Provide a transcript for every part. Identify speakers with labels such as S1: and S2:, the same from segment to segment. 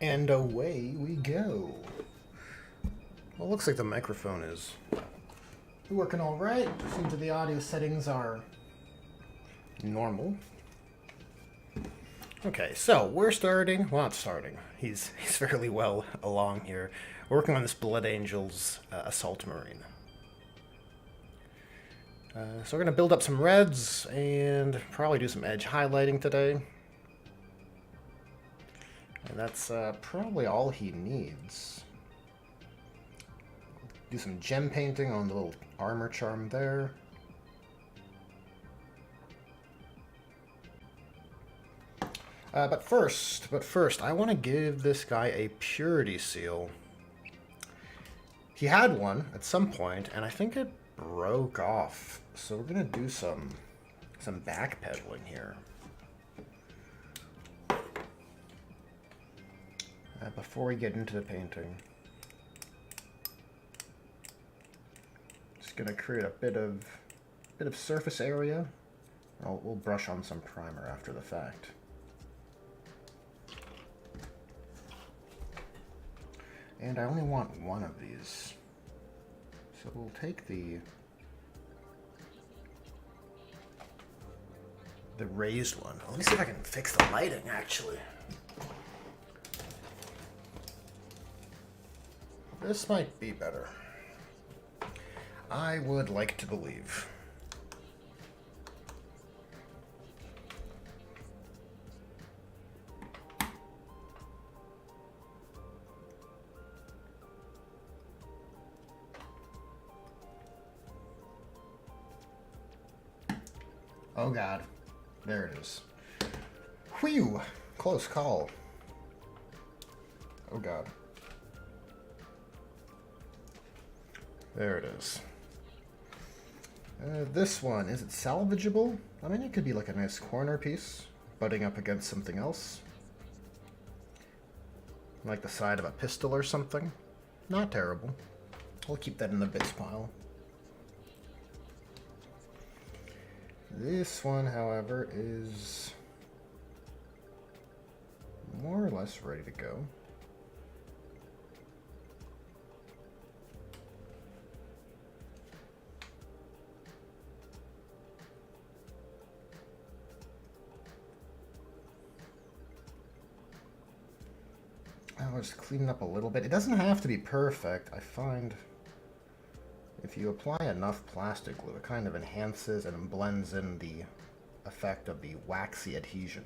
S1: And away we go. Well, looks like the microphone is working all right. Seems that the audio settings are normal. Okay, so we're starting. Well, not starting. He's fairly well along here. We're working on this Blood Angels Assault Marine. So we're going to build up some reds and probably do some edge highlighting today. And that's probably all he needs. Do some gem painting on the little armor charm there. But first, I want to give this guy a purity seal. He had one at some point, and I think it broke off. So we're gonna do some backpedaling here. Before we get into the painting, just gonna create a bit of surface area. We'll brush on some primer after the fact. And I only want one of these. So we'll take the raised one. Let me see if I can fix the lighting, actually. This might be better. I would like to believe. Oh god. There it is. Whew! Close call. Oh god. There it is. This one, is it salvageable? I mean, it could be like a nice corner piece, butting up against something else. Like the side of a pistol or something. Not terrible. We'll keep that in the bits pile. This one, however, is more or less ready to go. I'll just clean it up a little bit. It doesn't have to be perfect. I find if you apply enough plastic glue, it kind of enhances and blends in the effect of the waxy adhesion.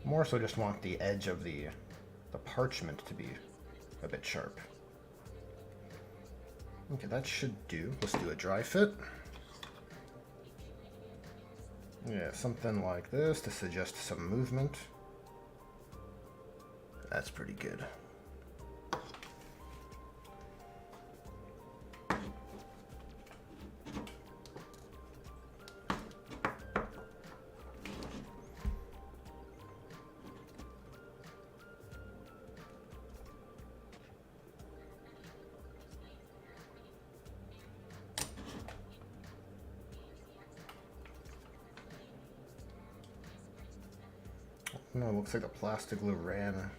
S1: More so just want the edge of the parchment to be a bit sharp. Okay, that should do. Let's do a dry fit. Yeah, something like this to suggest some movement. That's pretty good. No, it looks like the plastic glue ran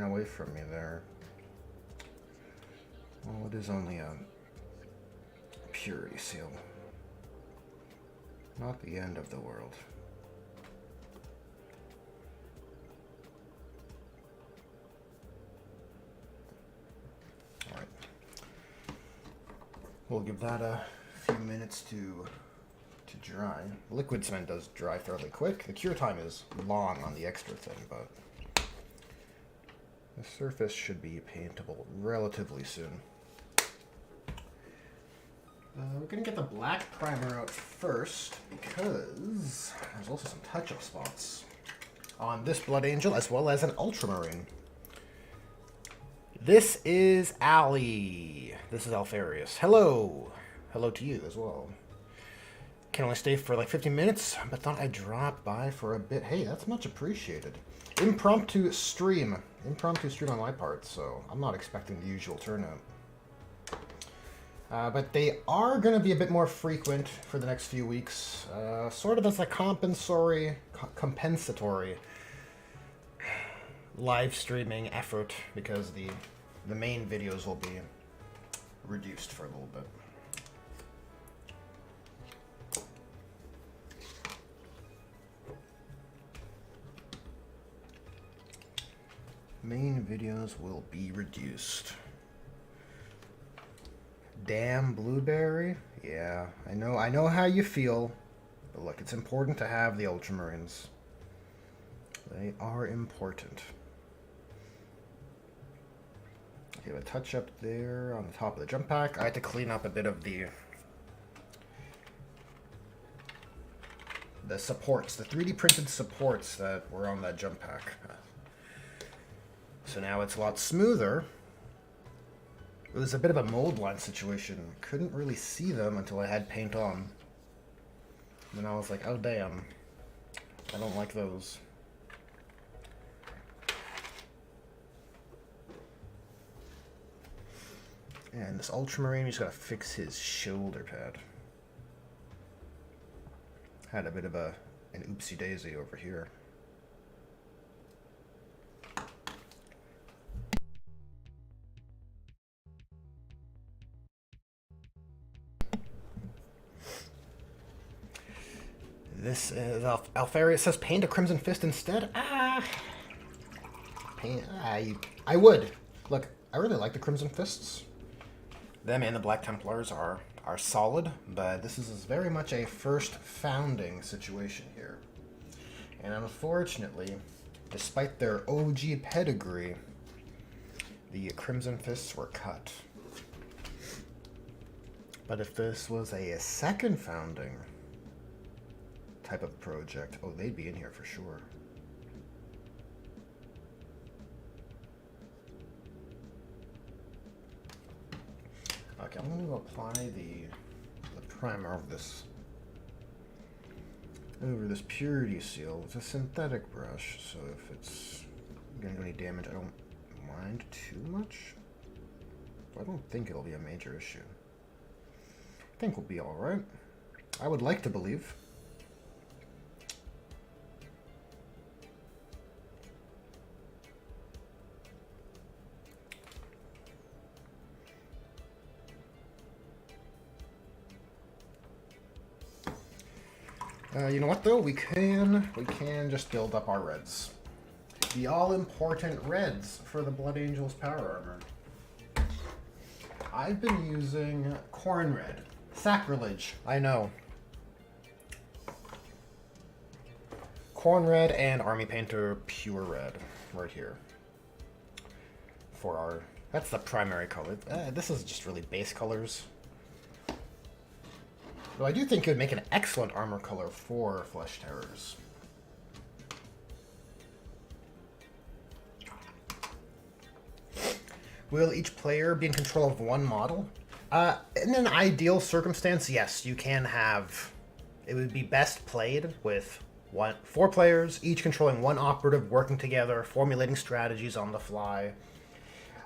S1: away from me there. Well, it is only a purity seal. Not the end of the world. Alright. We'll give that a few minutes to dry. Liquid cement does dry fairly quick. The cure time is long on the extra thin, but the surface should be paintable relatively soon. We're gonna get the black primer out first because there's also some touch-up spots on this Blood Angel as well as an Ultramarine. This is Ali. This is Alfarius. Hello. Hello to you as well. Can only stay for like 15 minutes, but thought I'd drop by for a bit. Hey, that's much appreciated. Impromptu stream on my part, so I'm not expecting the usual turnout. But they are going to be a bit more frequent for the next few weeks, sort of as a compensatory live streaming effort, because the main videos will be reduced for a little bit. Main videos will be reduced. Damn Blueberry? Yeah, I know how you feel. But look, it's important to have the Ultramarines. They are important. Okay, a touch up there on the top of the jump pack. I had to clean up a bit of the supports, the 3D printed supports that were on that jump pack. So now it's a lot smoother. It was a bit of a mold line situation. Couldn't really see them until I had paint on. And I was like, oh damn, I don't like those. And this Ultramarine, he's got to fix his shoulder pad. Had a bit of an oopsie daisy over here. This is Alfaria says paint a Crimson Fist instead. Paint. I would. Look, I really like the Crimson Fists. Them and the Black Templars are solid, but this is very much a first founding situation here. And unfortunately, despite their OG pedigree, the Crimson Fists were cut. But if this was a second founding type of project, oh, they'd be in here for sure. Okay, I'm going to apply the primer of this over this purity seal. It's a synthetic brush, so if it's going to do any damage, I don't mind too much. I don't think it'll be a major issue. I think we'll be alright. I would like to believe. You know what though? We can just build up our reds. The all-important reds for the Blood Angels power armor. I've been using Corn Red. Sacrilege, I know. Corn Red and Army Painter Pure Red, right here. For our, that's the primary color. This is just really base colors. Though I do think it would make an excellent armor color for Flesh Terrors. Will each player be in control of one model? In an ideal circumstance, yes, you can have... It would be best played with 4 players, each controlling one operative, working together, formulating strategies on the fly.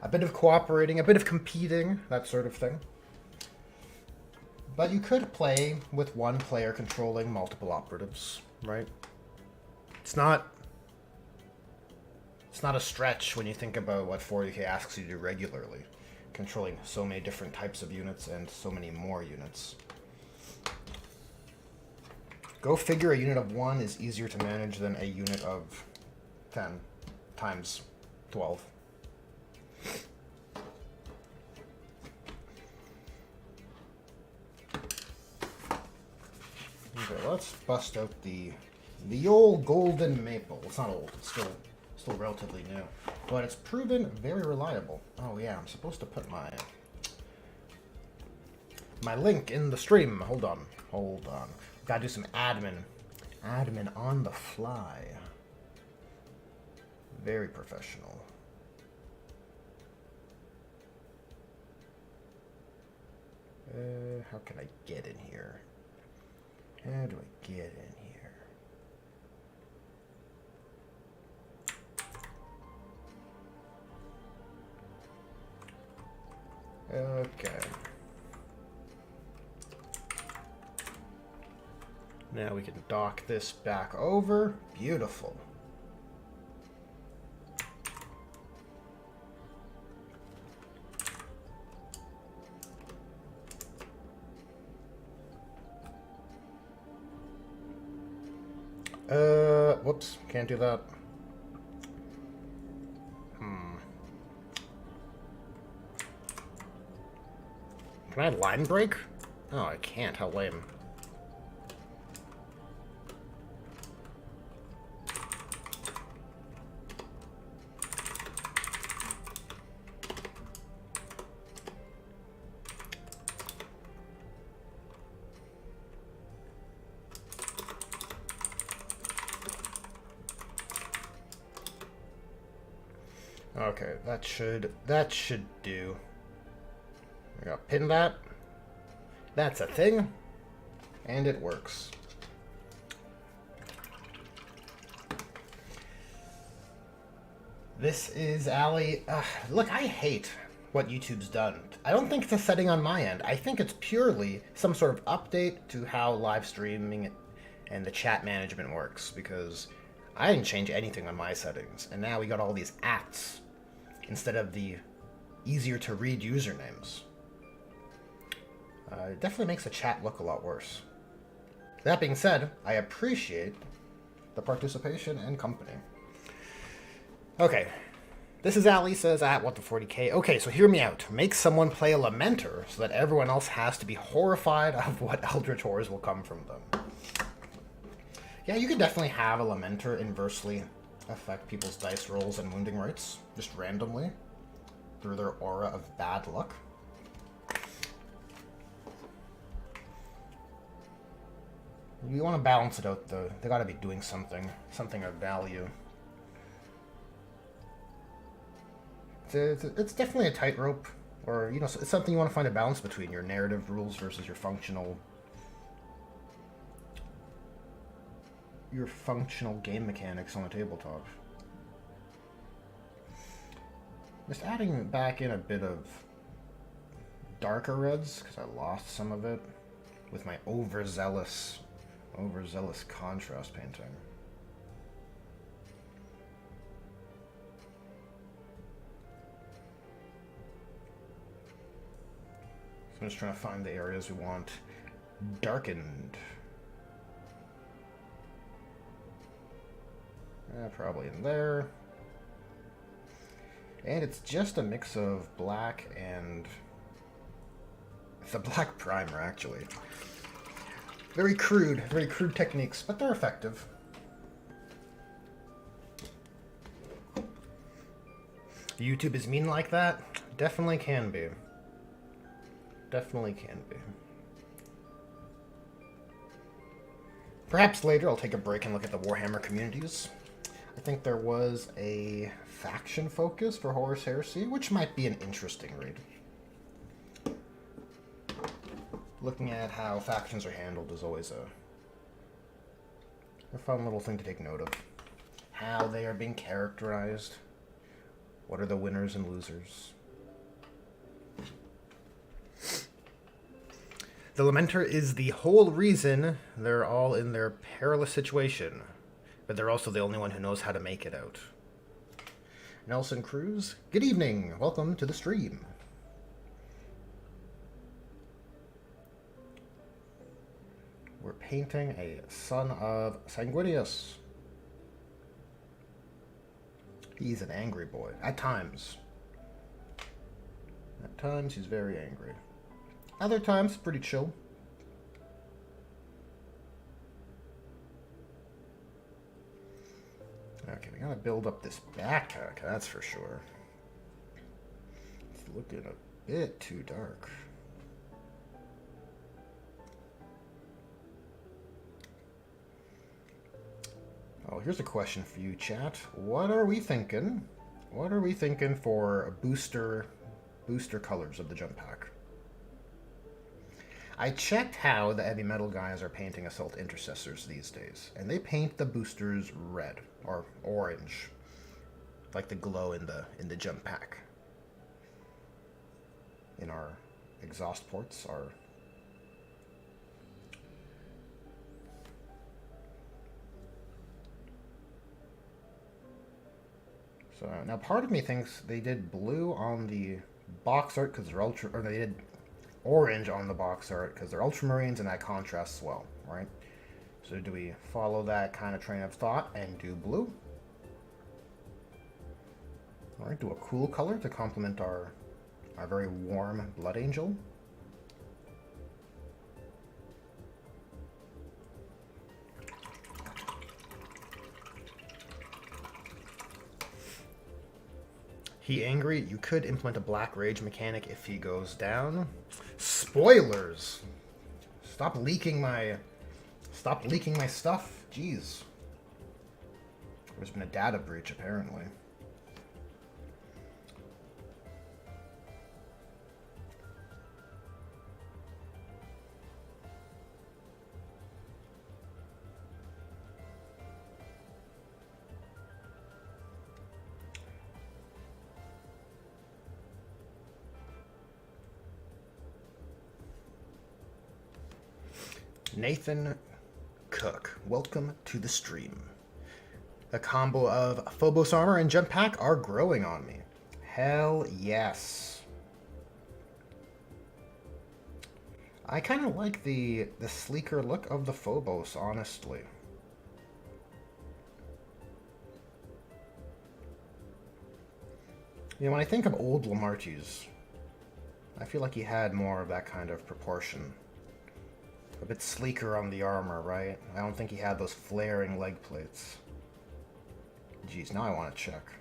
S1: A bit of cooperating, a bit of competing, that sort of thing. But you could play with one player controlling multiple operatives, right? It's not a stretch when you think about what 40k asks you to do regularly, controlling so many different types of units and so many more units. Go figure, a unit of 1 is easier to manage than a unit of 10 times 12. Okay, let's bust out the old golden maple. It's not old, it's still relatively new, but it's proven very reliable. Oh yeah, I'm supposed to put my link in the stream. Hold on. Gotta do some admin on the fly. Very professional. How can I get in here? How do I get in here? Okay. Now we can dock this back over. Beautiful. Whoops, can't do that. Can I line break? Oh, I can't. How lame. Okay, that should do. I gotta pin that. That's a thing. And it works. This is Ali. Look, I hate what YouTube's done. I don't think it's a setting on my end. I think it's purely some sort of update to how live streaming and the chat management works, because I didn't change anything on my settings, and now we got all these ats instead of the easier to read usernames. It definitely makes the chat look a lot worse. That being said, I appreciate the participation and company. Okay, this is Ali says at what the 40k. Okay, so hear me out. Make someone play a Lamenter so that everyone else has to be horrified of what Eldritch Horrors will come from them. Yeah, you could definitely have a Lamenter inversely affect people's dice rolls and wounding rates, just randomly, through their aura of bad luck. You want to balance it out, though. They gotta be doing something of value. It's definitely a tightrope, or, you know, it's something you want to find a balance between your narrative rules versus your functional game mechanics on the tabletop. Just adding back in a bit of darker reds, because I lost some of it with my overzealous contrast painting. So I'm just trying to find the areas we want darkened. Probably in there. And it's just a mix of black and... It's a black primer, actually. Very crude techniques, but they're effective. YouTube is mean like that? Definitely can be. Definitely can be. Perhaps later I'll take a break and look at the Warhammer communities. I think there was a faction focus for Horus Heresy, which might be an interesting read. Looking at how factions are handled is always a fun little thing to take note of. How they are being characterized. What are the winners and losers? The Lamenter is the whole reason they're all in their perilous situation, but they're also the only one who knows how to make it out. Nelson Cruz, good evening. Welcome to the stream. We're painting a son of Sanguinius. He's an angry boy. At times. At times, he's very angry. Other times, pretty chill. Okay, we gotta build up this backpack, that's for sure. It's looking a bit too dark. Oh, here's a question for you, chat. What are we thinking? What are we thinking for booster colors of the jump pack? I checked how the heavy metal guys are painting Assault Intercessors these days, and they paint the boosters red or orange, like the glow in the jump pack. In our exhaust ports, our So now part of me thinks they did blue on the box art because they're ultra, or they did orange on the box art because they're ultramarines and that contrasts well, right? So do we follow that kind of train of thought and do blue? All right, do a cool color to complement our very warm Blood Angel. He angry? You could implement a Black Rage mechanic if he goes down. Spoilers! Stop leaking my stuff. Jeez. There's been a data breach, apparently. Nathan Cook, welcome to the stream. A combo of Phobos armor and jump pack are growing on me. Hell yes. I kind of like the sleeker look of the Phobos, honestly. You know, when I think of old Lamartine, I feel like he had more of that kind of proportion. A bit sleeker on the armor, right? I don't think he had those flaring leg plates. Jeez, now I want to check.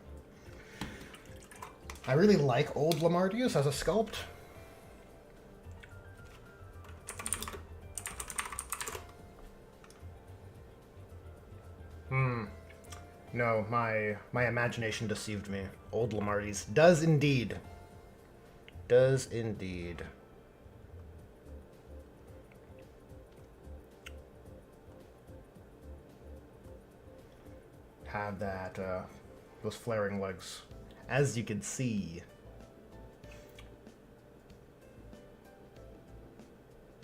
S1: I really like old Lamartine as a sculpt. No, my imagination deceived me. Old Lamartine does indeed. Does indeed. Have that, those flaring legs. As you can see.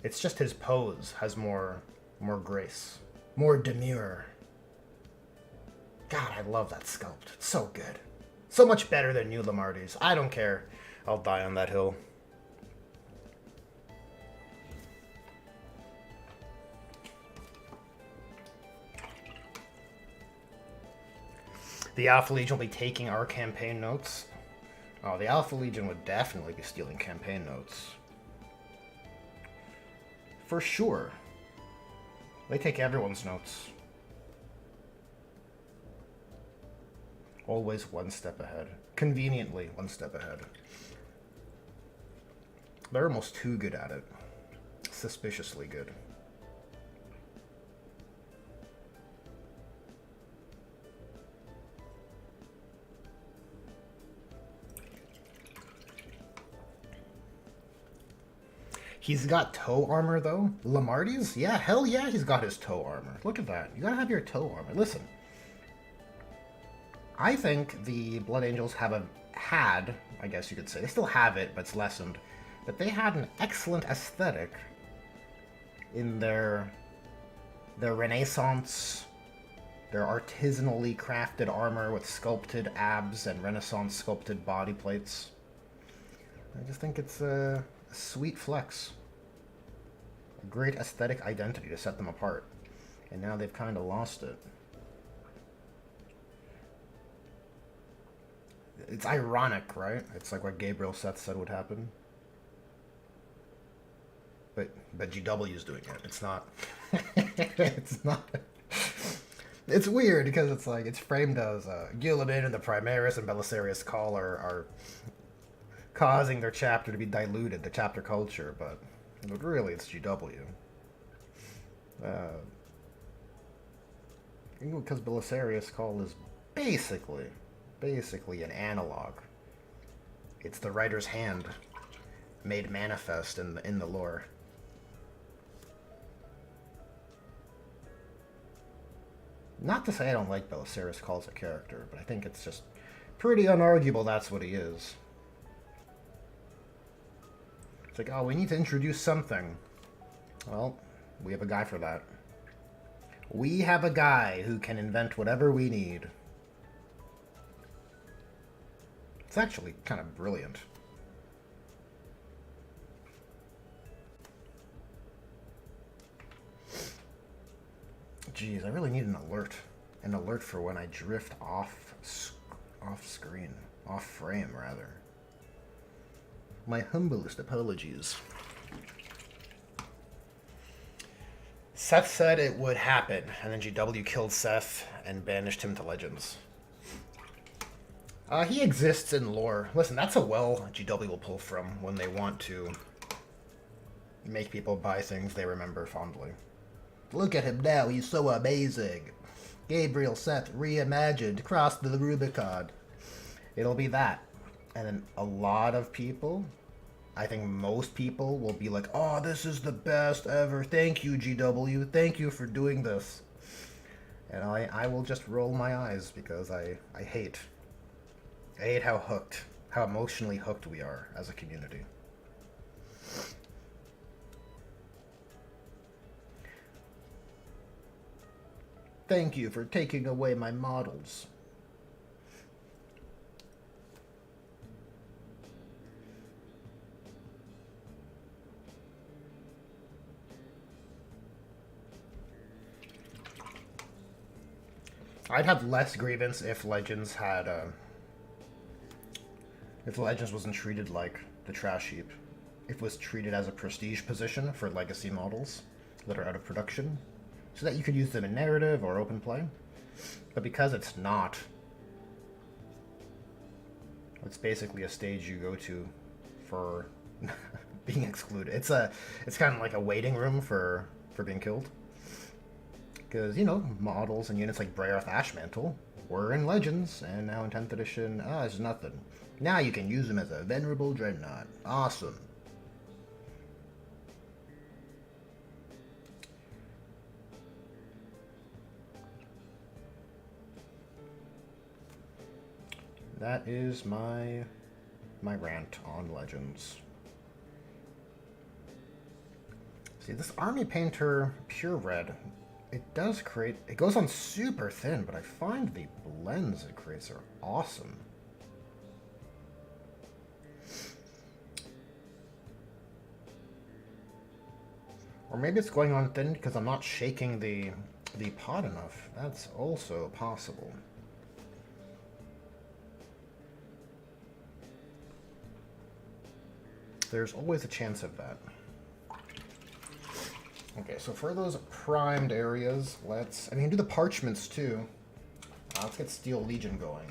S1: It's just his pose has more grace. More demure. God, I love that sculpt. It's so good. So much better than new Lamartine. I don't care. I'll die on that hill. The Alpha Legion will be taking our campaign notes. Oh, the Alpha Legion would definitely be stealing campaign notes. For sure. They take everyone's notes. Always one step ahead. Conveniently one step ahead. They're almost too good at it. Suspiciously good. He's got toe armor, though. Lamartine? Yeah, hell yeah, he's got his toe armor. Look at that. You gotta have your toe armor. Listen. I think the Blood Angels had, I guess you could say, they still have it, but it's lessened, but they had an excellent aesthetic in their Renaissance, their artisanally crafted armor with sculpted abs and Renaissance sculpted body plates. I just think it's a sweet flex. A great aesthetic identity to set them apart. And now they've kind of lost it. It's ironic, right? It's like what Gabriel Seth said would happen. But GW is doing it. It's not. It's not. It's weird because it's like it's framed as Gilliman and the Primaris and Belisarius Cawl are causing their chapter to be diluted, the chapter culture, but really it's GW. Because Belisarius Cawl is basically an analog. It's the writer's hand made manifest in the lore. Not to say I don't like Belisarius Cawl as a character, but I think it's just pretty unarguable that's what he is. It's like, oh, we need to introduce something. Well, we have a guy for that. We have a guy who can invent whatever we need. It's actually kind of brilliant. Geez, I really need an alert. An alert for when I drift off screen. Off frame, rather. My humblest apologies. Seth said it would happen, and then GW killed Seth and banished him to Legends. He exists in lore. Listen, that's a well GW will pull from when they want to make people buy things they remember fondly. Look at him now, he's so amazing. Gabriel Seth reimagined, crossed the Rubicon. It'll be that. And then a lot of people, I think most people, will be like, oh, this is the best ever. Thank you, GW. Thank you for doing this. And I will just roll my eyes because I hate how emotionally hooked we are as a community. Thank you for taking away my models. I'd have less grievance if Legends had, if Legends wasn't treated like the trash heap. If it was treated as a prestige position for legacy models that are out of production, so that you could use them in narrative or open play. But because it's not, it's basically a stage you go to for being excluded. It's kind of like a waiting room for being killed. Because, you know, models and units like Braearth Ashmantle were in Legends, and now in 10th edition, it's nothing. Now you can use them as a venerable dreadnought. Awesome. That is my rant on Legends. See, this Army Painter Pure Red, it does create... It goes on super thin, but I find the blends it creates are awesome. Or maybe it's going on thin because I'm not shaking the pot enough. That's also possible. There's always a chance of that. Okay, so for those primed areas, let's... I mean, do the parchments too. Let's get Steel Legion going.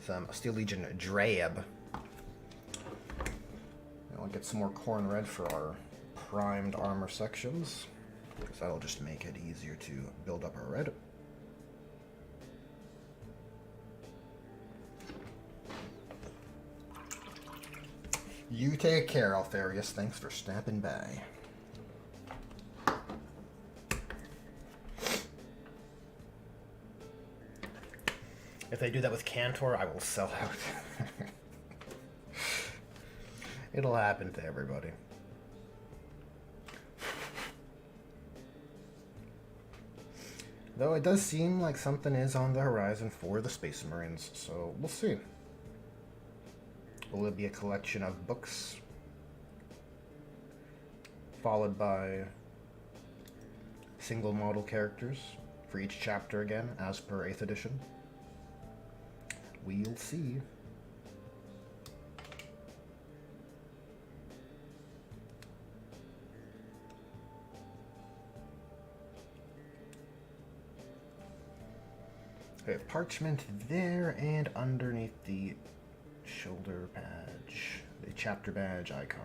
S1: Some Steel Legion Drab. And we'll get some more Corn Red for our primed armor sections, because that'll just make it easier to build up our red. You take care, Alfarius. Thanks for snapping by. If they do that with Cantor, I will sell out. It'll happen to everybody. Though it does seem like something is on the horizon for the Space Marines, so we'll see. Will it be a collection of books, followed by single model characters for each chapter again, as per 8th edition? We'll see. We have parchment there, and underneath the shoulder badge, the chapter badge icon.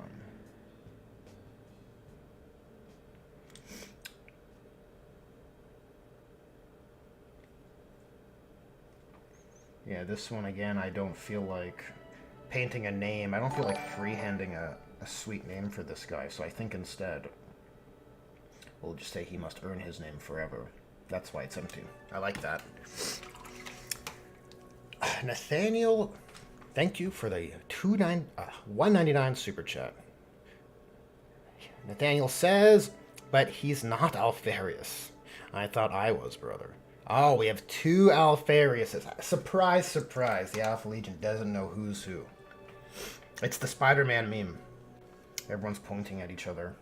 S1: Yeah, this one again, I don't feel like painting a name. I don't feel like freehanding a sweet name for this guy, so I think instead we'll just say he must earn his name forever. That's why it's empty. I like that. Nathaniel, thank you for the $1.99 super chat. Nathaniel says, but he's not Alfarius. I thought I was, brother. Oh, we have two Alphariuses. Surprise, surprise. The Alpha Legion doesn't know who's who. It's the Spider-Man meme. Everyone's pointing at each other.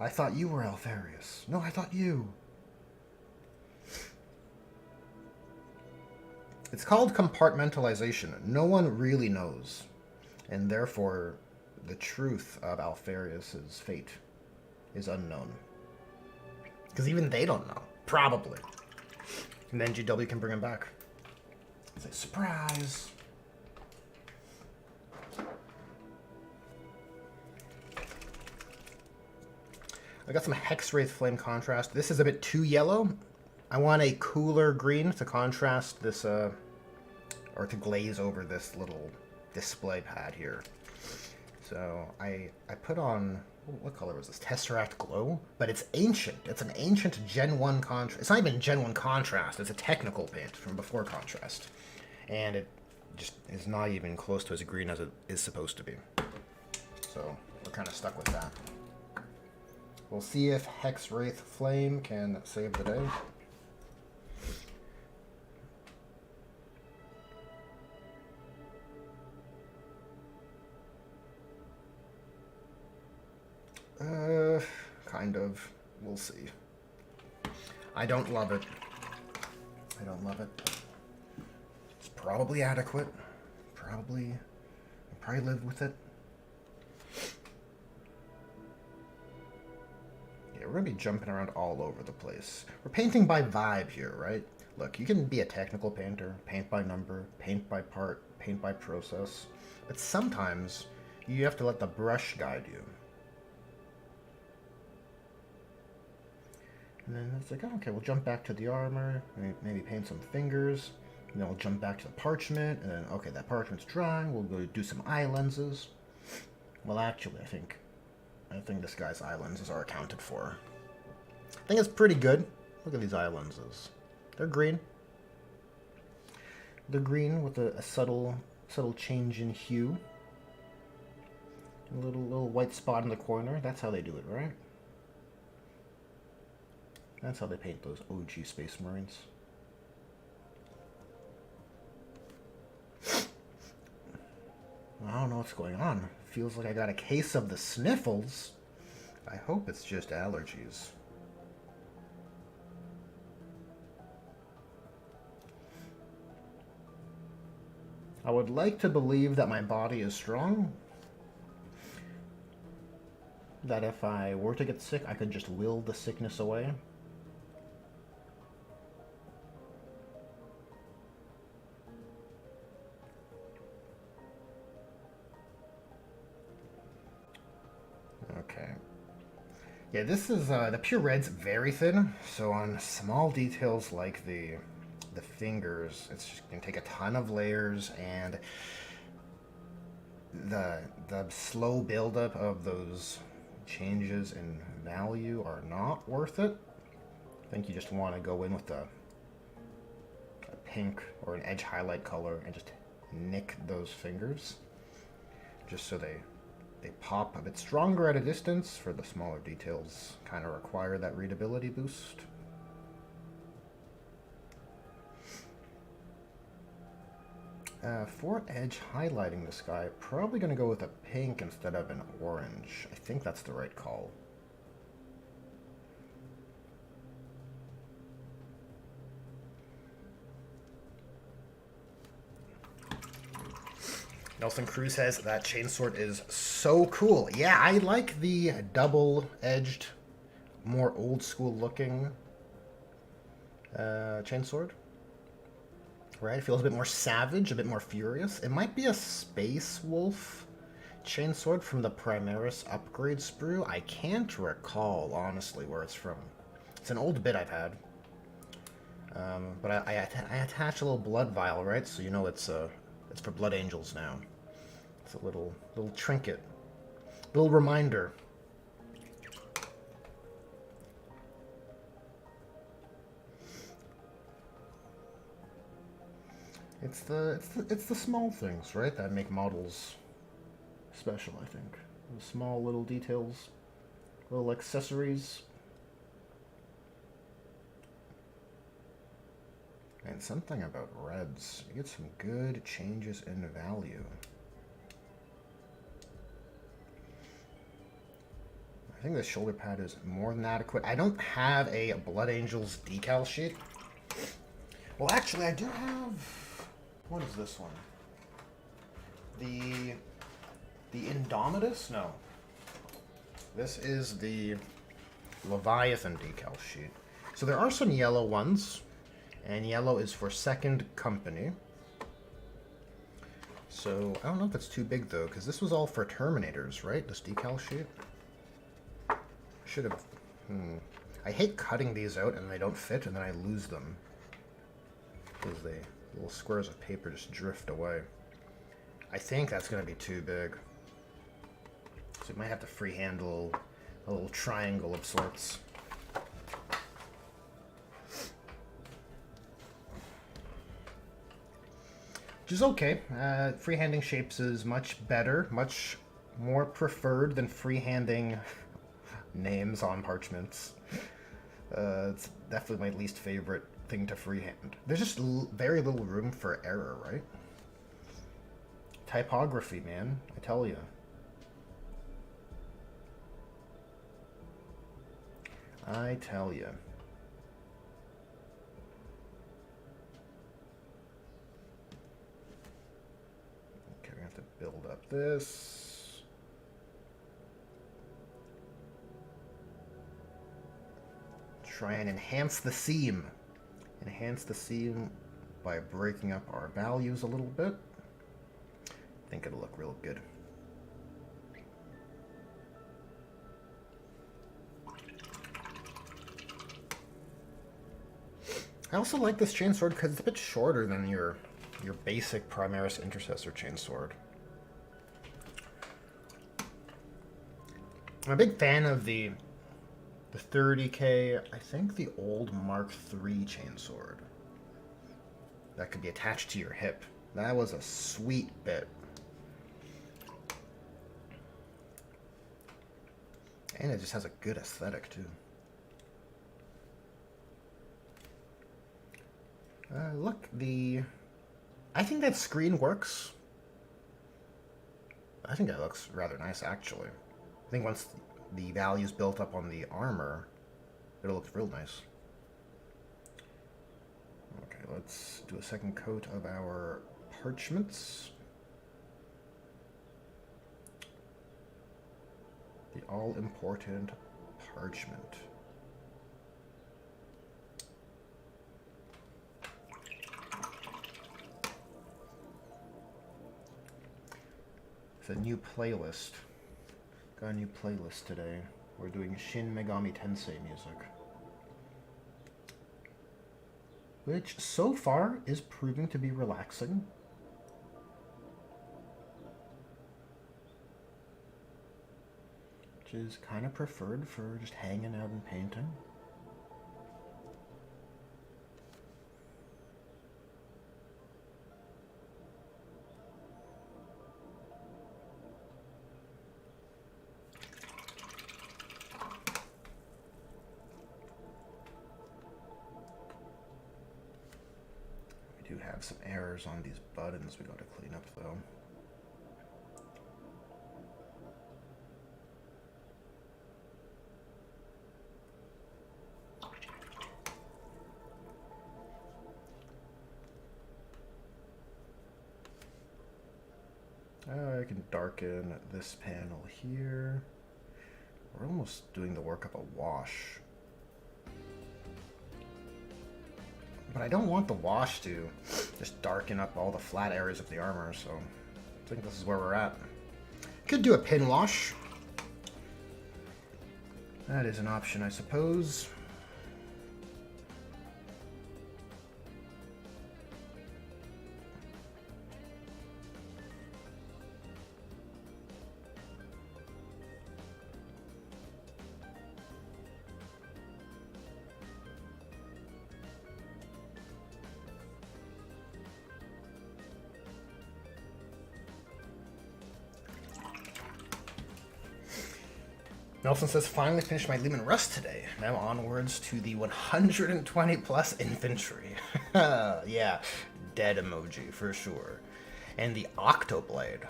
S1: I thought you were Alpharius. No, I thought you. It's called compartmentalization. No one really knows. And therefore, the truth of Alpharius' fate is unknown. Because even they don't know. Probably. And then GW can bring him back. Say, surprise! I got some Hexwraith Flame contrast. This is a bit too yellow. I want a cooler green to contrast this, or to glaze over this little display pad here. So I put on, what color was this? Tesseract Glow? But it's ancient. It's an ancient Gen 1 contrast. It's not even Gen 1 contrast. It's a technical paint from before contrast. And it just is not even close to as green as it is supposed to be. So we're kind of stuck with that. We'll see if Hexwraith Flame can save the day. Kind of. We'll see. I don't love it. I don't love it. It's probably adequate. I'll probably live with it. Yeah, we're gonna be jumping around all over the place. We're painting by vibe here, right? Look, you can be a technical painter, paint by number, paint by part, paint by process. But sometimes you have to let the brush guide you. And then it's like, oh, okay, we'll jump back to the armor, maybe paint some fingers, and then we'll jump back to the parchment, and then, okay, that parchment's drying, we'll go do some eye lenses. Well, actually, I think this guy's eye lenses are accounted for. I think it's pretty good. Look at these eye lenses. They're green. They're green with a subtle change in hue. A little white spot in the corner. That's how they do it, right? That's how they paint those OG Space Marines. I don't know what's going on. Feels like I got a case of the sniffles. I hope it's just allergies. I would like to believe that my body is strong. That if I were to get sick, I could just will the sickness away. Okay. Yeah, this is, the pure red's very thin, so on small details like the fingers, it's just gonna take a ton of layers, and the slow buildup of those changes in value are not worth it. I think you just want to go in with a pink or an edge highlight color and just nick those fingers, just so they pop a bit stronger at a distance. For the smaller details, kind of require that readability boost. For edge highlighting this guy, probably going to go with a pink instead of an orange. I think that's the right call. Nelson Cruz says that chainsword is so cool. Yeah, I like the double-edged, more old-school looking chainsword. Right? It feels a bit more savage, a bit more furious. It might be a Space Wolf chainsword from the Primaris upgrade sprue. I can't recall, honestly, where it's from. It's an old bit I've had. But I attach a little blood vial, right? So you know it's for Blood Angels now. It's a little trinket. Little reminder. It's the small things, right, that make models special, I think. The small little details, little accessories. And something about reds. You get some good changes in value. I think the shoulder pad is more than adequate. I don't have a Blood Angels decal sheet. Well, actually, I do have... What is this one? The Indomitus? No. This is the Leviathan decal sheet. So there are some yellow ones. And yellow is for Second Company. So, I don't know if it's too big, though, because this was all for Terminators, right? This decal sheet? Should have... I hate cutting these out and they don't fit, and then I lose them. Because the little squares of paper just drift away. I think that's going to be too big. So we might have to freehandle a little triangle of sorts. Which is okay. Freehanding shapes is much better, much more preferred than freehanding names on parchments. It's definitely my least favorite thing to freehand. There's just very little room for error, right? Typography, man. I tell you. I tell you. Okay, we have to build up this. Try and enhance the seam. Enhance the seam by breaking up our values a little bit. I think it'll look real good. I also like this chainsword because it's a bit shorter than your basic Primaris Intercessor chainsword. I'm a big fan of the 30K, I think the old Mark III chainsword. That could be attached to your hip. That was a sweet bit. And it just has a good aesthetic, too. Look, I think that screen works. I think that looks rather nice, actually. I think once the value's built up on the armor, it'll look real nice. Okay, let's do a second coat of our parchments. The all-important parchment. It's a new playlist. Got a new playlist today. We're doing Shin Megami Tensei music. Which, so far, is proving to be relaxing. Which is kind of preferred for just hanging out and painting. We do have some errors on these buttons we got to clean up, though. I can darken this panel here. We're almost doing the work of a wash. But I don't want the wash to just darken up all the flat areas of the armor, so I think this is where we're at. Could do a pin wash. That is an option, I suppose. Nelson says, finally finished my Leman Russ today. Now onwards to the 120 plus infantry. Yeah, dead emoji for sure. And the Octoblade.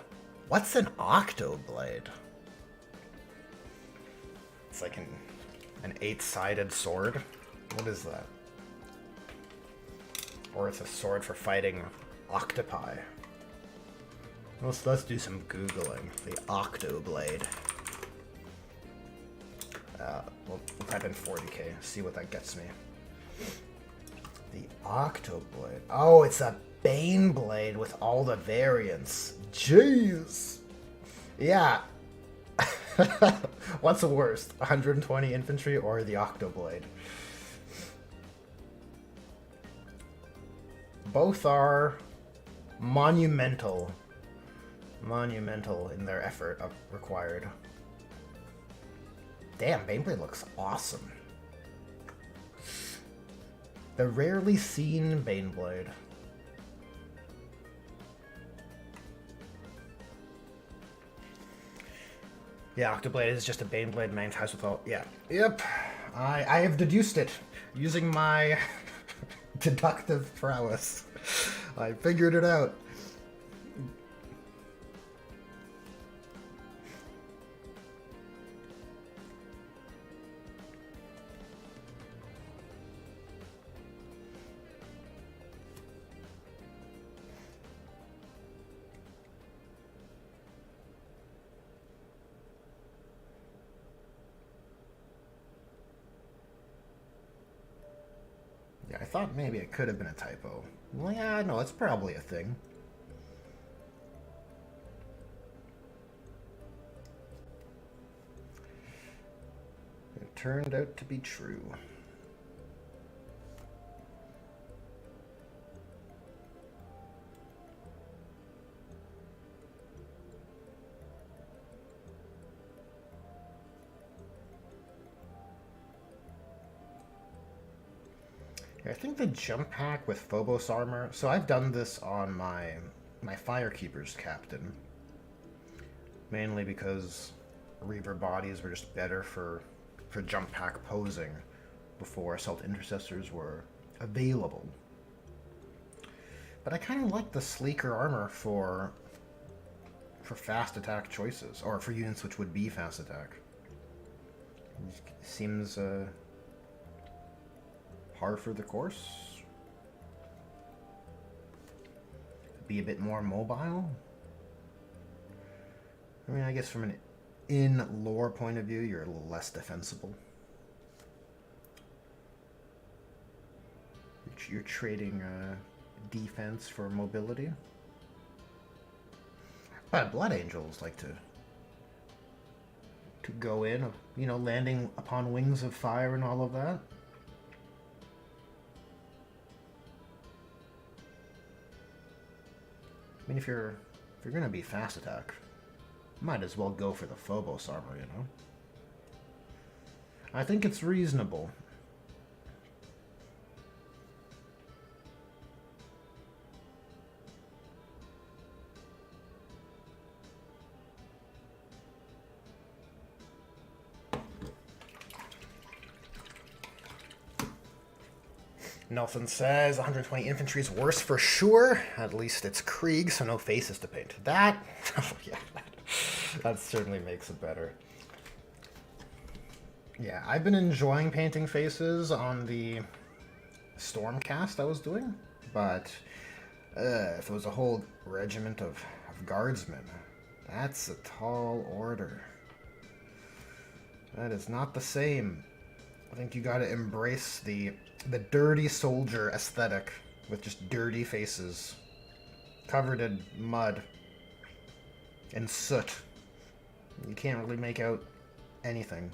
S1: What's an Octoblade? It's like an 8-sided sword. What is that? Or it's a sword for fighting octopi. Let's do some Googling. The Octoblade. We'll type in 40k, see what that gets me. The Octoblade. Oh, it's a Baneblade with all the variants. Jeez. Yeah. What's the worst? 120 infantry or the Octoblade? Both are monumental in their effort required. Damn, Baneblade looks awesome. The rarely seen Baneblade. Yeah, Octoblade is just a Baneblade magnetized with all... Yeah. Yep. I have deduced it using my deductive prowess. I figured it out. Yeah, I thought maybe it could have been a typo. Well, yeah, no, it's probably a thing. It turned out to be true. I think the jump pack with Phobos armor. So I've done this on my Firekeeper's captain, mainly because Reaver bodies were just better for jump pack posing before Assault Intercessors were available. But I kind of like the sleeker armor for fast attack choices, or for units which would be fast attack. It seems par for the course. Be a bit more mobile. I mean, I guess from an in-lore point of view, you're a little less defensible. You're trading defense for mobility. But Blood Angels like to go in, you know, landing upon wings of fire and all of that. I mean, if you're gonna be fast attack, might as well go for the Phobos armor, you know? I think it's reasonable. Nelson says 120 infantry is worse for sure. At least it's Krieg, so no faces to paint. That, oh yeah, that certainly makes it better. Yeah, I've been enjoying painting faces on the Stormcast I was doing, but if it was a whole regiment of guardsmen, that's a tall order. That is not the same. I think you gotta embrace the dirty soldier aesthetic with just dirty faces covered in mud and soot. You can't really make out anything.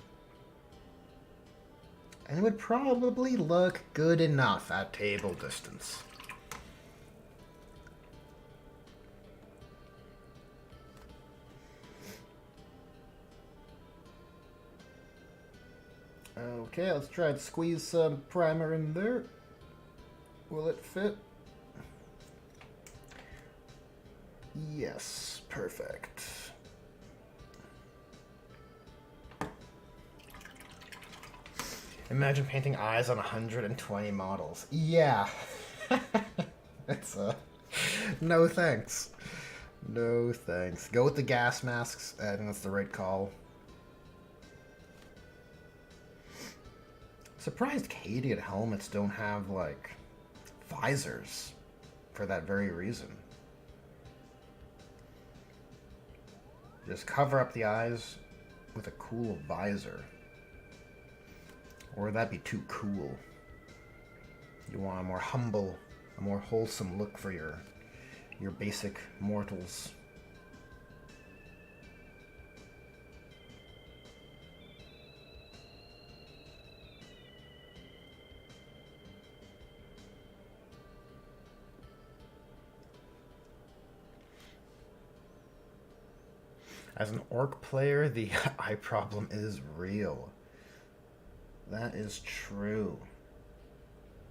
S1: And it would probably look good enough at table distance. Okay, let's try to squeeze some primer in there. Will it fit? Yes, perfect. Imagine painting eyes on 120 models. Yeah. It's no thanks. No thanks. Go with the gas masks. I think that's the right call. Surprised Cadian helmets don't have, like, visors for that very reason. Just cover up the eyes with a cool visor. Or would that be too cool? You want a more humble, a more wholesome look for your basic mortals. As an orc player, the eye problem is real. That is true.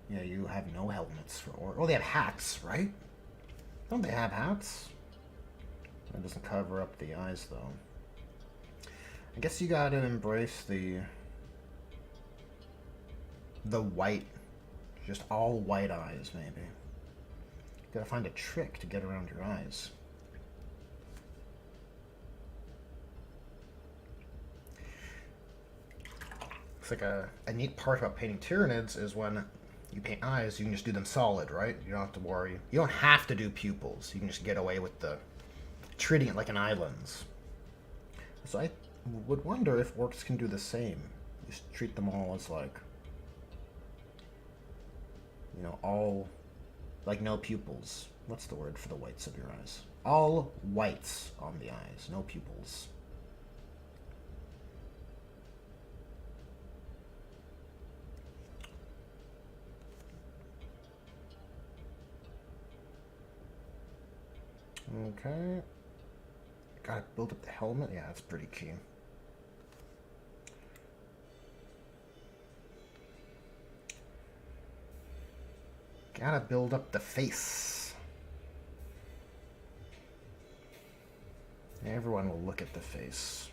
S1: Yeah, you have no helmets for orc. Oh, they have hats, right? Don't they have hats? That doesn't cover up the eyes, though. I guess you gotta embrace the white. Just all white eyes, maybe. You gotta find a trick to get around your eyes. It's like a neat part about painting Tyranids is when you paint eyes, you can just do them solid, right? You don't have to worry. You don't have to do pupils. You can just get away with the treating it like an eye lens. So I would wonder if orcs can do the same. Just treat them all as like, you know, all, like no pupils. What's the word for the whites of your eyes? All whites on the eyes, no pupils. Okay. Gotta build up the helmet. Yeah, that's pretty key. Gotta build up the face. Everyone will look at the face.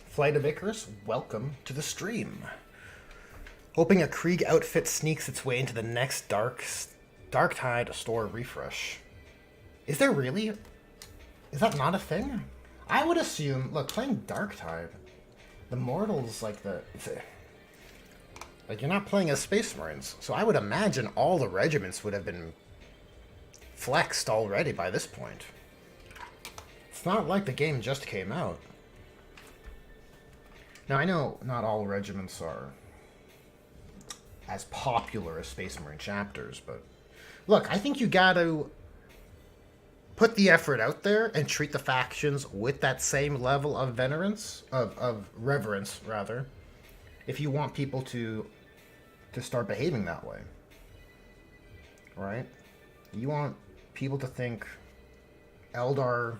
S1: Flight of Icarus, welcome to the stream. Hoping a Krieg outfit sneaks its way into the next Darktide store refresh. Is there really? Is that not a thing? I would assume, look, playing Darktide, the mortals, like like you're not playing as Space Marines, so I would imagine all the regiments would have been flexed already by this point. It's not like the game just came out. Now, I know not all regiments are as popular as Space Marine chapters, but look, I think you gotta put the effort out there and treat the factions with that same level of reverence, rather, if you want people to start behaving that way. Right? You want people to think Eldar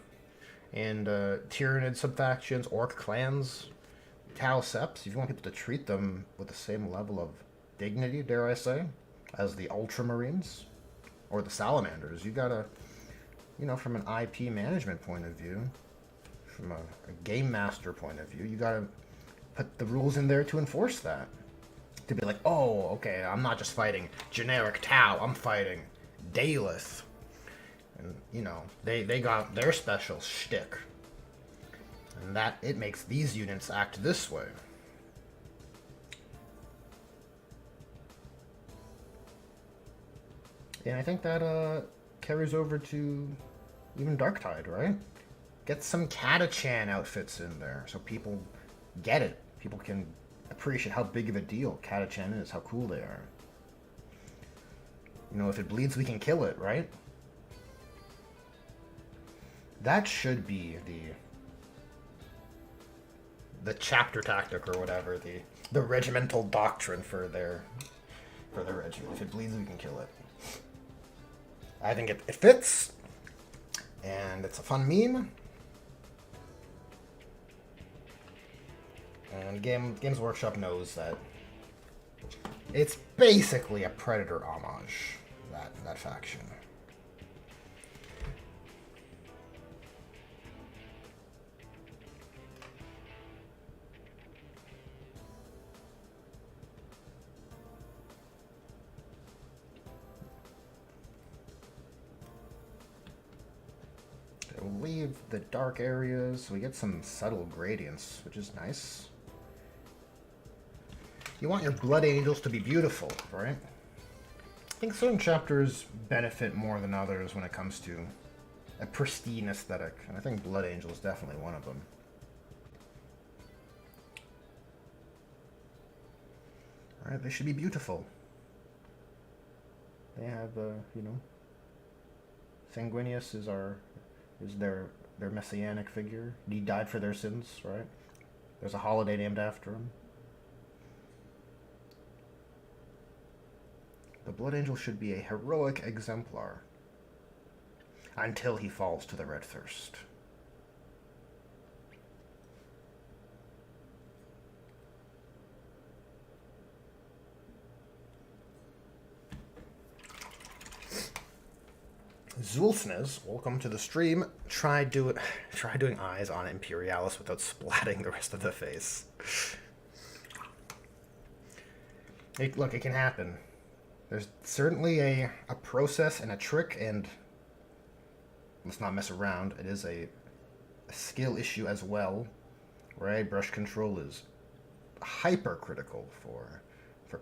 S1: and Tyranid subfactions, Orc clans, Tau Seps, if you want people to treat them with the same level of dignity, dare I say, as the Ultramarines or the Salamanders, you gotta, you know, from an IP management point of view, from a game master point of view, you gotta put the rules in there to enforce that. To be like, oh, okay, I'm not just fighting generic Tau, I'm fighting Daleth. And, you know, they got their special shtick. And that, it makes these units act this way. And I think that carries over to even Darktide, right? Get some Catachan outfits in there so people get it. People can appreciate how big of a deal Catachan is, how cool they are. You know, if it bleeds, we can kill it, right? That should be the chapter tactic or whatever, the regimental doctrine for their regiment. If it bleeds, we can kill it. I think it fits, and it's a fun meme. And Games Workshop knows that it's basically a Predator homage, that faction. Leave the dark areas. We get some subtle gradients, which is nice. You want your Blood Angels to be beautiful, right? I think certain chapters benefit more than others when it comes to a pristine aesthetic, and I think Blood Angel is definitely one of them. Alright, they should be beautiful. They have, you know, Sanguinius is their messianic figure. He died for their sins, right? There's a holiday named after him. The Blood Angel should be a heroic exemplar until he falls to the Red Thirst. Zulsnez, welcome to the stream. Try doing eyes on Imperialis without splatting the rest of the face. Look, it can happen. There's certainly a process and a trick, and let's not mess around. It is a skill issue as well, right? Brush control is hypercritical for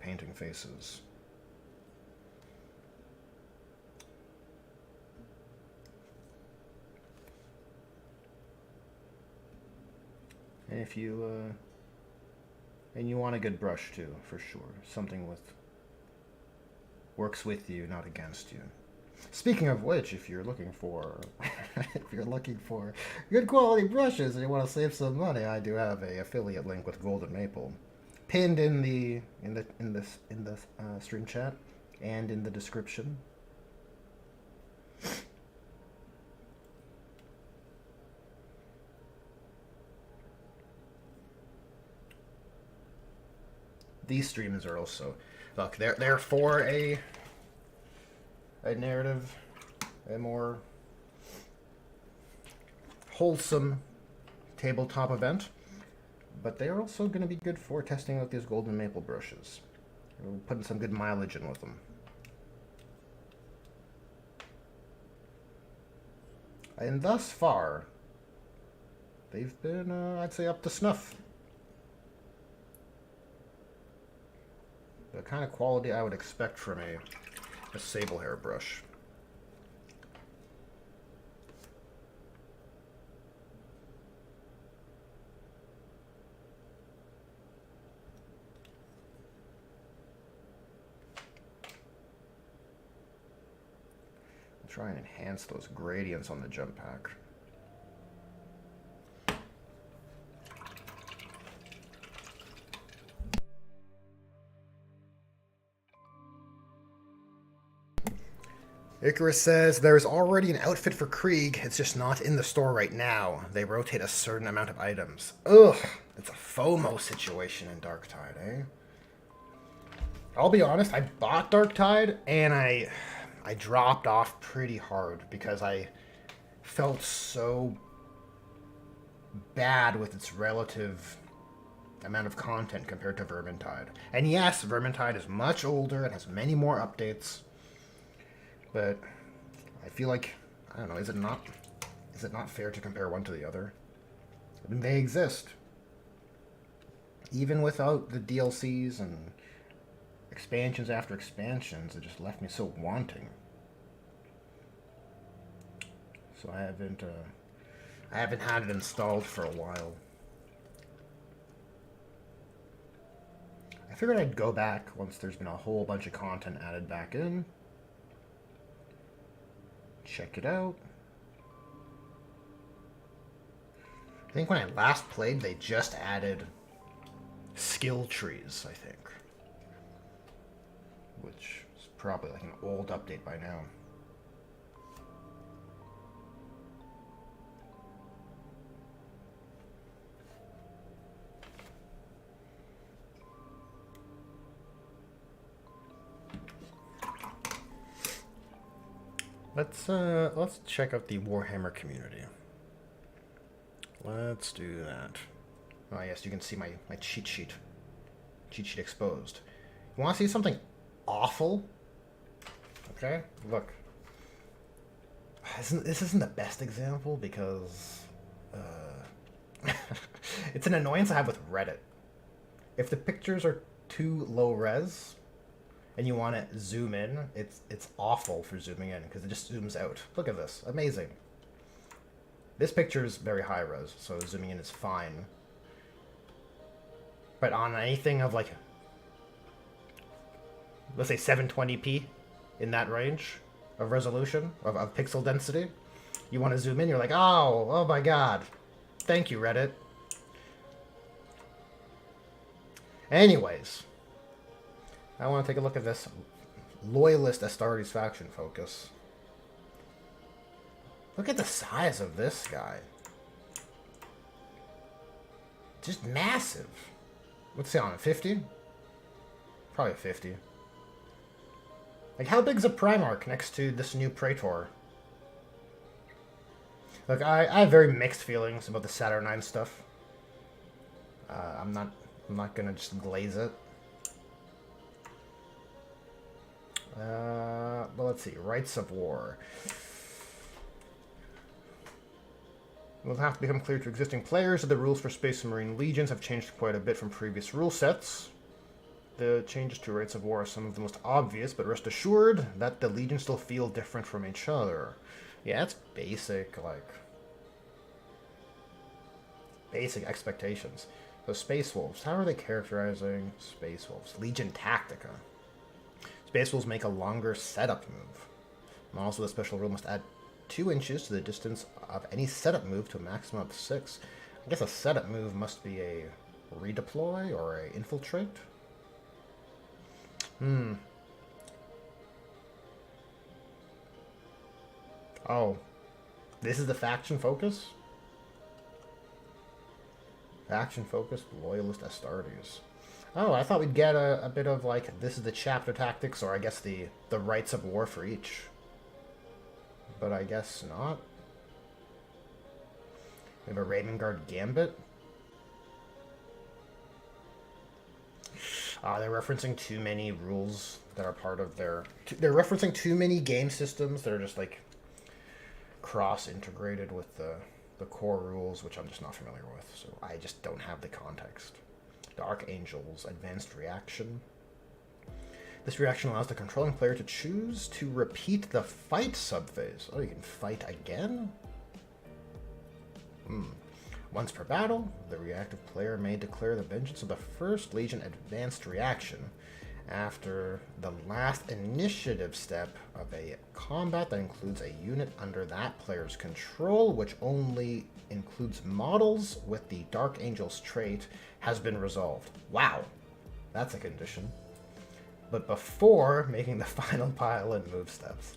S1: painting faces. And if you and you want a good brush too, for sure. Something works with you, not against you. Speaking of which, if you're looking for good quality brushes and you want to save some money, I do have a affiliate link with Golden Maple, pinned in the stream chat and in the description. These streams are also, look, they're for a narrative, a more wholesome tabletop event, but they're also going to be good for testing out these Golden Maple brushes. We're putting some good mileage in with them. And thus far, they've been, I'd say, up to snuff. The kind of quality I would expect from a sable hair brush. I'll try and enhance those gradients on the jump pack. Icarus says, there's already an outfit for Krieg, it's just not in the store right now. They rotate a certain amount of items. Ugh, it's a FOMO situation in Darktide, eh? I'll be honest, I bought Darktide, and I dropped off pretty hard because I felt so bad with its relative amount of content compared to Vermintide. And yes, Vermintide is much older and has many more updates. But I feel like, I don't know, is it not fair to compare one to the other? I mean, they exist. Even without the DLCs and expansions after expansions, it just left me so wanting. So I haven't had it installed for a while. I figured I'd go back once there's been a whole bunch of content added back in. Check it out. I think when I last played, they just added skill trees, I think. Which is probably like an old update by now. Let's check out the Warhammer community. Let's do that. Oh yes, you can see my cheat sheet. Cheat sheet exposed. You want to see something awful? Okay, look. This isn't the best example because it's an annoyance I have with Reddit. If the pictures are too low res and you want to zoom in, it's awful for zooming in because it just zooms out. Look at this, amazing. This picture is very high res, so zooming in is fine. But on anything of like, let's say 720p in that range of resolution, of pixel density, you want to zoom in, you're like, oh my god. Thank you, Reddit. Anyways, I want to take a look at this Loyalist Astartes faction focus. Look at the size of this guy. Just massive. What's he on, 50? Probably 50. Like, how big's a Primarch next to this new Praetor? Look, I have very mixed feelings about the Saturnine stuff. I'm not gonna just glaze it. But let's see, Rights of War. It will have to become clear to existing players that the rules for Space Marine Legions have changed quite a bit from previous rule sets. The changes to Rights of War are some of the most obvious, but rest assured that the Legions still feel different from each other. Yeah, it's basic, like... basic expectations. So Space Wolves, how are they characterizing Space Wolves? Legion Tactica. Space Wolves make a longer setup move. Models with a special rule must add 2 inches to the distance of any setup move to a maximum of 6. I guess a setup move must be a redeploy or a infiltrate. Oh. This is the faction focus? Faction focused Loyalist Astartes. Oh, I thought we'd get a bit of like, this is the chapter tactics, or I guess the Rights of War for each. But I guess not. We have a Raven Guard Gambit. They're referencing too many rules that are part of their... They're referencing too many game systems that are just like cross-integrated with the core rules, which I'm just not familiar with, so I just don't have the context. Dark Angels Advanced Reaction. This reaction allows the controlling player to choose to repeat the fight subphase. Oh, you can fight again? Once per battle, the reactive player may declare the vengeance of the first Legion advanced reaction after the last initiative step of a combat that includes a unit under that player's control, which only includes models with the Dark Angels trait, has been resolved. Wow, that's a condition. But before making the final pile and move steps.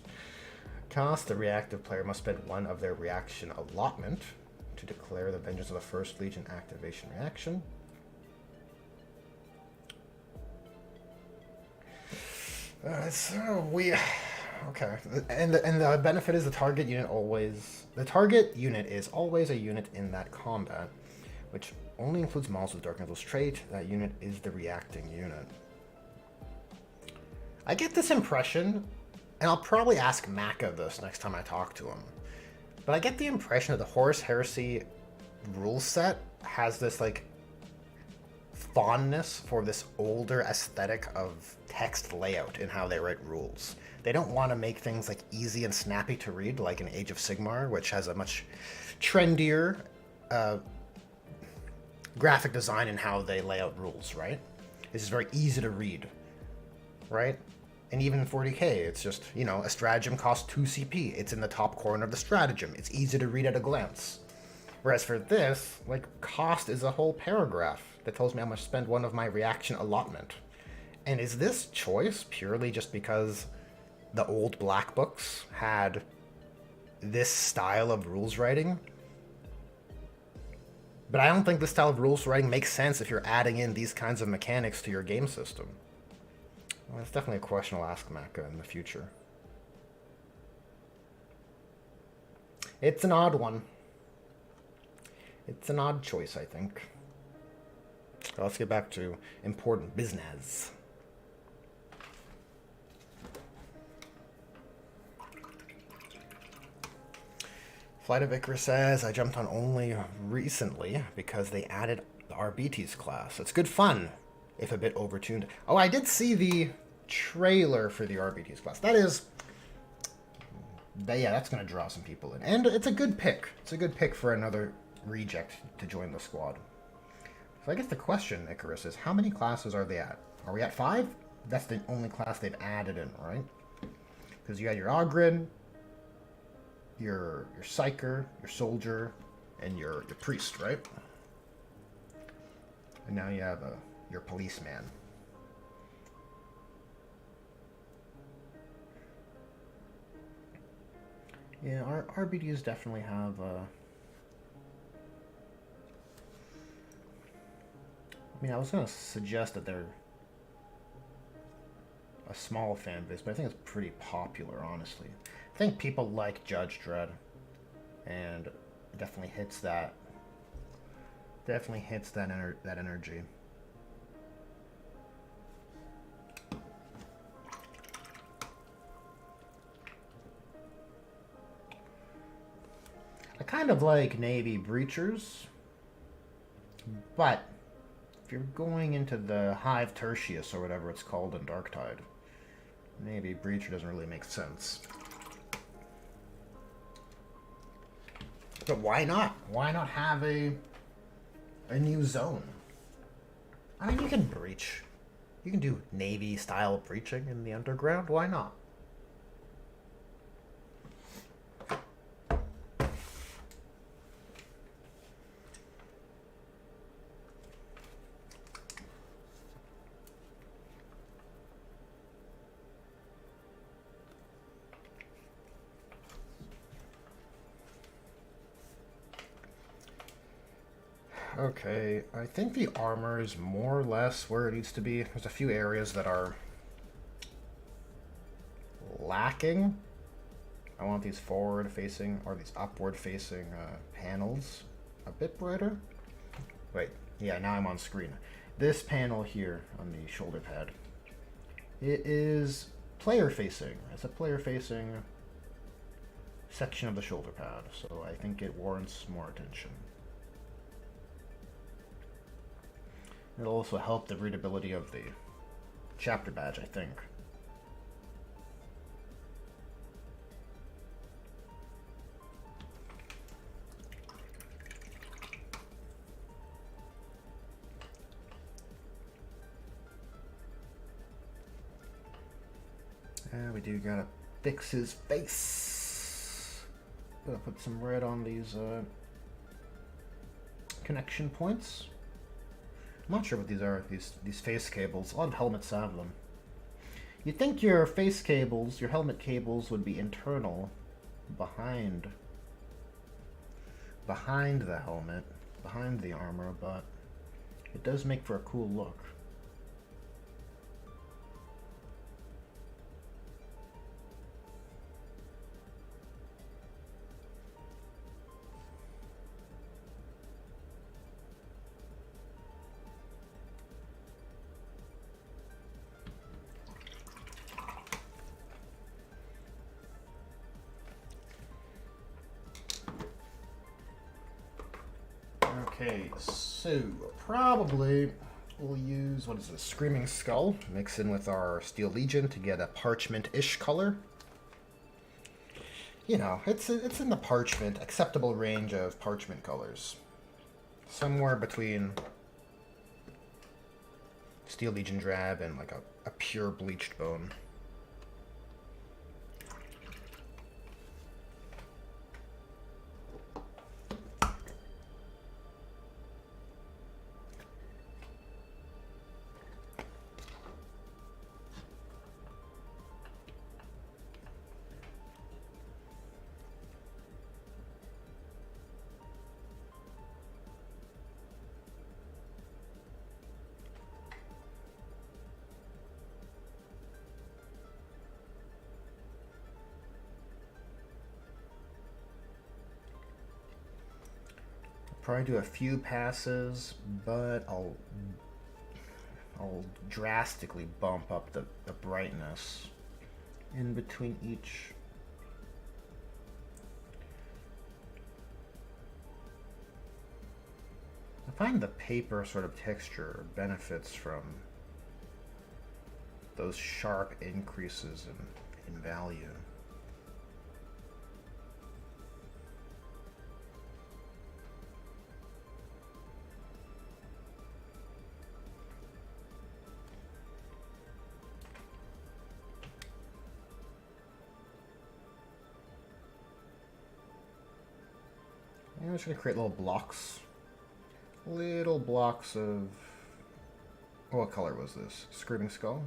S1: Cost, the reactive player must spend 1 of their reaction allotment to declare the vengeance of the first Legion activation reaction. So we... Okay. And the benefit is the target unit is always a unit in that combat, which only includes models with Dark Angels trait. That unit is the reacting unit. I get this impression, and I'll probably ask Maka this next time I talk to him, but I get the impression that the Horus Heresy rule set has this, like, fondness for this older aesthetic of text layout in how they write rules. They don't want to make things, like, easy and snappy to read, like in Age of Sigmar, which has a much trendier graphic design in how they lay out rules, right? This is very easy to read, right? And even in 40k, it's just, you know, a stratagem costs 2 CP. It's in the top corner of the stratagem. It's easy to read at a glance. Whereas for this, like, cost is a whole paragraph that tells me I must spend 1 of my reaction allotment. And is this choice purely just because the old black books had this style of rules writing? But I don't think this style of rules writing makes sense if you're adding in these kinds of mechanics to your game system. Well, that's definitely a question I'll ask Maka in the future. It's an odd one. It's an odd choice, I think. Let's get back to important business. Flight of Icarus says, I jumped on only recently because they added the RBT's class. It's good fun, if a bit overtuned. Oh, I did see the trailer for the RBT's class. That is... yeah, that's going to draw some people in. And it's a good pick. It's a good pick for another reject to join the squad. So I guess the question, Icarus, is how many classes are they at? Are we at 5? That's the only class they've added in, right? Because you got your Oghren, your Psyker, your Soldier, and your Priest, right? And now you have your Policeman. Yeah, our RBDs definitely have... I mean, I was going to suggest that they're a small fan base, but I think it's pretty popular, honestly. I think people like Judge Dredd, and it definitely hits that. Definitely hits that energy. I kind of like Navy Breachers, but if you're going into the Hive Tertius or whatever it's called in Darktide, Navy Breacher doesn't really make sense. But why not? Why not have a new zone? I mean, you can breach. You can do Navy-style breaching in the underground. Why not? Okay, I think the armor is more or less where it needs to be. There's a few areas that are lacking. I want these forward-facing or these upward-facing panels a bit brighter. Wait, yeah, now I'm on screen. This panel here on the shoulder pad, it is player-facing. It's a player-facing section of the shoulder pad, so I think it warrants more attention. It'll also help the readability of the chapter badge, I think. And we do gotta fix his face. Gotta put some red on these connection points. I'm not sure what these are, these face cables. A lot of helmets have them. You'd think your face cables, your helmet cables would be internal behind the helmet, behind the armor, but it does make for a cool look. Okay, so probably we'll use, what is this, Screaming Skull, mix in with our Steel Legion to get a parchment-ish color. You know, it's in the parchment, acceptable range of parchment colors. Somewhere between Steel Legion drab and like a pure bleached bone. probably do a few passes, but I'll drastically bump up the brightness in between each. I find the paper sort of texture benefits from those sharp increases in value. I'm just going to create little blocks. Little blocks of... what color was this? Screaming Skull?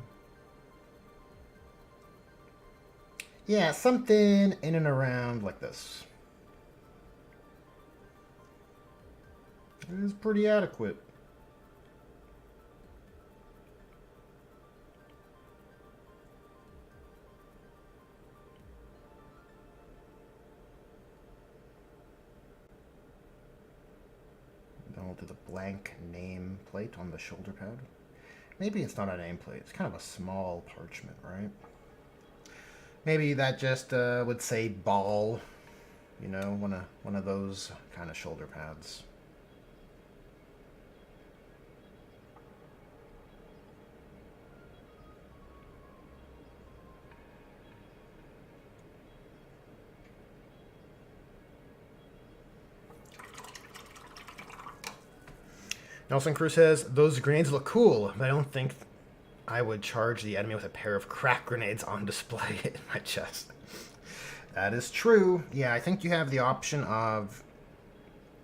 S1: Yeah, something in and around like this. It is pretty adequate. Then we'll do the blank nameplate on the shoulder pad. Maybe it's not a nameplate. It's kind of a small parchment, right? Maybe that just would say ball, you know, one of those kind of shoulder pads. Nelson Cruz says, those grenades look cool, but I don't think I would charge the enemy with a pair of crack grenades on display in my chest. That is true. Yeah, I think you have the option of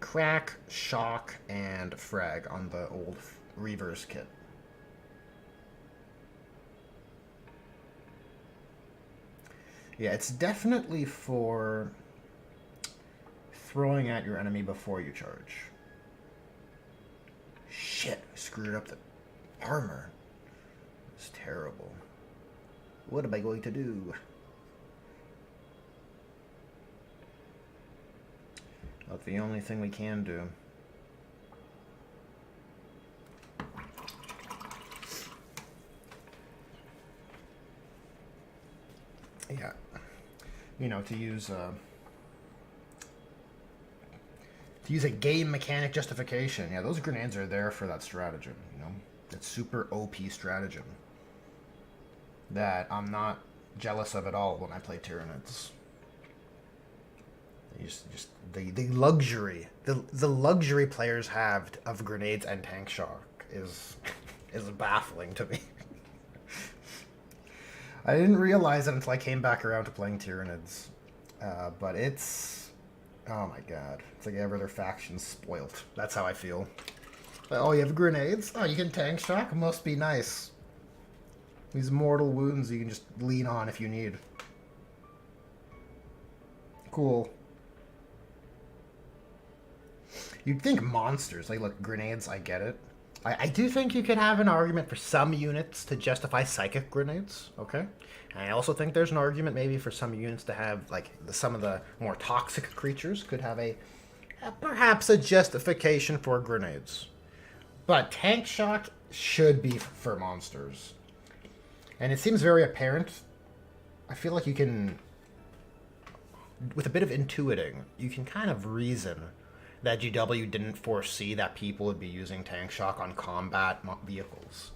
S1: crack, shock, and frag on the old Reavers kit. Yeah, it's definitely for throwing at your enemy before you charge. Shit, I screwed up the armor. It's terrible. What am I going to do? That's the only thing we can do. Yeah. You know, to use a game mechanic justification. Yeah, those grenades are there for that stratagem, you know? That super OP stratagem that I'm not jealous of at all when I play Tyranids. Just the luxury the luxury players have of grenades and tank shock is baffling to me. I didn't realize it until I came back around to playing Tyranids, but it's, oh my god, it's like every other faction's spoilt. That's how I feel. Oh, you have grenades? Oh, you can tank shock? Must be nice. These mortal wounds you can just lean on if you need. Cool. You'd think monsters, like, look, grenades, I get it. I do think you could have an argument for some units to justify psychic grenades, okay? And I also think there's an argument maybe for some units to have, like, some of the more toxic creatures could have perhaps a justification for grenades. But tank shock should be for monsters. And it seems very apparent. I feel like you can, with a bit of intuiting, you can kind of reason that GW didn't foresee that people would be using tank shock on combat vehicles.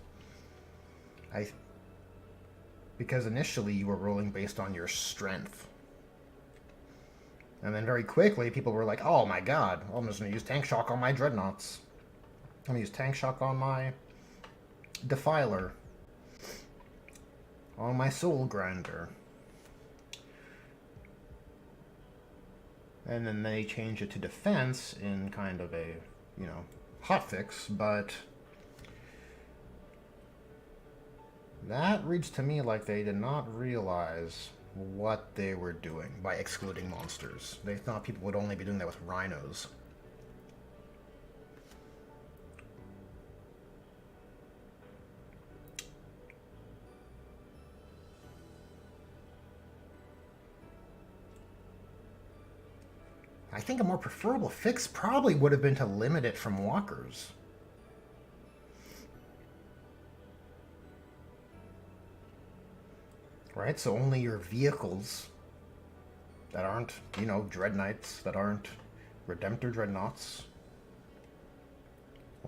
S1: Because initially you were rolling based on your strength. And then very quickly people were like, oh my god, I'm just going to use tank shock on my dreadnoughts. I'm going to use tank shock on my defiler. On my soul grinder. And then they change it to defense in kind of a, you know, hotfix, but that reads to me like they did not realize what they were doing by excluding monsters. They thought people would only be doing that with rhinos. think a more preferable fix probably would have been to limit it from walkers. Right? So only your vehicles that aren't, you know, Dread Knights, that aren't Redemptor Dreadnoughts.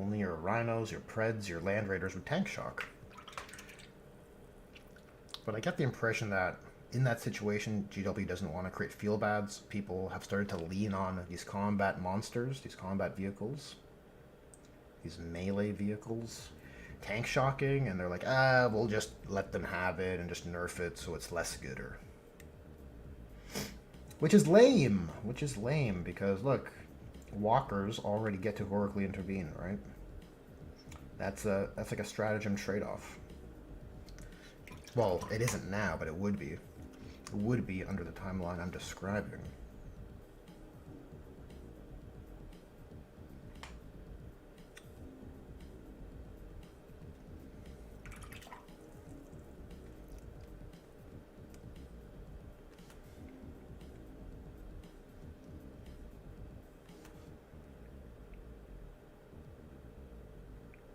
S1: Only your Rhinos, your Preds, your Land Raiders with Tank Shock. But I get the impression that in that situation, GW doesn't want to create feel bads. People have started to lean on these combat monsters, these combat vehicles, these melee vehicles, tank shocking, and they're like, we'll just let them have it and just nerf it so it's less gooder. Which is lame. Which is lame because, look, walkers already get to heroically intervene, right? That's like a stratagem trade-off. Well, it isn't now, but it would be. It would be under the timeline I'm describing.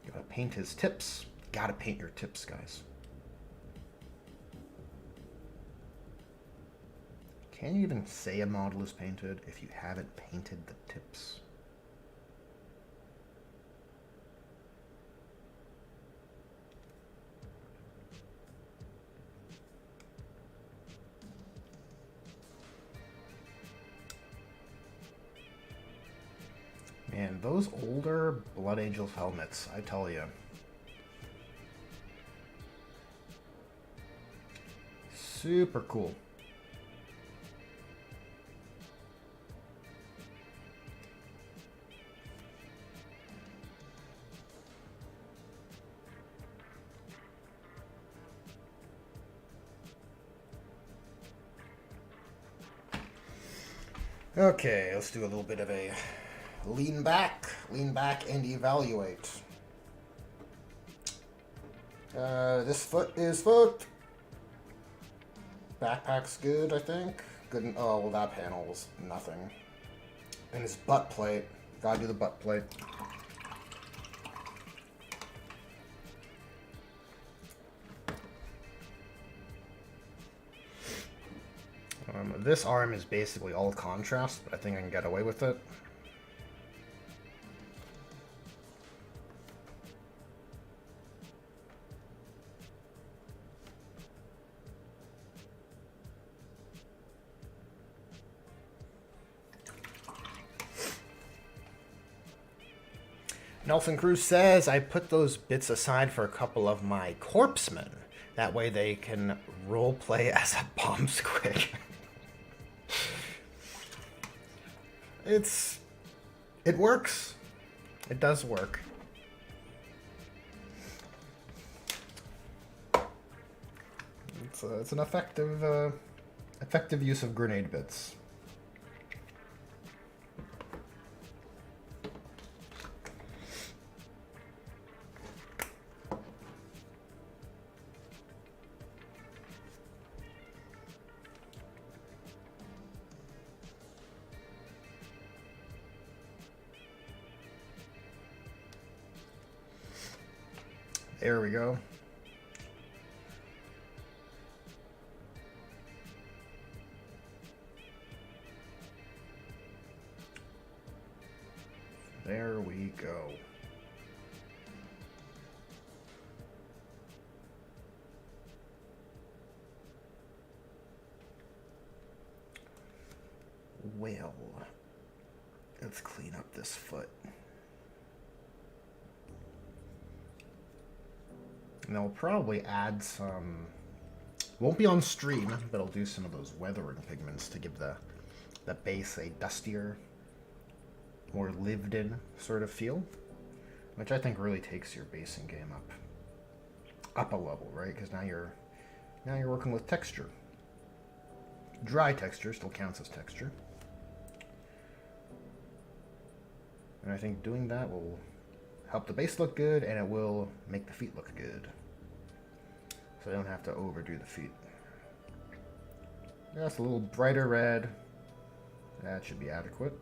S1: Gotta paint his tips. Gotta paint your tips, guys. Can you even say a model is painted if you haven't painted the tips? Man, those older Blood Angels helmets, I tell you. Super cool. Okay, let's do a little bit of a lean back and evaluate. This foot is fucked. Backpack's good, I think. Good. Oh, well, that panel was nothing. And his butt plate. Gotta do the butt plate. This arm is basically all contrast, but I think I can get away with it. Nelson Cruz says, I put those bits aside for a couple of my corpsemen. That way they can roleplay as a bomb squig. It works. It does work. It's an effective use of grenade bits. There we go. There we go. Well, let's clean up this foot. And I'll probably add some, won't be on stream, but I'll do some of those weathering pigments to give the base a dustier, more lived in sort of feel, which I think really takes your basing game up a level, right? Because now you're working with texture. Dry texture still counts as texture. And I think doing that will help the base look good, and it will make the feet look good. So I don't have to overdo the feet. Just a little brighter red. That should be adequate.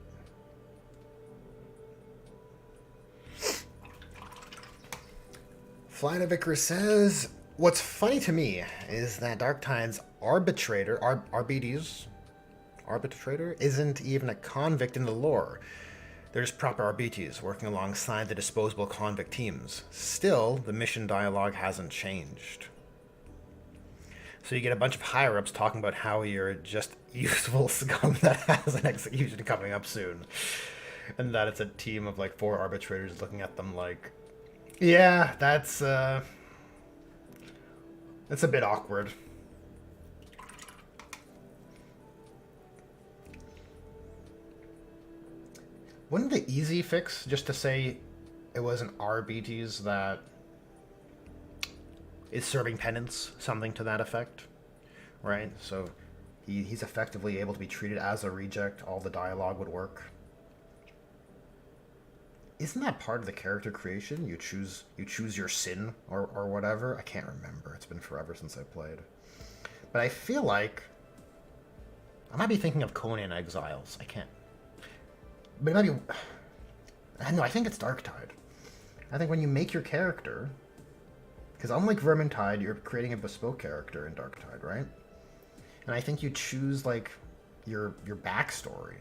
S1: Flight of Icarus says, what's funny to me is that Dark Tide's arbitrator, RBD's arbitrator, isn't even a convict in the lore. There's proper RBTs working alongside the disposable convict teams. Still, the mission dialogue hasn't changed. So you get a bunch of higher-ups talking about how you're just useful scum that has an execution coming up soon. And that it's a team of like 4 arbitrators looking at them like, yeah, that's a bit awkward. Wouldn't the easy fix just to say it was an RBTs that is serving penance, something to that effect, right? So he's effectively able to be treated as a reject. All the dialogue would work. Isn't that part of the character creation? You choose your sin or whatever. I can't remember. It's been forever since I played. But I feel like I might be thinking of Conan Exiles. I can't. But it might be. No, I think it's Darktide. I think when you make your character, because unlike Vermintide, you're creating a bespoke character in Darktide, right? And I think you choose like your backstory.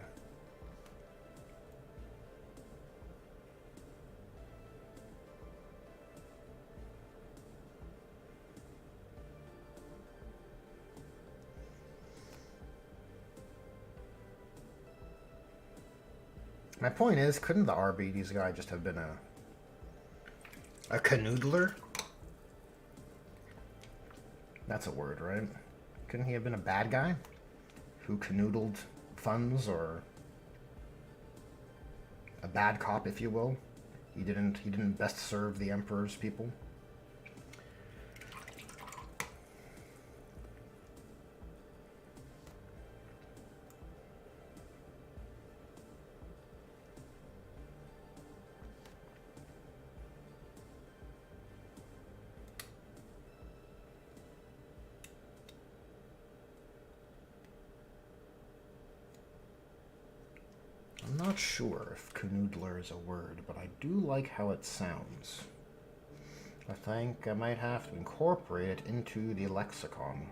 S1: My point is, couldn't the RBD's guy just have been a canoodler? That's a word, right? Couldn't he have been a bad guy who canoodled funds, or a bad cop, if you will? He didn't best serve the Emperor's people. I'm not sure if canoodler is a word, but I do like how it sounds. I think I might have to incorporate it into the lexicon.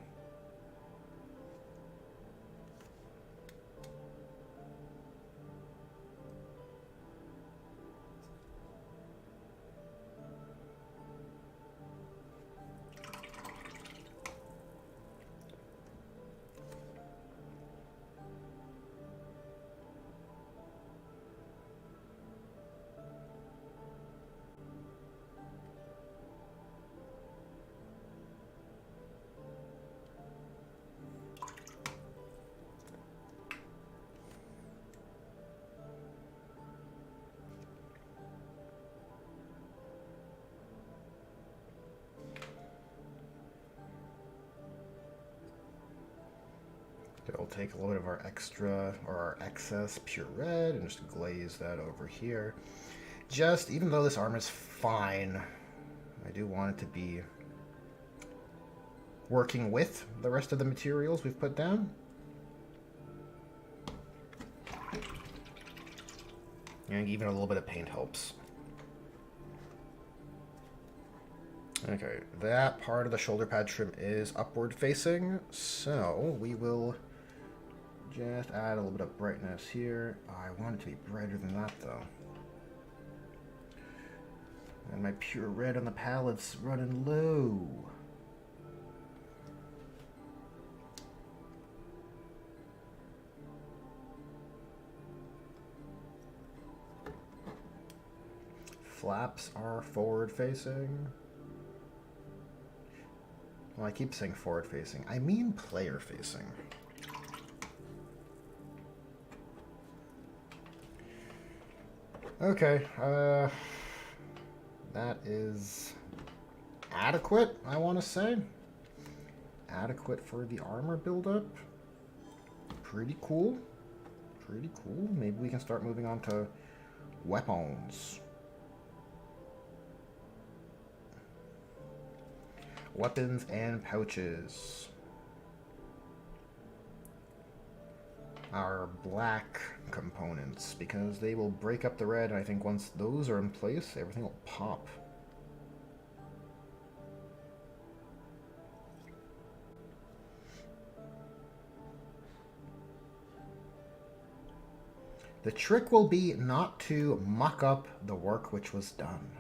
S1: We'll take a little bit of our extra, or our excess pure red, and just glaze that over here. Just, even though this armor is fine, I do want it to be working with the rest of the materials we've put down. And even a little bit of paint helps. Okay, that part of the shoulder pad trim is upward facing, so we will just add a little bit of brightness here. Oh, I want it to be brighter than that, though. And my pure red on the palette's running low. Flaps are forward facing. Well, I keep saying forward facing. I mean player facing. Okay, that is adequate, I want to say. Adequate for the armor buildup. Pretty cool. Pretty cool. Maybe we can start moving on to weapons. Weapons and pouches. Our black components, because they will break up the red, and I think once those are in place, everything will pop. The trick will be not to muck up the work which was done.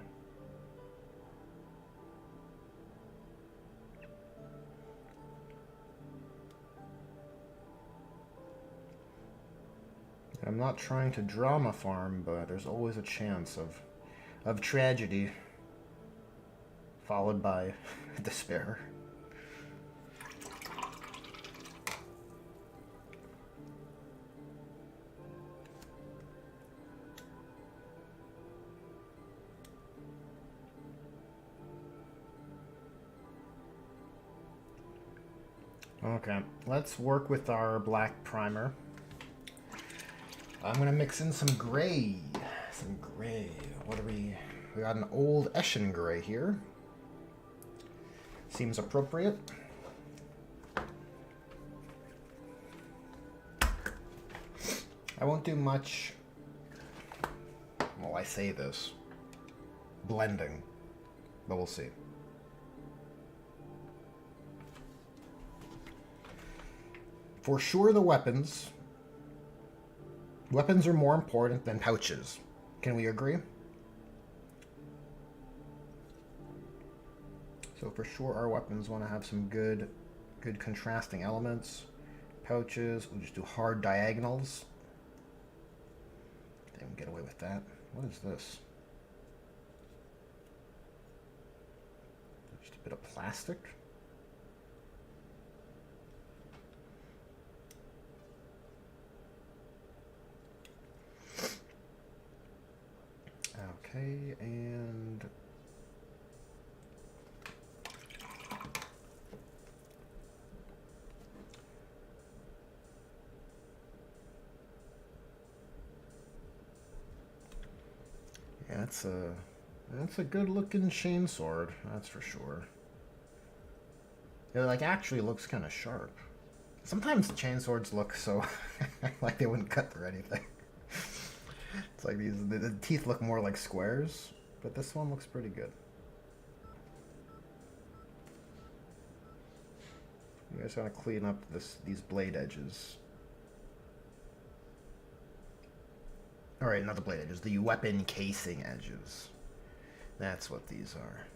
S1: I'm not trying to drama farm, but there's always a chance of tragedy followed by despair. Okay, let's work with our black primer. I'm gonna mix in some gray. Some gray. What do we got an old Eshin gray here. Seems appropriate. I won't do much, well, I say this, blending, but we'll see. For sure the weapons are more important than pouches. Can we agree? So for sure our weapons want to have some good contrasting elements. Pouches, we'll just do hard diagonals. They can get away with that. What is this? Just a bit of plastic. Okay, and yeah, that's a good looking chain sword, that's for sure. It like actually looks kind of sharp. Sometimes the chain swords look so like they wouldn't cut through anything. It's like the teeth look more like squares, but this one looks pretty good. You guys want to clean up these blade edges. Alright, not the blade edges, the weapon casing edges. That's what these are.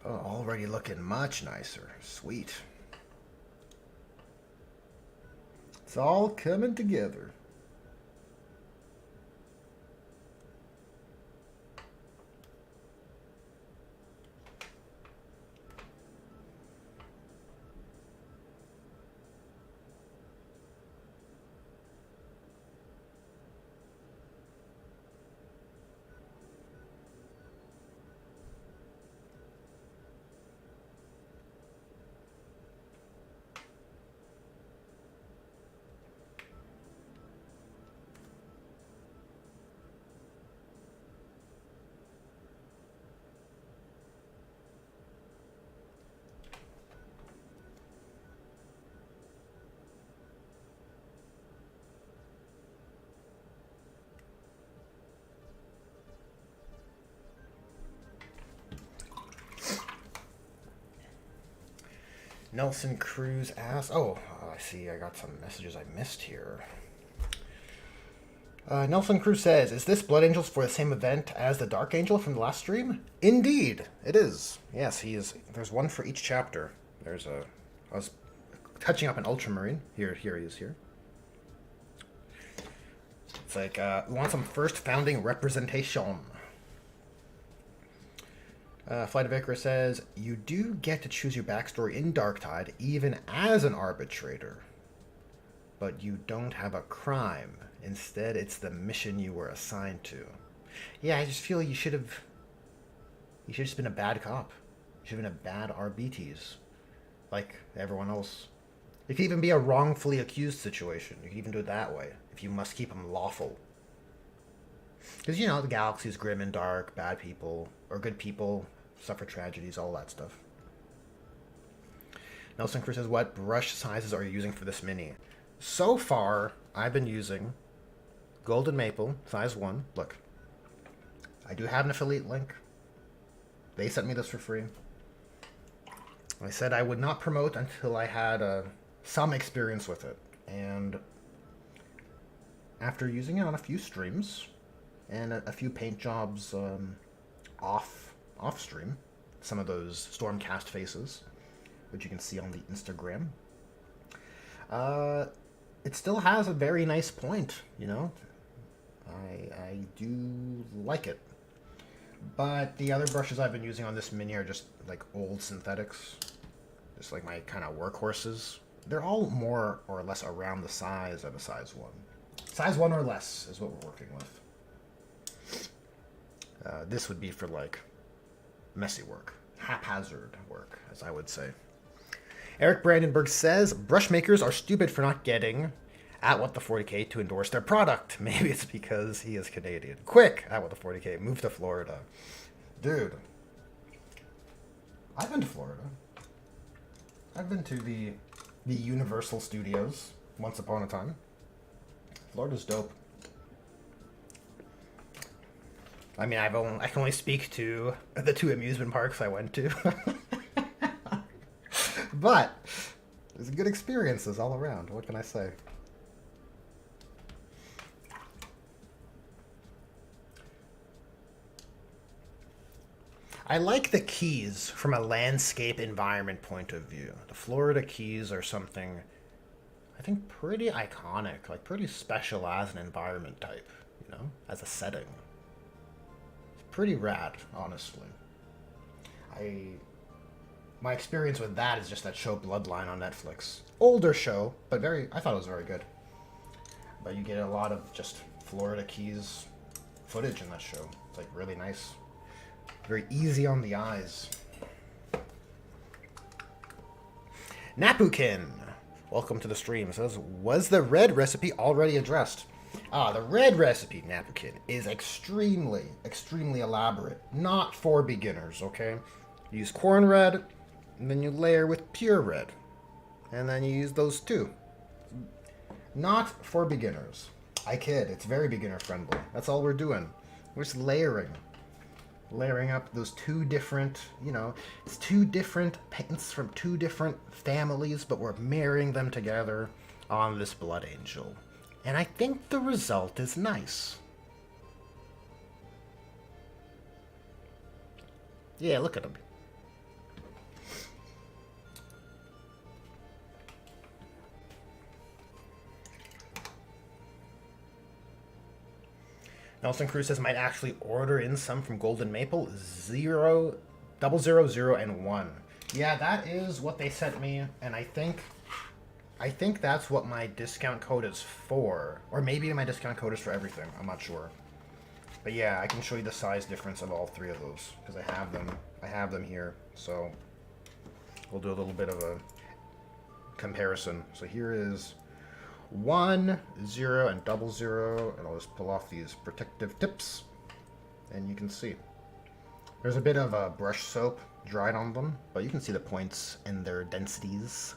S1: Oh, already looking much nicer. Sweet. It's all coming together. Nelson Cruz asks, I see I got some messages I missed here. Nelson Cruz says, is this Blood Angels for the same event as the Dark Angel from the last stream? Indeed, it is. Yes, he is. There's one for each chapter. I was touching up an Ultramarine. Here he is here. It's like, we want some first founding representation. Flight of Icarus says, you do get to choose your backstory in Darktide, even as an arbitrator. But you don't have a crime. Instead, it's the mission you were assigned to. Yeah, I just feel you should have just been a bad cop. You should have been a bad RBTs. Like everyone else. It could even be a wrongfully accused situation. You could even do it that way, if you must keep them lawful. Because, you know, the galaxy is grim and dark, bad people, or good people, suffer tragedies, all that stuff. Nelson Cruz says, what brush sizes are you using for this mini? So far, I've been using Golden Maple, size 1. Look, I do have an affiliate link. They sent me this for free. I said I would not promote until I had some experience with it. And after using it on a few streams and a few paint jobs off stream, some of those Stormcast faces, which you can see on the Instagram, it still has a very nice point, you know? I do like it. But the other brushes I've been using on this mini are just like old synthetics. Just like my kind of workhorses. They're all more or less around the size of a size 1. Size 1 or less is what we're working with. This would be for like messy work. Haphazard work, as I would say. Eric Brandenburg says, brush makers are stupid for not getting at What the 40K to endorse their product. Maybe it's because he is Canadian. Quick, at What the 40K, move to Florida. Dude, I've been to Florida. I've been to the Universal Studios once upon a time. Florida's dope. I mean, I can only speak to the 2 amusement parks I went to. But there's good experiences all around. What can I say? I like the Keys from a landscape environment point of view. The Florida Keys are something, I think, pretty iconic, like pretty special as an environment type, you know, as a setting. It's pretty rad, honestly. My experience with that is just that show Bloodline on Netflix. Older show, but I thought it was very good. But you get a lot of just Florida Keys footage in that show. It's like really nice. Very easy on the eyes. Napukin, welcome to the stream. It says, was the red recipe already addressed? The red recipe, Napukin, is extremely, extremely elaborate. Not for beginners, okay? You use corn red, and then you layer with pure red. And then you use those 2. Not for beginners. I kid, it's very beginner friendly. That's all we're doing. We're just layering up those 2 different, you know, it's 2 different paints from 2 different families, but we're marrying them together on this Blood Angel. And I think the result is nice. Yeah, look at him. Nelson Cruz says might actually order in some from Golden Maple. 0, 000, and 1. Yeah, that is what they sent me, and I think that's what my discount code is for. Or maybe my discount code is for everything. I'm not sure. But yeah, I can show you the size difference of all 3 of those because I have them. I have them here. So we'll do a little bit of a comparison. So here is 1, 0, and 000, and I'll just pull off these protective tips, and you can see there's a bit of brush soap dried on them, but you can see the points and their densities.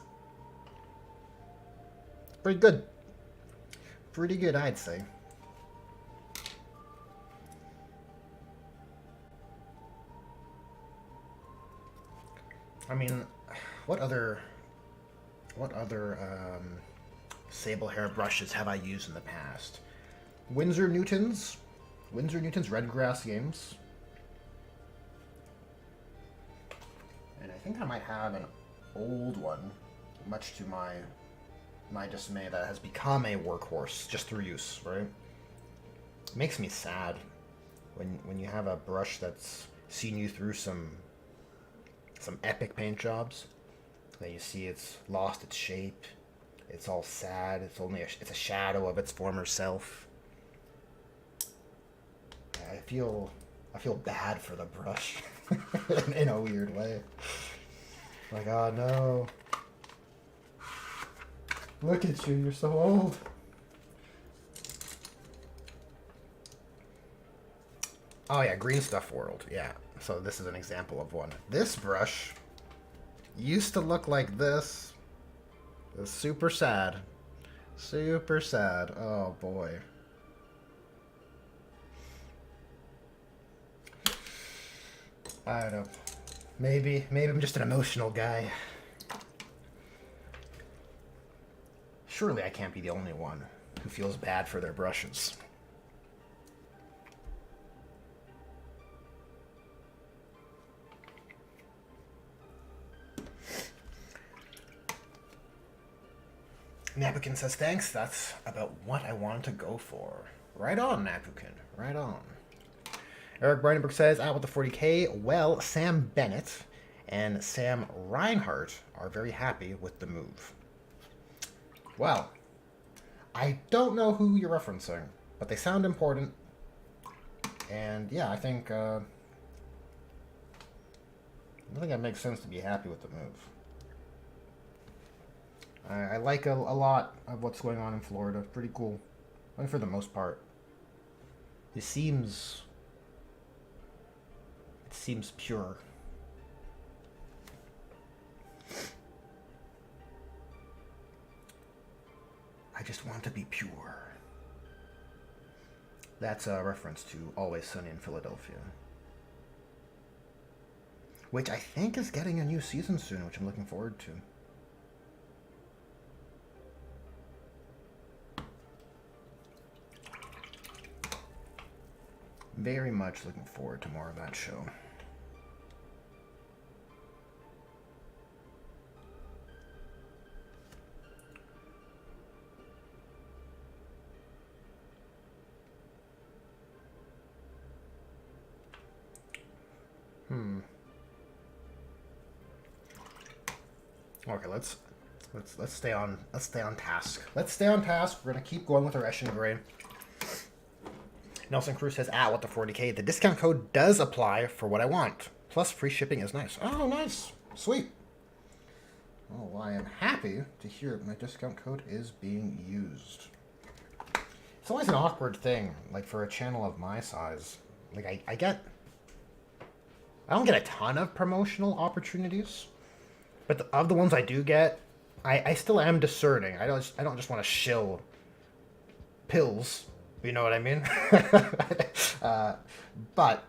S1: Pretty good. Pretty good, I'd say. I mean, what other sable hair brushes have I used in the past? Winsor Newton's Redgrass Games. And I think I might have an old one, much to my dismay, that has become a workhorse just through use, right? It makes me sad when you have a brush that's seen you through some epic paint jobs, then you see it's lost its shape. It's all sad. It's a shadow of its former self. I feel bad for the brush in a weird way. Like, oh no. Look at you, you're so old. Oh yeah, Green Stuff World, yeah. So this is an example of one. This brush used to look like this. It's super sad. Super sad. Oh boy. I don't know. Maybe I'm just an emotional guy. Surely I can't be the only one who feels bad for their brushes. Napukin says, thanks, that's about what I wanted to go for. Right on, Napukin, right on. Eric Breinenberg says, out with the 40K, well, Sam Bennett and Sam Reinhart are very happy with the move. Well, I don't know who you're referencing, but they sound important. And yeah, I think it makes sense to be happy with the move. I like a lot of what's going on in Florida. Pretty cool. I mean, for the most part. It seems pure. I just want to be pure. That's a reference to Always Sunny in Philadelphia. Which I think is getting a new season soon, which I'm looking forward to. Very much looking forward to more of that show. Okay, let's stay on task. Let's stay on task. We're gonna keep going with our Eshin Gray. Nelson Cruz says, what the 40K. The discount code does apply for what I want. Plus free shipping is nice. Oh, nice. Sweet. Oh, I am happy to hear my discount code is being used. It's always an awkward thing, like for a channel of my size. Like I don't get a ton of promotional opportunities, but of the ones I do get, I still am discerning. I don't just want to shill pills. You know what I mean? But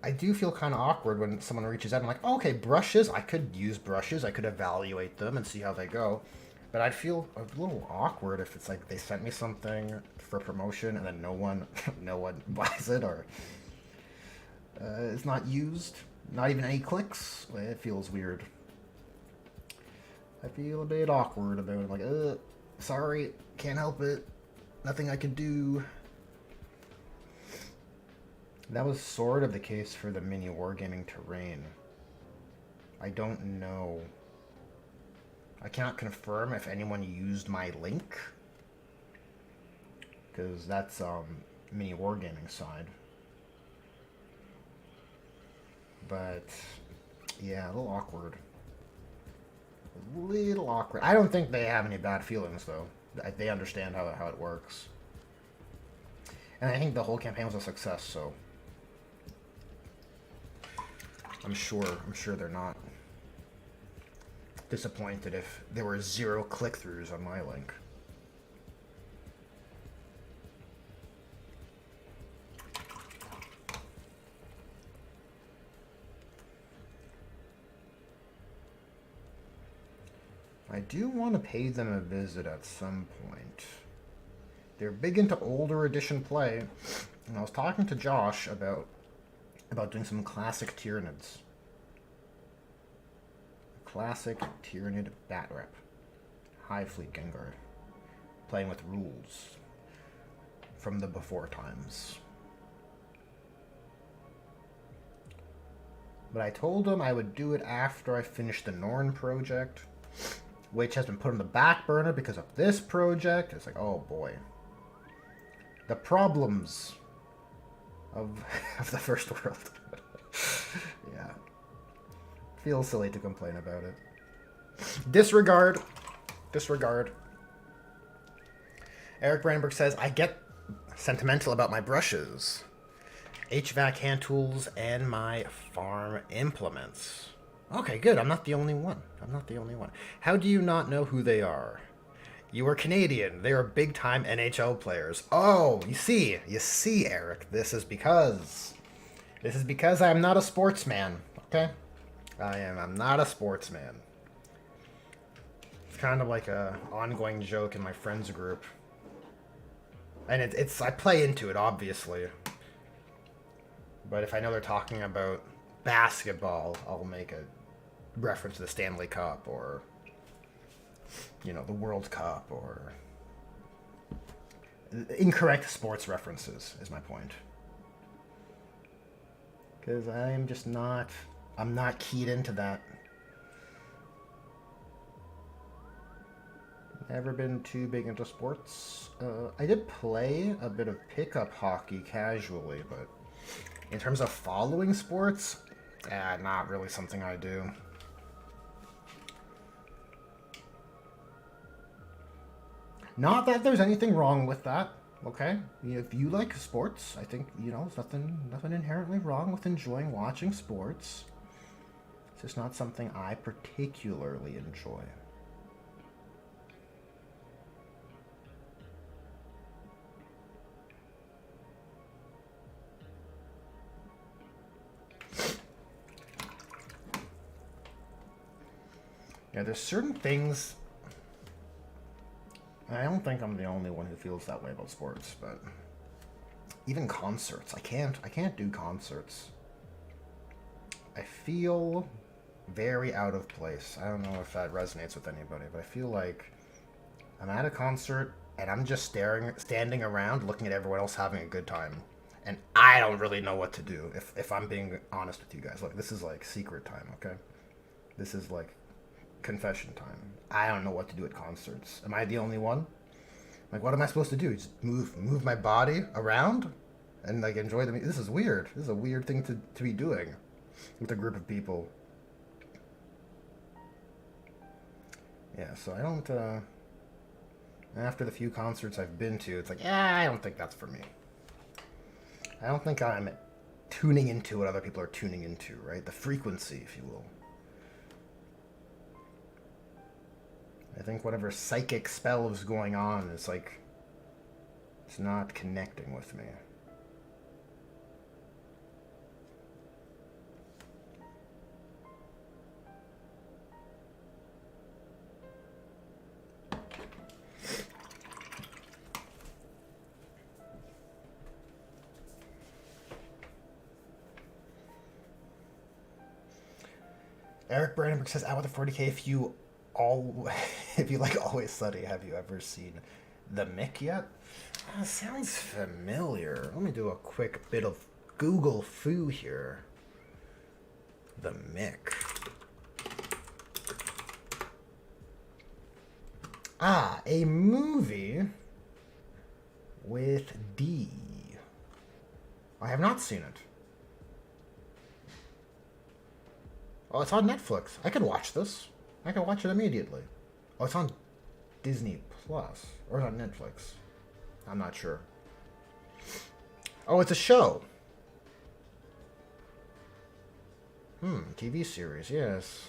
S1: I do feel kind of awkward when someone reaches out and I'm like, oh, okay, brushes. I could use brushes. I could evaluate them and see how they go. But I'd feel a little awkward if it's like they sent me something for promotion and then no one buys it, or it's not used. Not even any clicks. It feels weird. I feel a bit awkward about it. Like, sorry, can't help it. Nothing I can do. That was sort of the case for the mini wargaming terrain. I don't know. I cannot confirm if anyone used my link, because that's mini wargaming side. But yeah, a little awkward. A little awkward. I don't think they have any bad feelings though. They understand how it works. And I think the whole campaign was a success, so I'm sure they're not disappointed if there were 0 click-throughs on my link. I do want to pay them a visit at some point. They're big into older edition play, and I was talking to Josh about doing some classic Tyranids. Classic Tyranid Bat Rep. High Fleet Gengar. Playing with rules from the before times. But I told him I would do it after I finished the Norn project, which has been put on the back burner because of this project. It's like, oh boy. The problems of the first world. Yeah. Feels silly to complain about it. Disregard. Eric Brandenburg says, I get sentimental about my brushes, HVAC hand tools, and my farm implements. Okay, good. I'm not the only one. How do you not know who they are? You are Canadian. They are big-time NHL players. Oh, you see, Eric. This is because This is because I am not a sportsman, okay? I'm not a sportsman. It's kind of like a ongoing joke in my friends group. And it's I play into it, obviously. But if I know they're talking about basketball, I'll make a reference to the Stanley Cup or, you know, the World Cup or incorrect sports references is my point. Because I'm just not, I'm not keyed into that. Never been too big into sports. I did play a bit of pickup hockey casually, but in terms of following sports, not really something I do. Not that there's anything wrong with that, okay? If you like sports, I think, you know, there's nothing inherently wrong with enjoying watching sports. It's just not something I particularly enjoy. Yeah, there's certain things. I don't think I'm the only one who feels that way about sports, but even concerts, I can't do concerts. I feel very out of place. I don't know if that resonates with anybody, but I feel like I'm at a concert and I'm just standing around looking at everyone else having a good time. And I don't really know what to do, if I'm being honest with you guys. Look, this is like secret time, okay? This is like confession time. I don't know what to do at concerts. Am I the only one? Like, what am I supposed to do? Just move my body around and like enjoy the music? This is weird. This is a weird thing to be doing with a group of people. Yeah, so I don't, after the few concerts I've been to, it's like, I don't think that's for me. I don't think I'm tuning into what other people are tuning into, right? The frequency, if you will. I think whatever psychic spell is going on is like, it's not connecting with me. Eric Brandenburg says, out with the 40K if you if you like Always Sunny, have you ever seen The Mick yet? Sounds familiar. Let me do a quick bit of Google foo here. The Mick. A movie with D. I have not seen it. Oh, it's on Netflix. I could watch this. I can watch it immediately. Oh, it's on Disney Plus. Or it's on Netflix. I'm not sure. Oh, it's a show. TV series, yes.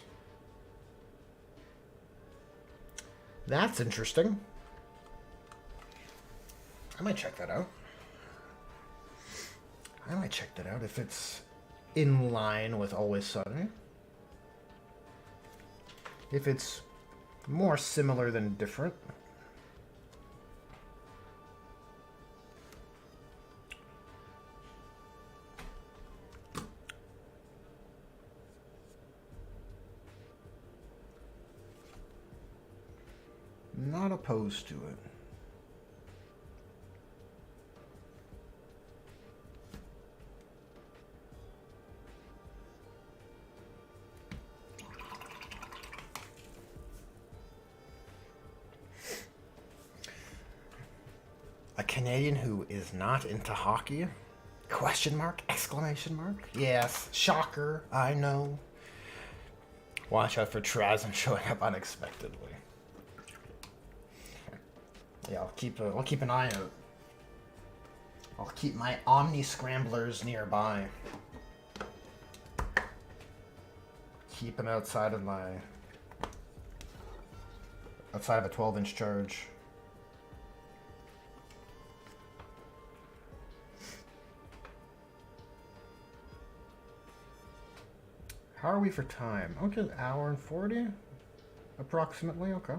S1: That's interesting. I might check that out. I might check that out if it's in line with Always Sunny. If it's more similar than different. Not opposed to it. A Canadian who is not into hockey? Question mark? Exclamation mark? Yes. Shocker. I know. Watch out for Trazen showing up unexpectedly. Yeah, I'll keep an eye out. I'll keep my Omni Scramblers nearby. Keep them outside of a 12-inch charge. How are we for time? Okay, an hour and 40? Approximately, okay.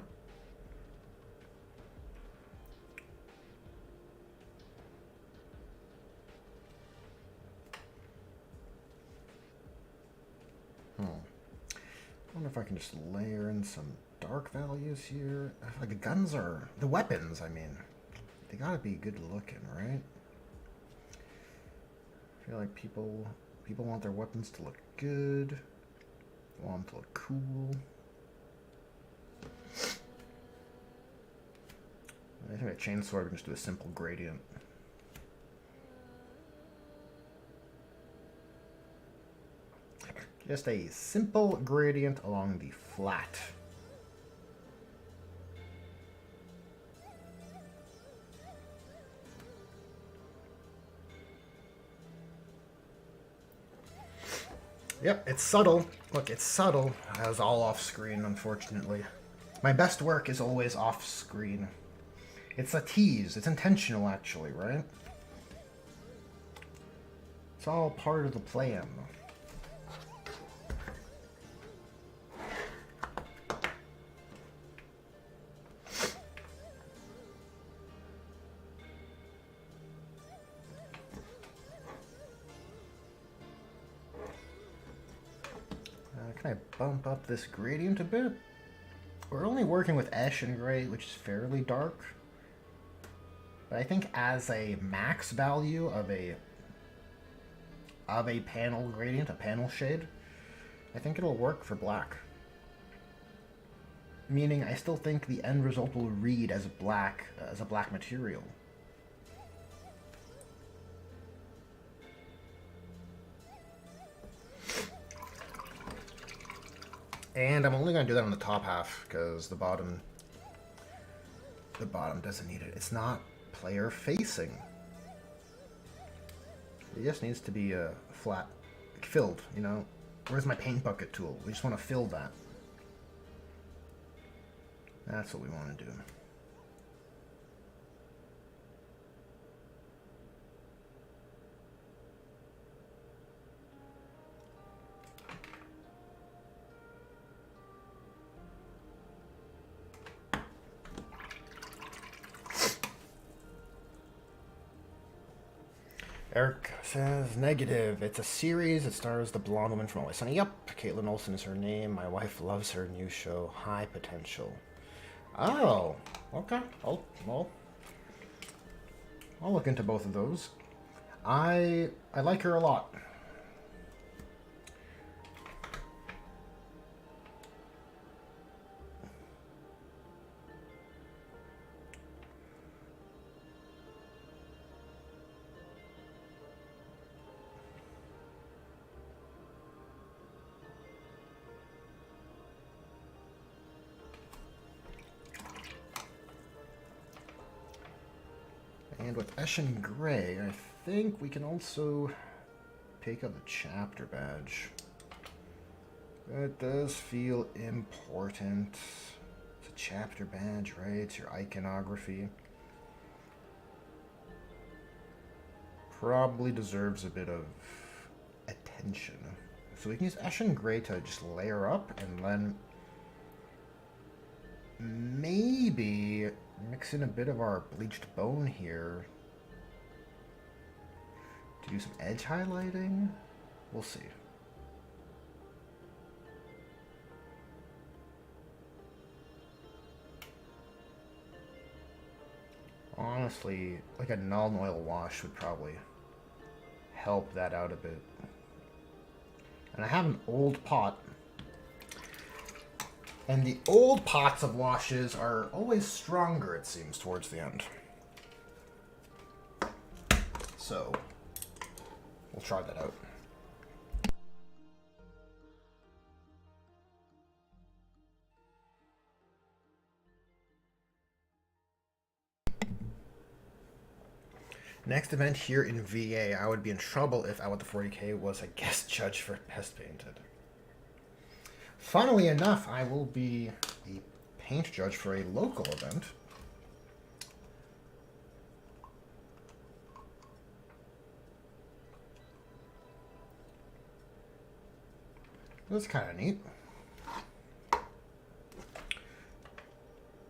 S1: I wonder if I can just layer in some dark values here. Like the guns are... The weapons, I mean. They gotta be good looking, right? I feel like people want their weapons to look good. They want them to look cool. I think a chainsaw, we can just do a simple gradient. Just a simple gradient along the flat. Yep, it's subtle. Look, it's subtle. It's all off screen, unfortunately. My best work is always off screen. It's a tease. It's intentional, actually, right? It's all part of the plan. Can I bump up this gradient a bit? We're only working with Eshin Gray, which is fairly dark. But I think as a max value of a panel gradient, a panel shade, I think it'll work for black. Meaning I still think the end result will read as a black material. And I'm only going to do that on the top half because the bottom doesn't need it. It's not player facing. It just needs to be flat, filled, you know? Where's my paint bucket tool? We just want to fill that. That's what we want to do. Eric says, negative. It's a series. It stars the blonde woman from Always Sunny. Yep. Caitlin Olsen is her name. My wife loves her new show, High Potential. Oh, okay. I'll look into both of those. I like her a lot. And with Eshin Gray, I think we can also pick up the chapter badge. That does feel important. It's a chapter badge, right? It's your iconography. Probably deserves a bit of attention. So we can use Eshin Gray to just layer up and then maybe mix in a bit of our bleached bone here to do some edge highlighting. We'll see. Honestly, like a Nuln Oil wash would probably help that out a bit. And I have an old pot. And the old pots of washes are always stronger, it seems, towards the end. So, we'll try that out. Next event here in VA, I would be in trouble if Out with the 40K was a guest judge for Best Painted. Funnily enough, I will be the paint judge for a local event. That's kind of neat.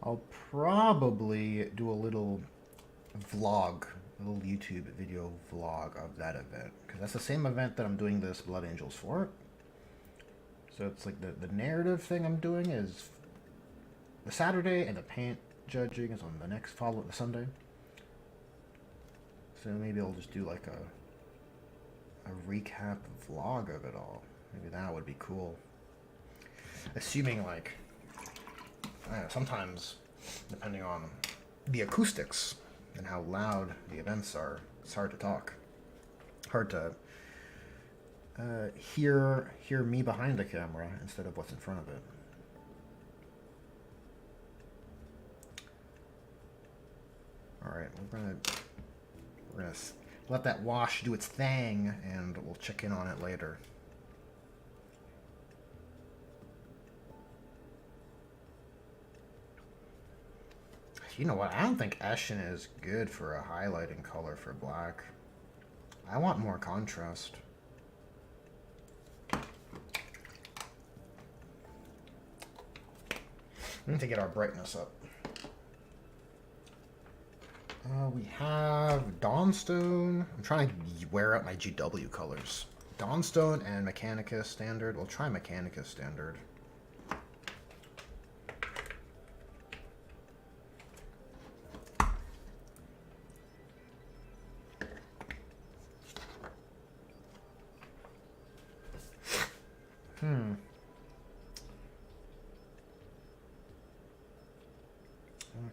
S1: I'll probably do a little vlog, a little YouTube video vlog of that event, because that's the same event that I'm doing this Blood Angels for. So it's like the narrative thing I'm doing is the Saturday, and the paint judging is on the next following Sunday. So maybe I'll just do like a recap vlog of it all. Maybe that would be cool. Assuming like, I don't know, sometimes depending on the acoustics and how loud the events are, it's hard to talk. Hard to hear me behind the camera instead of what's in front of it. All right, we're gonna let that wash do its thing, and we'll check in on it later. You know what? I don't think Ashen is good for a highlighting color for black. I want more contrast. We need to get our brightness up. We have Dawnstone. I'm trying to wear out my GW colors. Dawnstone and Mechanicus Standard. We'll try Mechanicus Standard.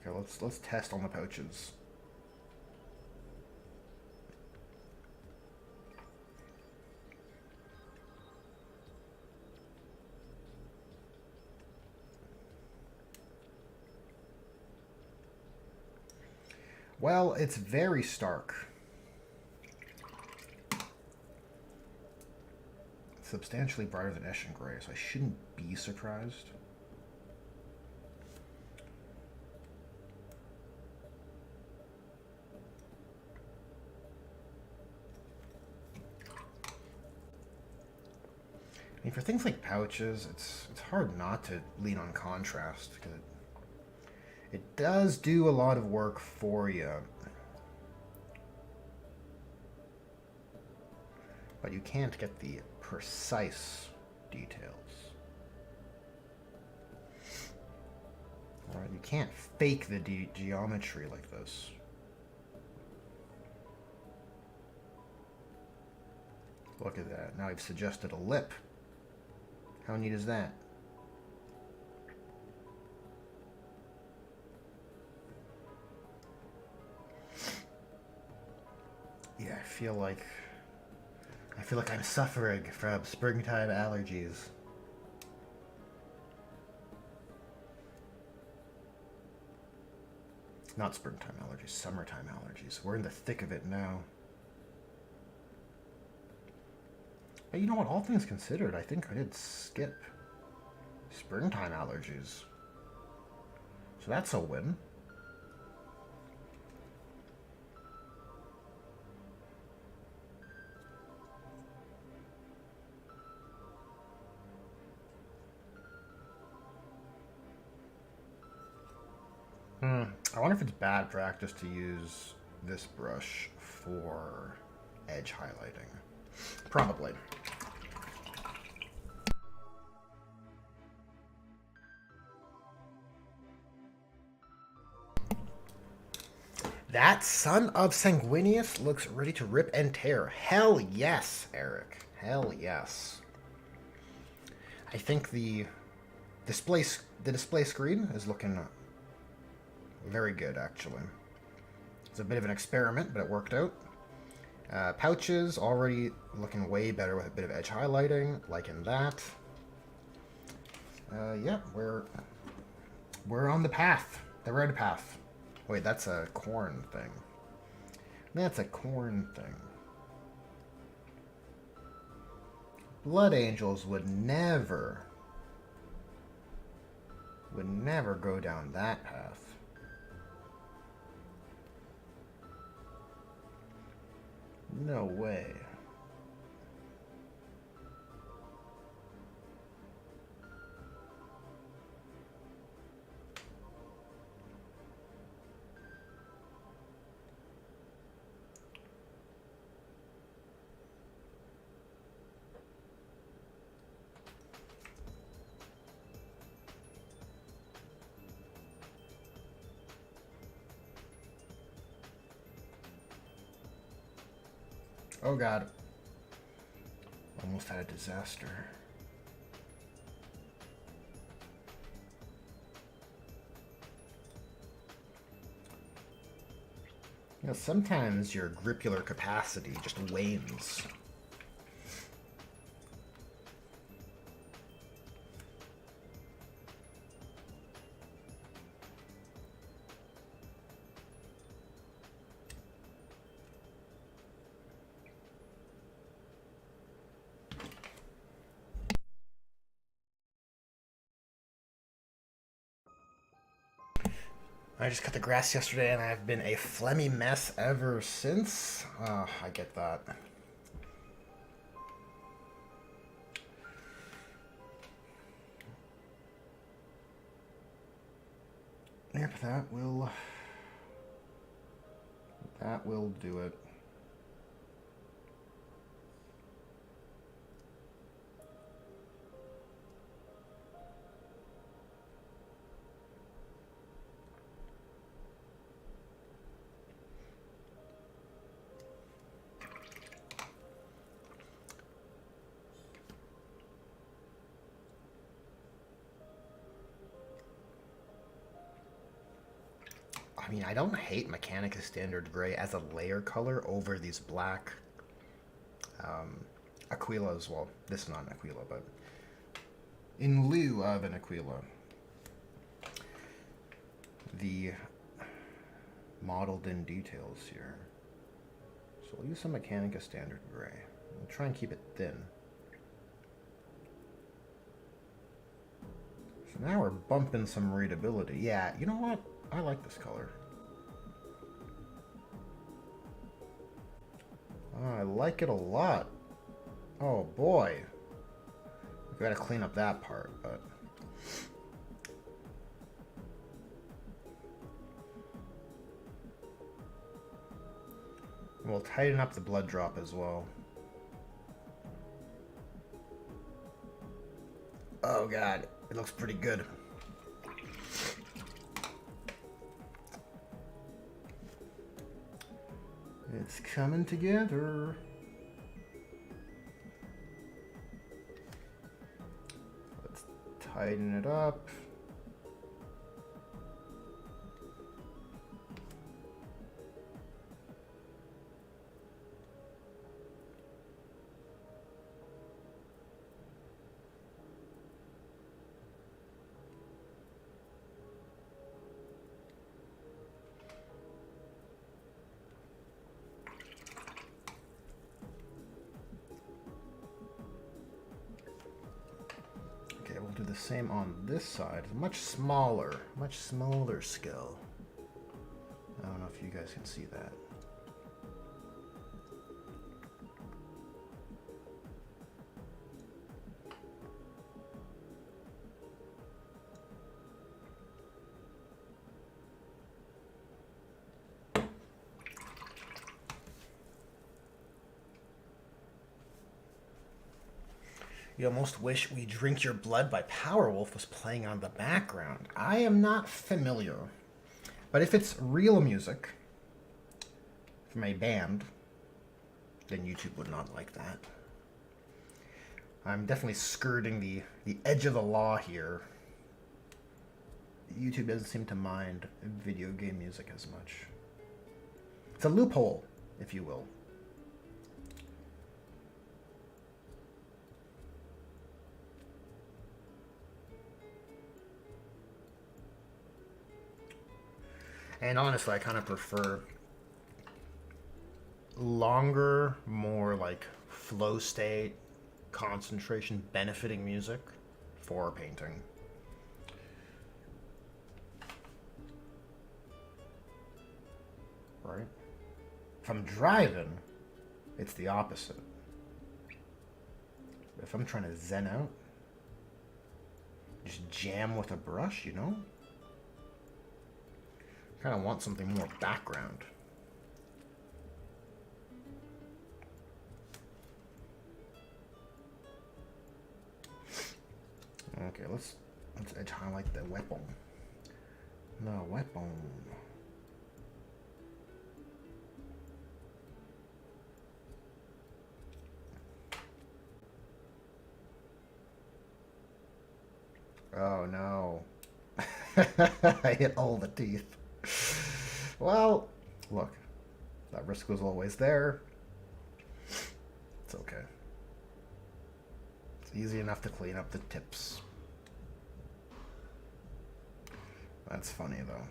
S1: Okay, let's test on the pouches. Well, it's very stark. It's substantially brighter than Eshin Gray, so I shouldn't be surprised. I mean, for things like pouches, it's hard not to lean on contrast, because it does do a lot of work for you. But you can't get the precise details. Alright, you can't fake the geometry like this. Look at that. Now I've suggested a lip. How neat is that? Yeah, I feel like I'm suffering from springtime allergies. Not springtime allergies, summertime allergies. We're in the thick of it now. But you know what, all things considered, I think I did skip springtime allergies. So that's a win. I wonder if it's bad practice to use this brush for edge highlighting. Probably. That Son of Sanguinius looks ready to rip and tear. Hell yes, Eric. Hell yes. I think the display screen is looking very good, actually. It's a bit of an experiment, but it worked out. Pouches already looking way better with a bit of edge highlighting, liking that. Yeah, we're on the path, the red path. Wait, that's a corn thing. That's a corn thing. Blood Angels would never go down that path. No way. Oh god. Almost had a disaster. You know, sometimes your grippular capacity just wanes. I just cut the grass yesterday and I've been a phlegmy mess ever since. I get that. Yep, that will do it. I mean, I don't hate Mechanica Standard Gray as a layer color over these black Aquila as well. This is not an Aquila, but in lieu of an Aquila. The modeled in details here. So we'll use some Mechanica Standard Gray. We'll try and keep it thin. So now we're bumping some readability. Yeah, you know what? I like this color. I like it a lot. Oh boy. We gotta clean up that part, but... We'll tighten up the blood drop as well. Oh god, it looks pretty good. It's coming together. Let's tighten it up. Do the same on this side. Much smaller scale. I don't know if you guys can see that. You almost wish We Drink Your Blood by Powerwolf was playing on the background. I am not familiar. But if it's real music from a band, then YouTube would not like that. I'm definitely skirting the edge of the law here. YouTube doesn't seem to mind video game music as much. It's a loophole, if you will. And honestly, I kind of prefer longer, more like flow state, concentration benefiting music for painting. Right? If I'm driving, it's the opposite. If I'm trying to zen out, just jam with a brush, you know? Kind of want something more background. Okay, let's edge highlight the weapon. The weapon. Oh no. I hit all the teeth. Well, look, that risk was always there. It's okay. It's easy enough to clean up the tips. That's funny, though.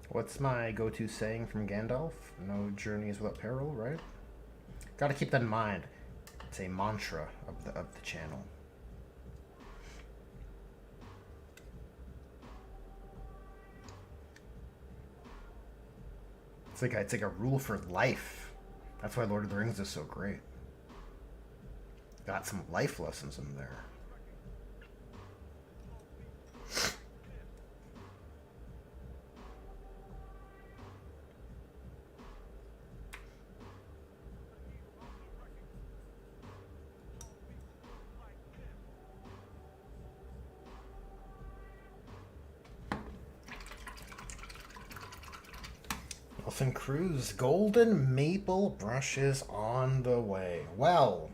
S1: What's my go-to saying from Gandalf? No journeys without peril, right? Gotta keep that in mind. It's a mantra of the channel. It's like a rule for life. That's why Lord of the Rings is so great. Got some life lessons in there. Nelson Cruz, golden maple brushes on the way. Well,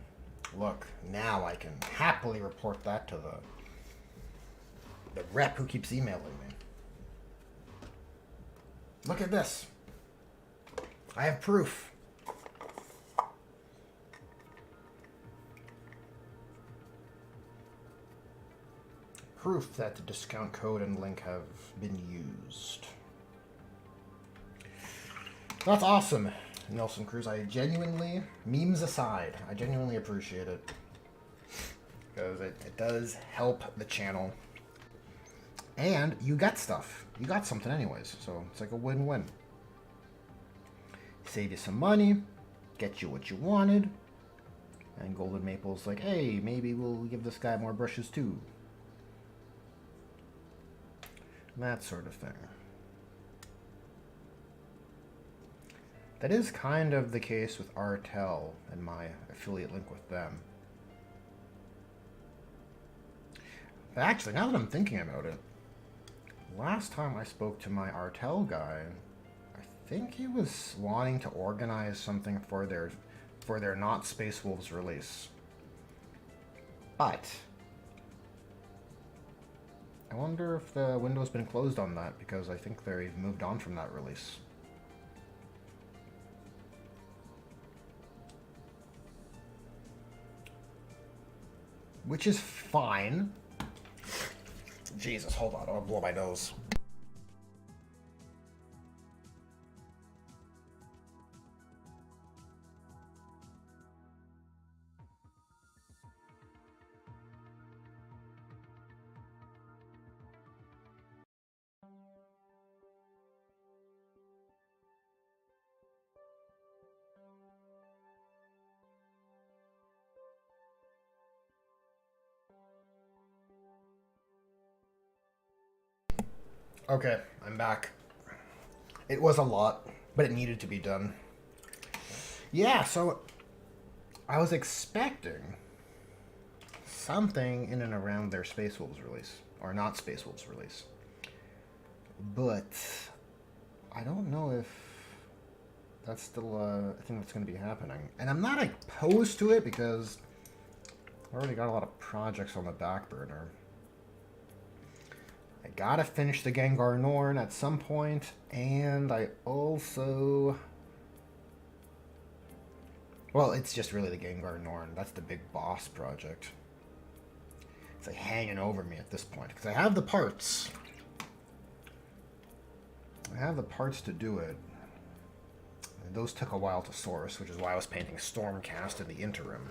S1: look, now I can happily report that to the rep who keeps emailing me. Look at this. I have proof. Proof that the discount code and link have been used. That's awesome, Nelson Cruz. I genuinely, memes aside, I genuinely appreciate it. Because it does help the channel. And you got stuff. You got something anyways. So it's like a win-win. Save you some money. Get you what you wanted. And Golden Maple's like, hey, maybe we'll give this guy more brushes too. That sort of thing. That is kind of the case with Artel and my affiliate link with them. Actually, now that I'm thinking about it, last time I spoke to my Artel guy, I think he was wanting to organize something for their Not Space Wolves release. But I wonder if the window's been closed on that, because I think they've moved on from that release. Which is fine. Jesus, hold on, I'll blow my nose. Okay, I'm back. It was a lot, but it needed to be done. Yeah, so I was expecting something in and around their Space Wolves release, or not Space Wolves release. But I don't know if that's still a thing that's going to be happening. And I'm not opposed to it because I already got a lot of projects on the back burner. I gotta finish the Gengar Norn at some point, and I also... Well, it's just really the Gengar Norn. That's the big boss project. It's like hanging over me at this point, because I have the parts. I have the parts to do it. And those took a while to source, which is why I was painting Stormcast in the interim.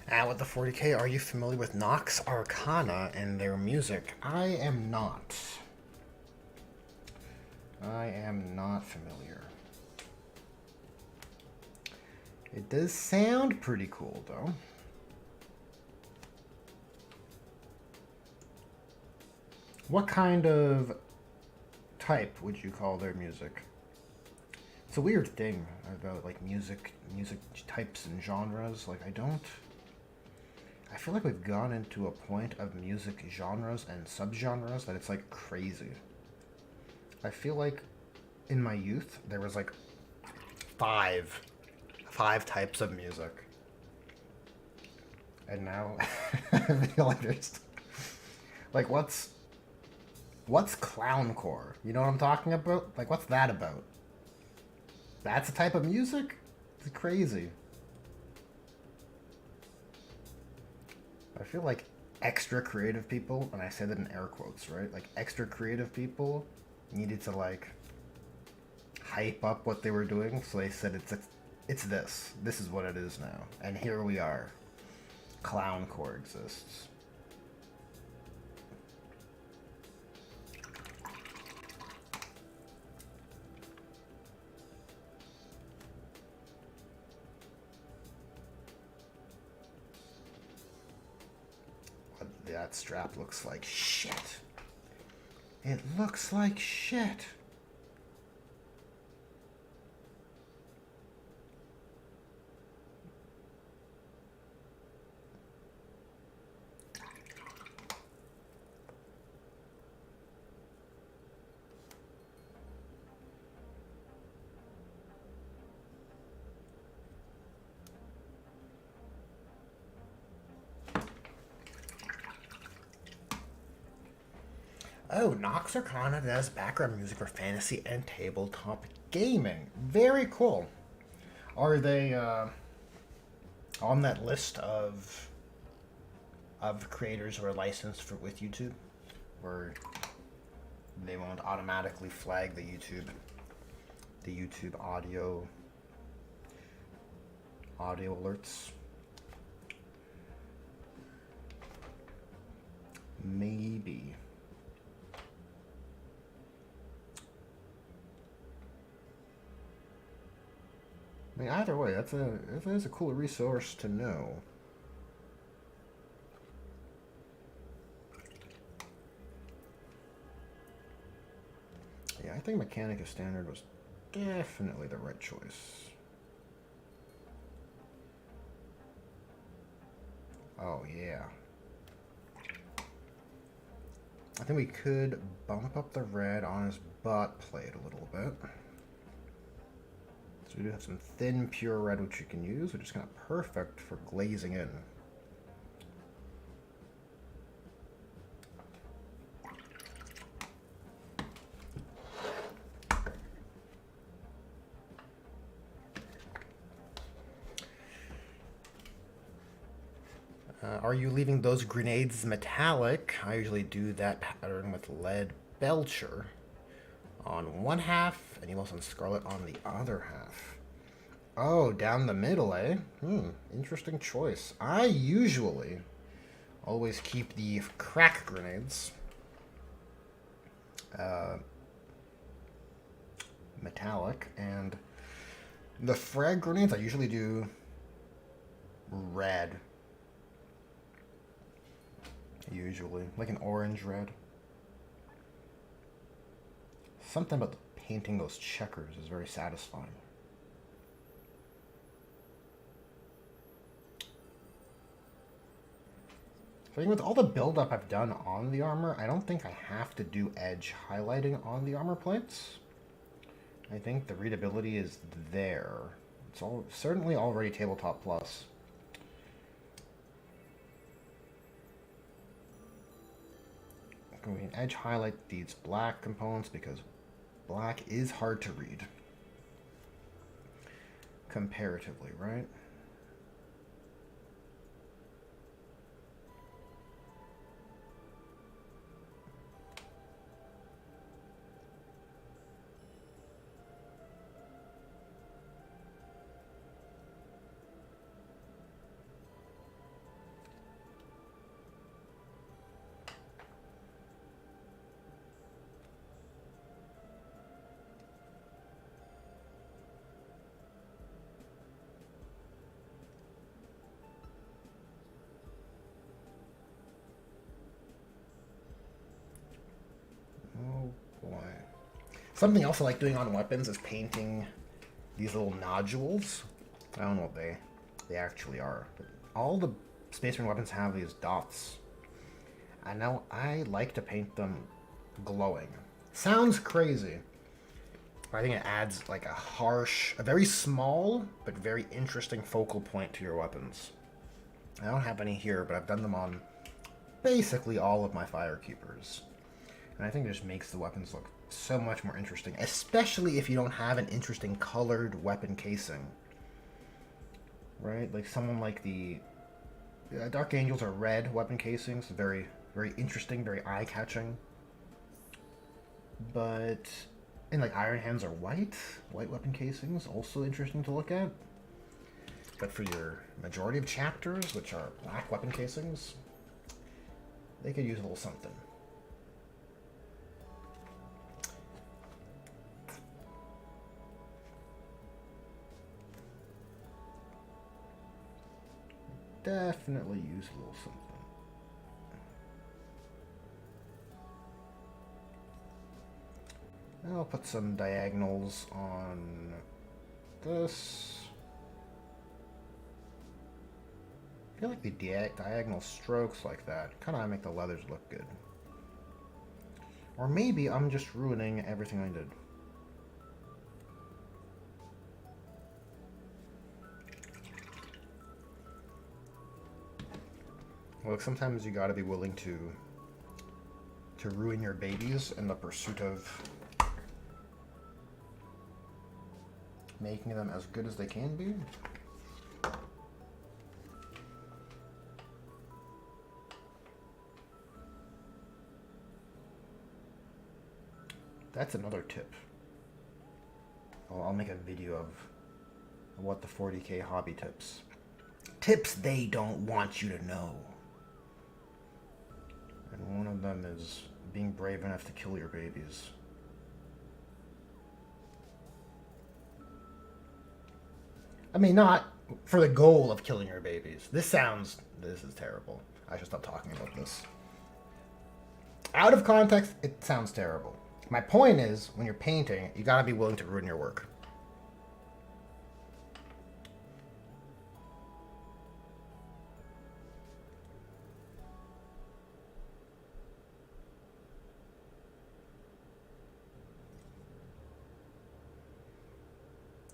S1: And with the 40k, are you familiar with Nox Arcana and their music? I am not. I am not familiar. It does sound pretty cool, though. What kind of type would you call their music? It's a weird thing about like music types and genres. Like I feel like we've gone into a point of music genres and subgenres that it's like crazy. I feel like in my youth there was like five types of music. And now I feel like there's like what's clowncore? You know what I'm talking about? Like what's that about? That's a type of music? It's crazy. I feel like extra creative people, and I say that in air quotes, right? Like extra creative people needed to like hype up what they were doing, so they said it's this. This is what it is now. And here we are. Clowncore exists. That strap looks like shit. It looks like shit. Oh, Nox Arcana does background music for fantasy and tabletop gaming. Very cool. Are they on that list of creators who are licensed for with YouTube, where they won't automatically flag the YouTube audio alerts? Maybe. I mean, either way, that's a cool resource to know. Yeah, I think Mechanica Standard was definitely the right choice. Oh, yeah. I think we could bump up the red on his butt plate a little bit. So we do have some thin, pure red which you can use, which is kind of perfect for glazing in. Are you leaving those grenades metallic? I usually do that pattern with lead belcher on one half and Elos and Scarlet on the other half. Oh, down the middle, eh? Interesting choice. I usually always keep the crack grenades metallic, and the frag grenades I usually do red. Usually, like an orange red. Something about painting those checkers is very satisfying. So with all the buildup I've done on the armor, I don't think I have to do edge highlighting on the armor plates. I think the readability is there. It's certainly already Tabletop Plus. We can edge highlight these black components because black is hard to read. Comparatively, right? Something else I like doing on weapons is painting these little nodules. I don't know what they actually are, but all the Space Marine weapons have these dots. I know I like to paint them glowing. Sounds crazy, but I think it adds like a very small but very interesting focal point to your weapons. I don't have any here, but I've done them on basically all of my Firekeepers. And I think it just makes the weapons look so much more interesting, especially if you don't have an interesting colored weapon casing. Right? Like someone like the Dark Angels are red weapon casings, very, very interesting, very eye-catching. But, and like Iron Hands are white weapon casings, also interesting to look at. But for your majority of chapters, which are black weapon casings, they could use a little something. Definitely use a little something. I'll put some diagonals on this. I feel like the diagonal strokes like that kind of make the leathers look good. Or maybe I'm just ruining everything I did. Look, sometimes you gotta be willing to ruin your babies in the pursuit of making them as good as they can be. That's another tip. I'll make a video of what the 40K hobby tips. Tips they don't want you to know. And one of them is being brave enough to kill your babies. I mean, not for the goal of killing your babies. This is terrible. I should stop talking about this. Out of context, it sounds terrible. My point is, when you're painting, you gotta be willing to ruin your work.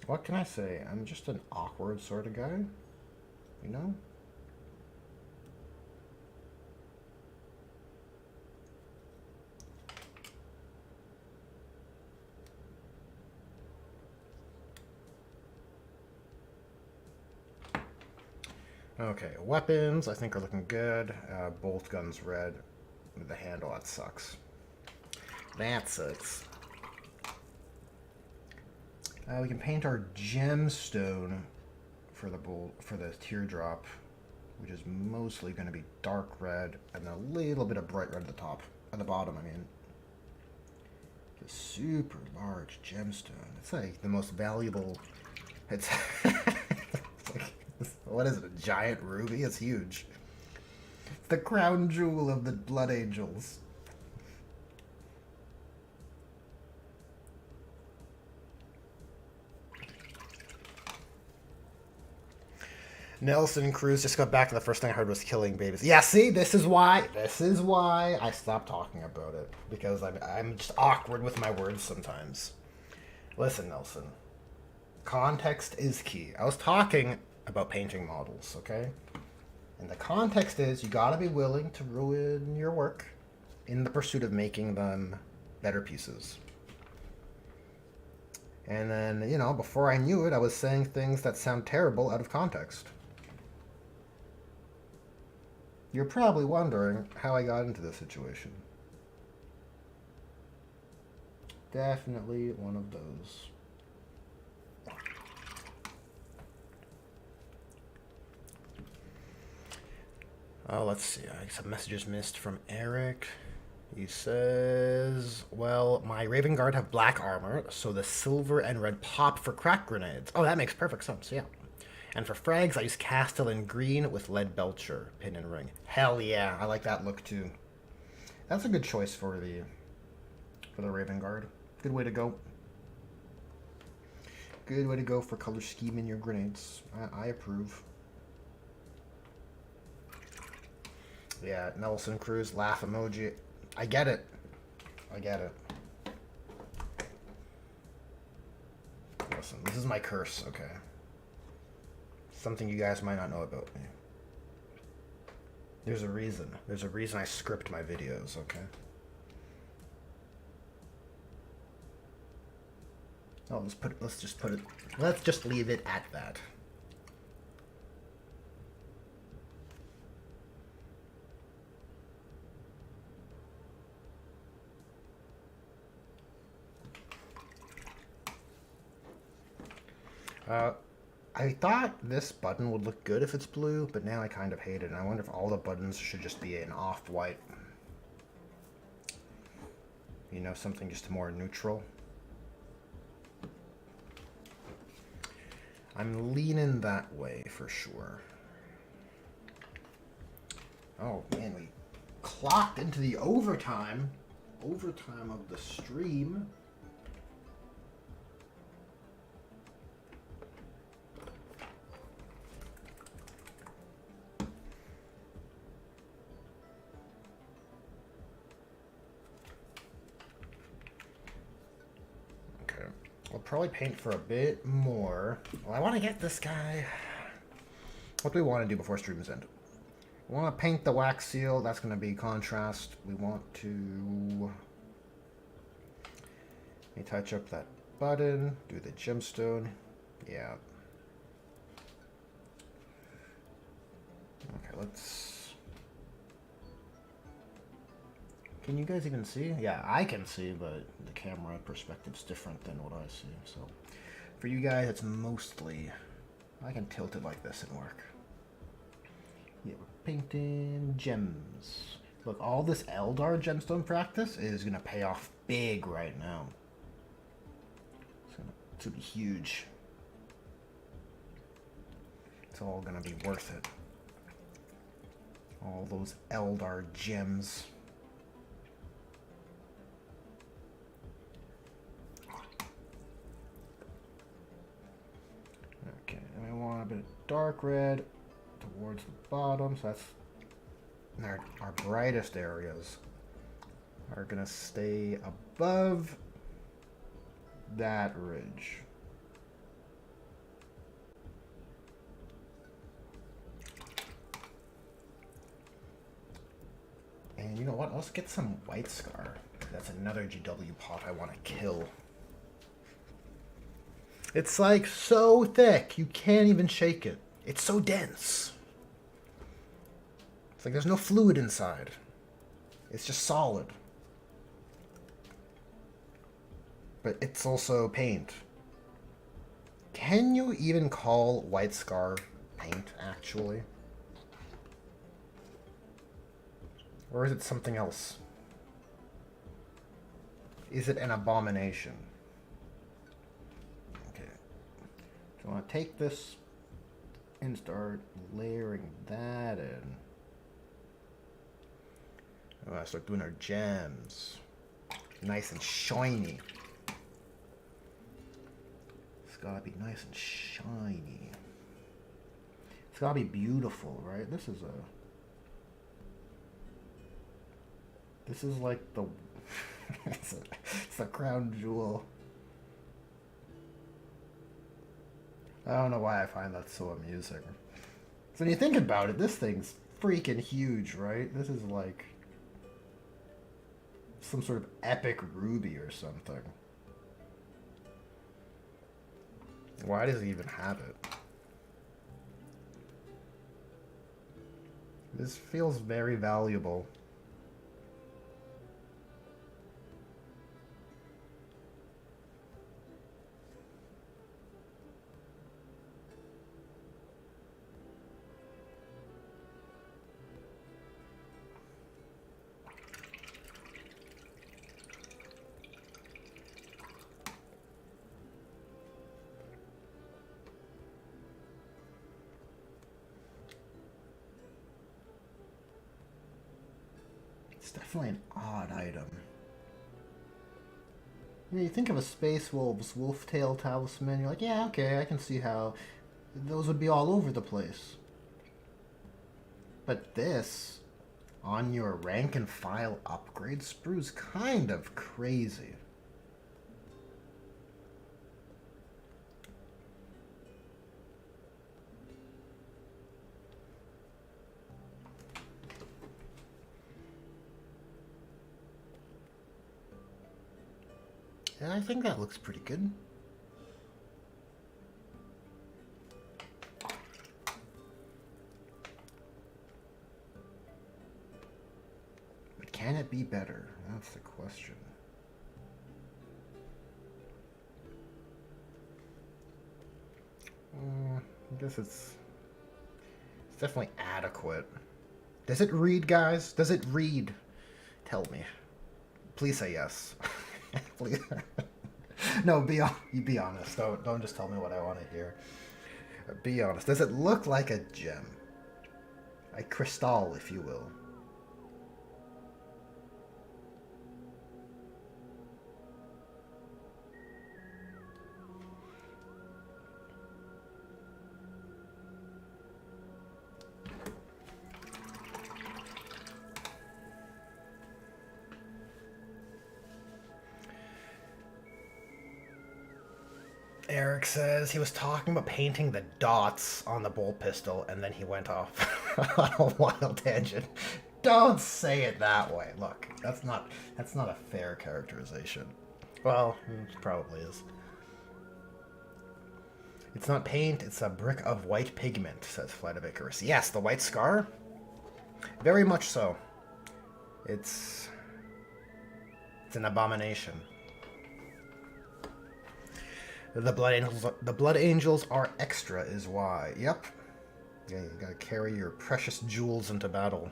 S1: What can I say? I'm just an awkward sort of guy, you know? Okay, weapons I think are looking good. Bolt guns red. The handle, that sucks. That sucks. We can paint our gemstone for the teardrop, which is mostly going to be dark red and a little bit of bright red at the top, at the bottom. I mean, the super large gemstone. It's like the most valuable. It's, it's like, what is it? A giant ruby? It's huge. It's the crown jewel of the Blood Angels. Nelson Cruz just got back to the first thing I heard was killing babies. Yeah, see, this is why I stopped talking about it, because I'm just awkward with my words sometimes. Listen, Nelson, context is key. I was talking about painting models, okay? And the context is you gotta be willing to ruin your work in the pursuit of making them better pieces. And then, you know, before I knew it, I was saying things that sound terrible out of context. You're probably wondering how I got into this situation. Definitely one of those. Oh, let's see. Some messages missed from Eric. He says, well, my Raven Guard have black armor, so the silver and red pop for crack grenades. Oh, that makes perfect sense, yeah. And for frags, I use Castellan green with lead belcher, pin and ring. Hell yeah, I like that look too. That's a good choice for the Raven Guard. Good way to go. Good way to go for color scheme in your grenades. I approve. Yeah, Nelson Cruz, laugh emoji. I get it. I get it. Listen, this is my curse, okay? Something you guys might not know about me. There's a reason. There's a reason I script my videos, okay? Oh, let's just leave it at that. I thought this button would look good if it's blue, but now I kind of hate it, and I wonder if all the buttons should just be an off-white. You know, something just more neutral. I'm leaning that way for sure. Oh man, we clocked into the overtime of the stream. I'll probably paint for a bit more. Well, I want to get this guy. What do we want to do before streams end? We want to paint the wax seal. That's going to be contrast. We want to... Let me touch up that button. Do the gemstone. Yeah. Okay, let's... Can you guys even see? Yeah, I can see, but the camera perspective's different than what I see. So for you guys, it's mostly... I can tilt it like this and work. Yeah, we're painting gems. Look, all this Eldar gemstone practice is going to pay off big right now. It's going to be huge. It's all going to be worth it. All those Eldar gems. Okay, and we want a bit of dark red towards the bottom, so that's our brightest areas are gonna stay above that ridge. And you know what? Let's get some white scar. That's another GW pot I want to kill. It's like so thick, you can't even shake it. It's so dense. It's like there's no fluid inside. It's just solid. But it's also paint. Can you even call white scar paint, actually? Or is it something else? Is it an abomination? Okay. So I want to take this and start layering that in. I want to start doing our gems. Nice and shiny. It's gotta be nice and shiny. It's gotta be beautiful, right? This is like the it's a crown jewel. I don't know why I find that so amusing. So when you think about it, this thing's freaking huge, right? This is like some sort of epic ruby or something. Why does he even have it? This feels very valuable. Definitely an odd item. You think of a Space Wolves Wolf Tail Talisman, you're like, yeah, okay, I can see how those would be all over the place. But this, on your rank and file upgrade sprue's kind of crazy. Yeah, I think that looks pretty good. But can it be better? That's the question. I guess it's definitely adequate. Does it read, guys? Does it read? Tell me. Please say yes. Please. No, be honest. Don't just tell me what I want to hear. Be honest. Does it look like a gem? A crystal, if you will. Eric says he was talking about painting the dots on the bolt pistol, and then he went off on a wild tangent. Don't say it that way. Look, that's not a fair characterization. Well, it probably is. It's not paint, it's a brick of white pigment, says Flight of Icarus. Yes, the white scar? Very much so. It's an abomination. The Blood Angels are extra is why. Yep. Yeah, you gotta carry your precious jewels into battle.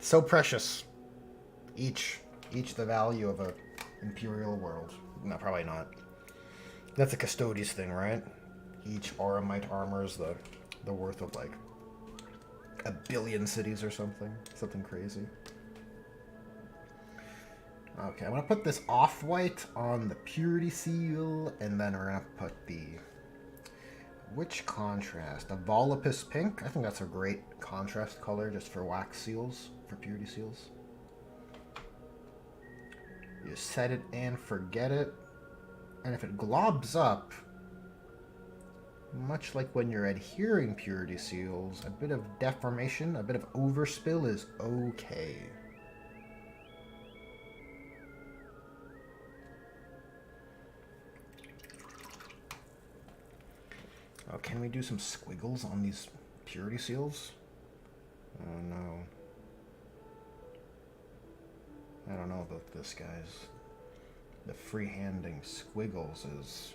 S1: So precious. Each the value of a Imperial world. No, probably not. That's a Custodes thing, right? Each Auramite armor is the worth of like 1 billion cities or something. Something crazy. Okay, I'm going to put this off-white on the Purity Seal, and then we're going to put the... Which contrast? The Volupus Pink? I think that's a great contrast color just for wax seals, for Purity Seals. You set it and forget it, and if it globs up, much like when you're adhering Purity Seals, a bit of deformation, a bit of overspill is okay. Oh, can we do some squiggles on these Purity Seals? Oh no. I don't know about this, guys. The freehanding squiggles is...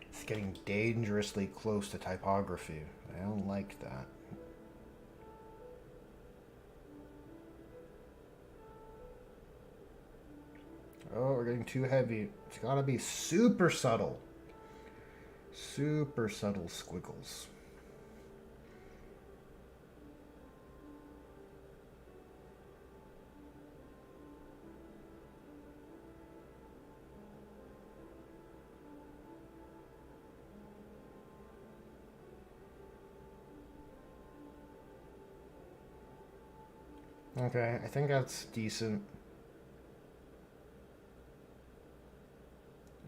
S1: It's getting dangerously close to typography. I don't like that. Oh, we're getting too heavy. It's gotta be super subtle. Super subtle squiggles. Okay, I think that's decent.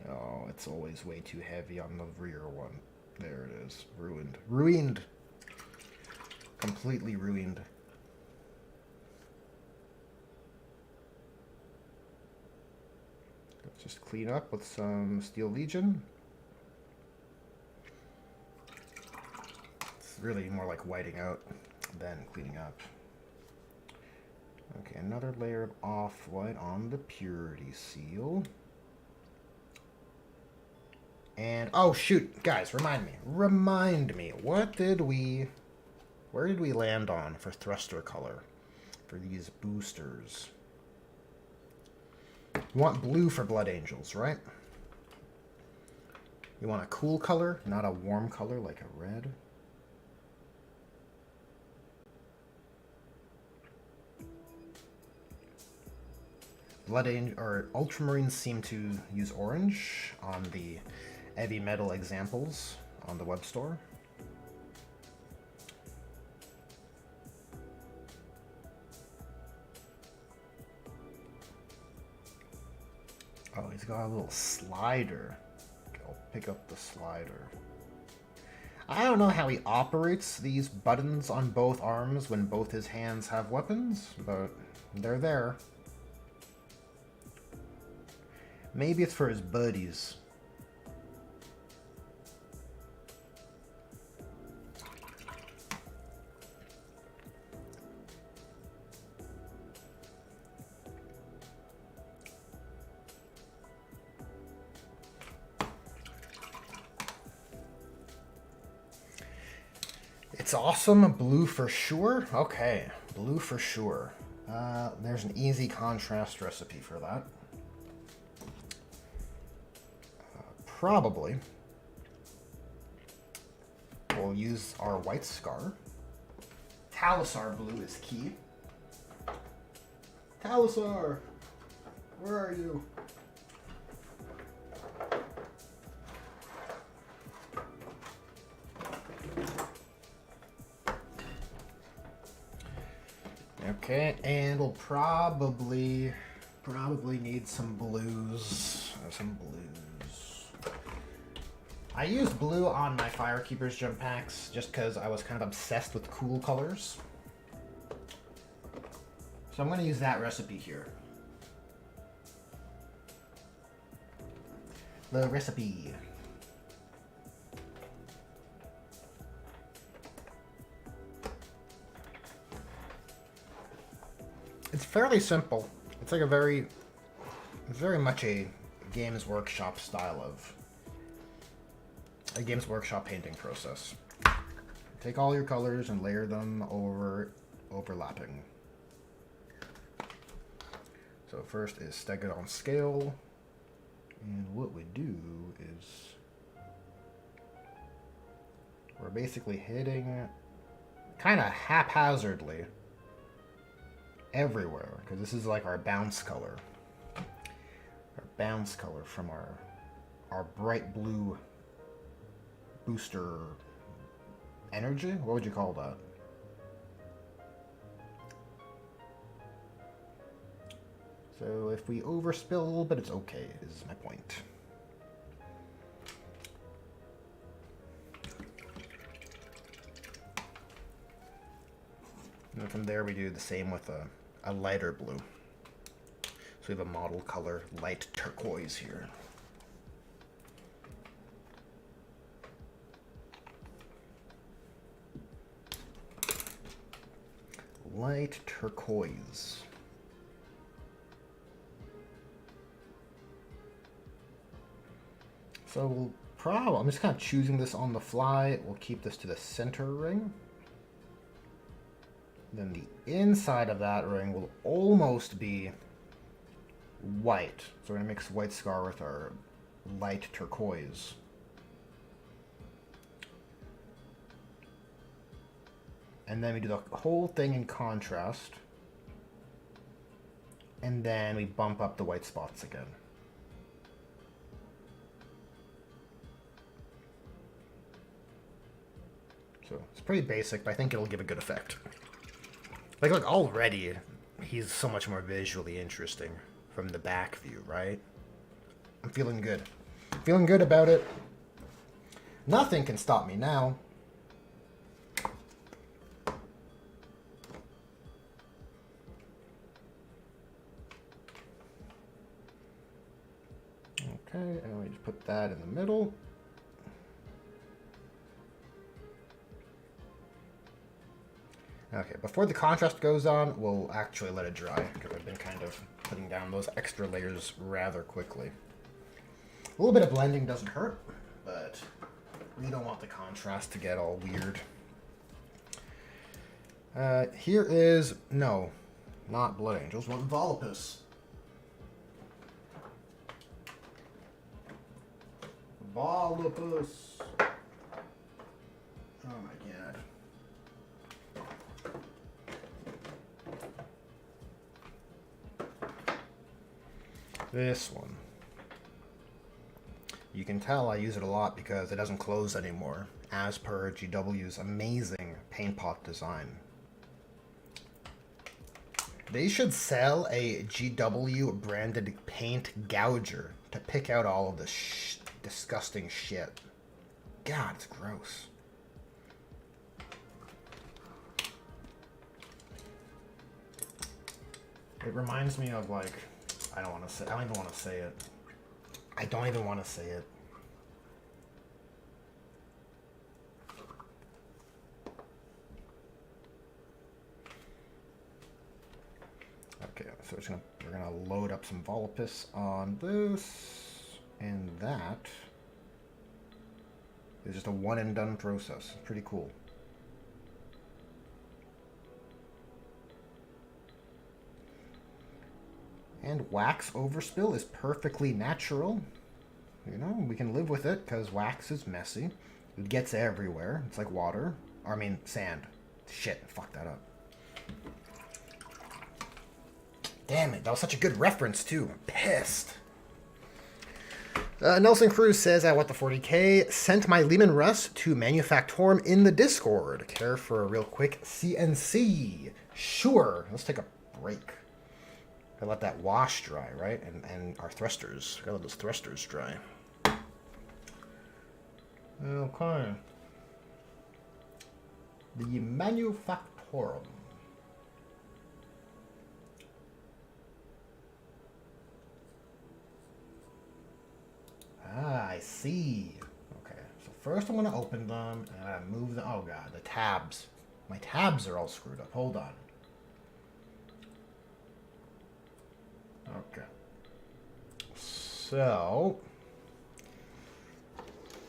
S1: Oh, it's always way too heavy on the rear one. There it is. Ruined. Ruined! Completely ruined. Let's just clean up with some Steel Legion. It's really more like whiting out than cleaning up. Okay, another layer of off-white on the Purity Seal. And, oh shoot, guys, remind me, where did we land on for thruster color for these boosters? You want blue for Blood Angels, right? You want a cool color, not a warm color like a red. or Ultramarines seem to use orange on the heavy metal examples on the web store. Oh, he's got a little slider. I'll pick up the slider. I don't know how he operates these buttons on both arms when both his hands have weapons, but they're there. Maybe it's for his buddies. It's awesome. Blue for sure. Okay, blue for sure. There's an easy contrast recipe for that. Probably. We'll use our white scar. Talassar blue is key. Talassar! Where are you? Okay, and we'll probably need some blues. I used blue on my Firekeeper's jump packs just because I was kind of obsessed with cool colors. So I'm going to use that recipe here. The recipe. It's fairly simple. It's like very much a Games Workshop style of a Games Workshop painting process. Take all your colors and layer them overlapping. So first is stack it on scale, and what we do is we're basically hitting kind of haphazardly everywhere, because this is like our bounce color. Our bounce color from our bright blue booster energy? What would you call that? So if we overspill a little bit, it's okay, is my point. And then from there we do the same with a lighter blue. So we have a model color, light turquoise here. Light turquoise. So I'm just kind of choosing this on the fly. We'll keep this to the center ring. Then the inside of that ring will almost be white. So we're going to mix white scar with our light turquoise. And then we do the whole thing in contrast. And then we bump up the white spots again. So it's pretty basic, but I think it'll give a good effect. Like, look, already he's so much more visually interesting from the back view, right? I'm feeling good. Feeling good about it. Nothing can stop me now. Okay, and we just put that in the middle. Okay, before the contrast goes on, we'll actually let it dry, because I've been kind of putting down those extra layers rather quickly. A little bit of blending doesn't hurt, but we don't want the contrast to get all weird. Here is, no, not Blood Angels, one Volupus. Volupus. Oh my god. This one. You can tell I use it a lot because it doesn't close anymore, as per GW's amazing paint pot design. They should sell a GW branded paint gouger to pick out all of this disgusting shit. God, it's gross. It reminds me of, like, I don't even want to say it. I don't even want to say it. Okay, so we're gonna load up some Volapis on this, and that is just a one and done process. Pretty cool. And wax overspill is perfectly natural. You know, we can live with it because wax is messy. It gets everywhere. It's like water. Or, I mean, sand. Shit, fuck that up. Damn it, that was such a good reference, too. I'm pissed. Nelson Cruz says, I want the 40K. Sent my Lehman Russ to Manufactorum in the Discord. Care for a real quick CNC? Sure. Let's take a break. I let that wash dry, right? And our thrusters. Gotta let those thrusters dry. Okay. The Manufactorum. Ah, I see. Okay, so first I'm gonna open them and I move them. Oh god, the tabs. My tabs are all screwed up. Hold on. Okay. So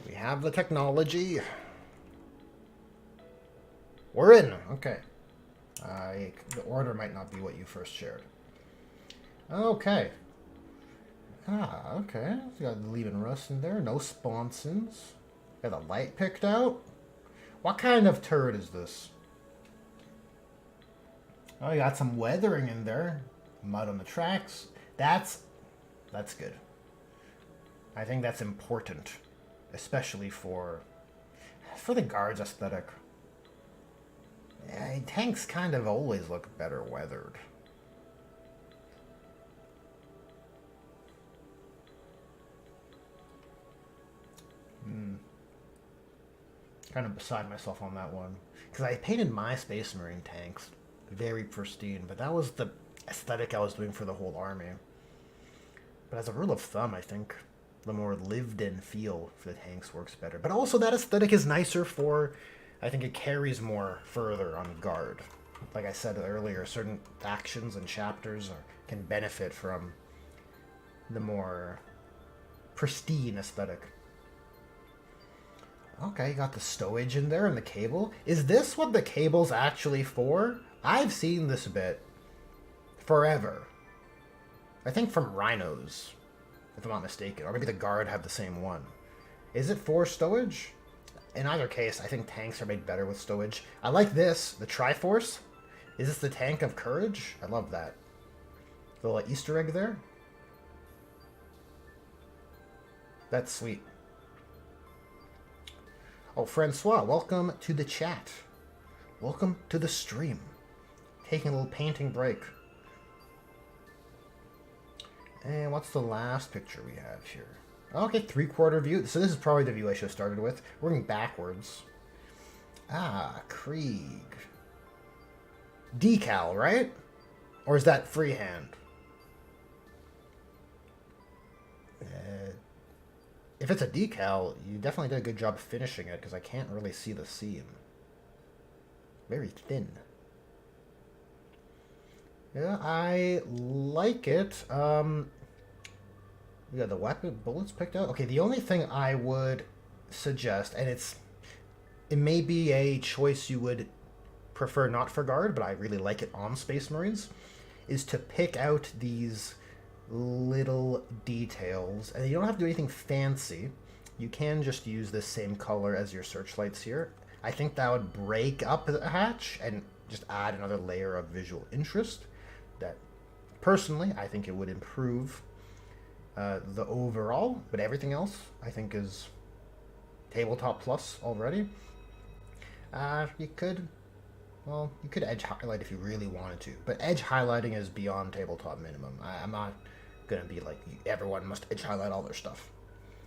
S1: we have the technology. We're in. Okay. The order might not be what you first shared. Okay. Ah, okay. You got the Lehman Russ in there. No sponsons. Got the light picked out. What kind of turd is this? Oh, you got some weathering in there. Mud on the tracks. That's good. I think that's important, especially for the guards aesthetic. Yeah, tanks kind of always look better weathered. Kind of beside myself on that one because I painted my Space Marine tanks very pristine, but that was the aesthetic I was doing for the whole army. But as a rule of thumb, I think the more lived-in feel for the tanks works better. But also that aesthetic is nicer for, I think it carries more further on guard. Like I said earlier, certain factions and chapters can benefit from the more pristine aesthetic. Okay, you got the stowage in there and the cable. Is this what the cable's actually for? I've seen this bit forever. I think from Rhinos, if I'm not mistaken. Or maybe the Guard have the same one. Is it for stowage? In either case, I think tanks are made better with stowage. I like this, the Triforce. Is this the Tank of Courage? I love that. The little Easter egg there. That's sweet. Oh, Francois, welcome to the chat. Welcome to the stream. Taking a little painting break. And what's the last picture we have here? Okay, 3/4 view. So this is probably the view I should have started with. We're going backwards. Ah, Krieg. Decal, right? Or is that freehand? If it's a decal, you definitely did a good job finishing it because I can't really see the seam. Very thin. Yeah, I like it. We got the weapon bullets picked out. Okay, the only thing I would suggest, and it may be a choice you would prefer not for Guard, but I really like it on Space Marines, is to pick out these little details. And you don't have to do anything fancy. You can just use the same color as your searchlights here. I think that would break up the hatch and just add another layer of visual interest that, personally, I think it would improve the overall, but everything else I think is tabletop plus already. You could, well, you could edge highlight if you really wanted to, but edge highlighting is beyond tabletop minimum. I'm not gonna be like everyone must edge highlight all their stuff.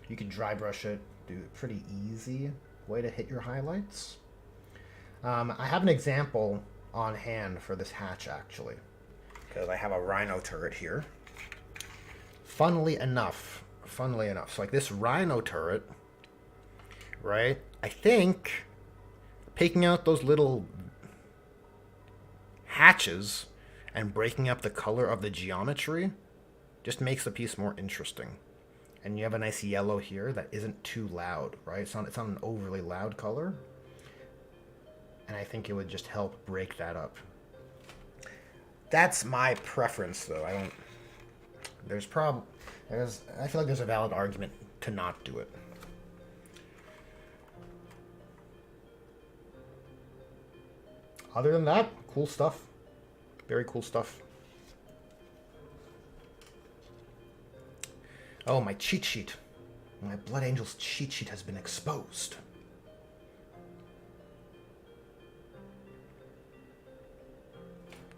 S1: You can dry brush it, do a pretty easy way to hit your highlights. I have an example on hand for this hatch actually, because I have a Rhino turret here. Funnily enough, so like this Rhino turret, right? I think picking out those little hatches and breaking up the color of the geometry just makes the piece more interesting. And you have a nice yellow here that isn't too loud, right? It's not an overly loud color. And I think it would just help break that up. That's my preference, though. I feel like there's a valid argument to not do it. Other than that, cool stuff. Very cool stuff. Oh, my cheat sheet. My Blood Angel's cheat sheet has been exposed.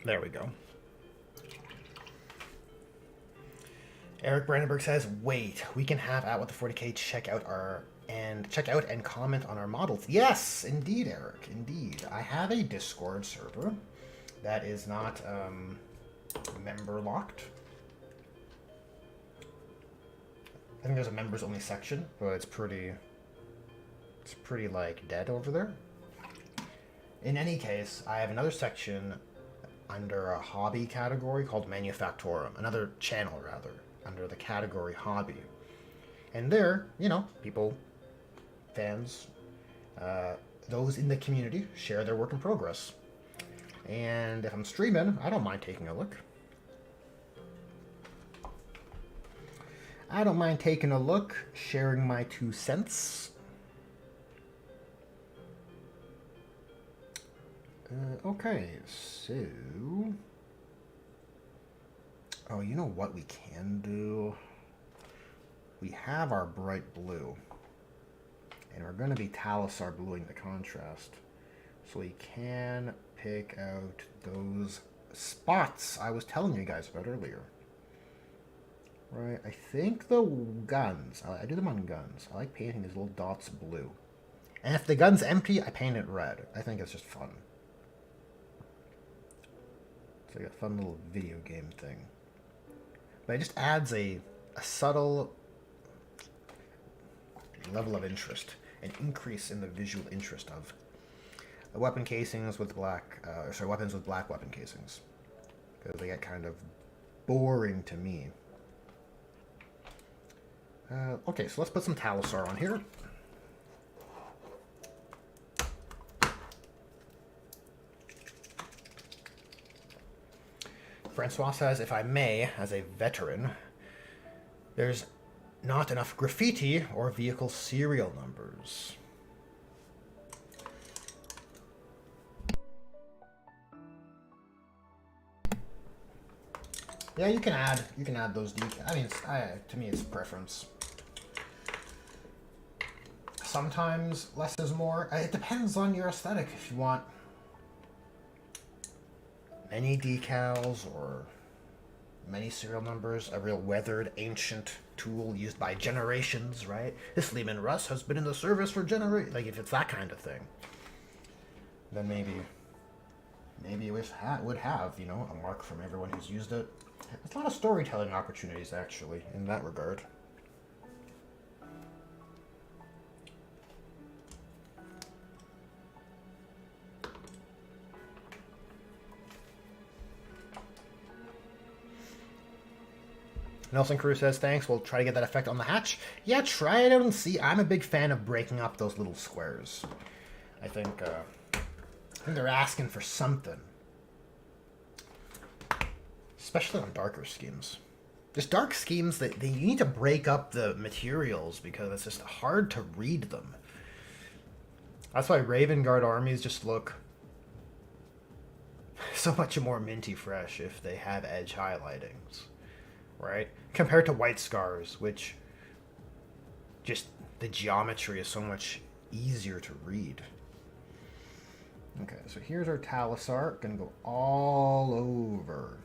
S1: There we go. Eric Brandenburg says, wait, we can have At What the 40K check out and comment on our models. Yes, indeed, Eric, indeed. I have a Discord server that is not member locked. I think there's a members only section, but it's pretty like dead over there. In any case, I have another section under a hobby category called Manufactorum, another channel rather, under the category hobby. And there, you know, people, fans, those in the community share their work in progress. And if I'm streaming, I don't mind taking a look. I don't mind taking a look, sharing my 2 cents. Okay, so... Oh, you know what we can do? We have our bright blue. And we're going to be Talisar bluing the contrast. So we can pick out those spots I was telling you guys about earlier. Right, I think the guns, I do them on guns. I like painting these little dots blue. And if the gun's empty, I paint it red. I think it's just fun. It's like a fun little video game thing. But it just adds a subtle level of interest, an increase in the visual interest of the weapon casings with weapons with black weapon casings. Because they get kind of boring to me. Okay, so let's put some Talisar on here. Francois says, if I may, as a veteran, there's not enough graffiti or vehicle serial numbers. Yeah, you can add those decals. I mean, to me, it's preference. Sometimes less is more. It depends on your aesthetic. If you want many decals or many serial numbers, a real weathered, ancient tool used by generations, right? This Lehman Russ has been in the service for generations. Like, if it's that kind of thing, then maybe it would have, you know, a mark from everyone who's used it. There's a lot of storytelling opportunities, actually, in that regard. Nelson Cruz says, thanks, we'll try to get that effect on the hatch. Yeah, try it out and see. I'm a big fan of breaking up those little squares. I think they're asking for something. Especially on darker schemes. Just dark schemes, that you need to break up the materials because it's just hard to read them. That's why Raven Guard armies just look so much more minty fresh if they have edge highlightings. right? Compared to white scars, which just the geometry is so much easier to read. Okay, so here's our Talisar. Gonna go all over.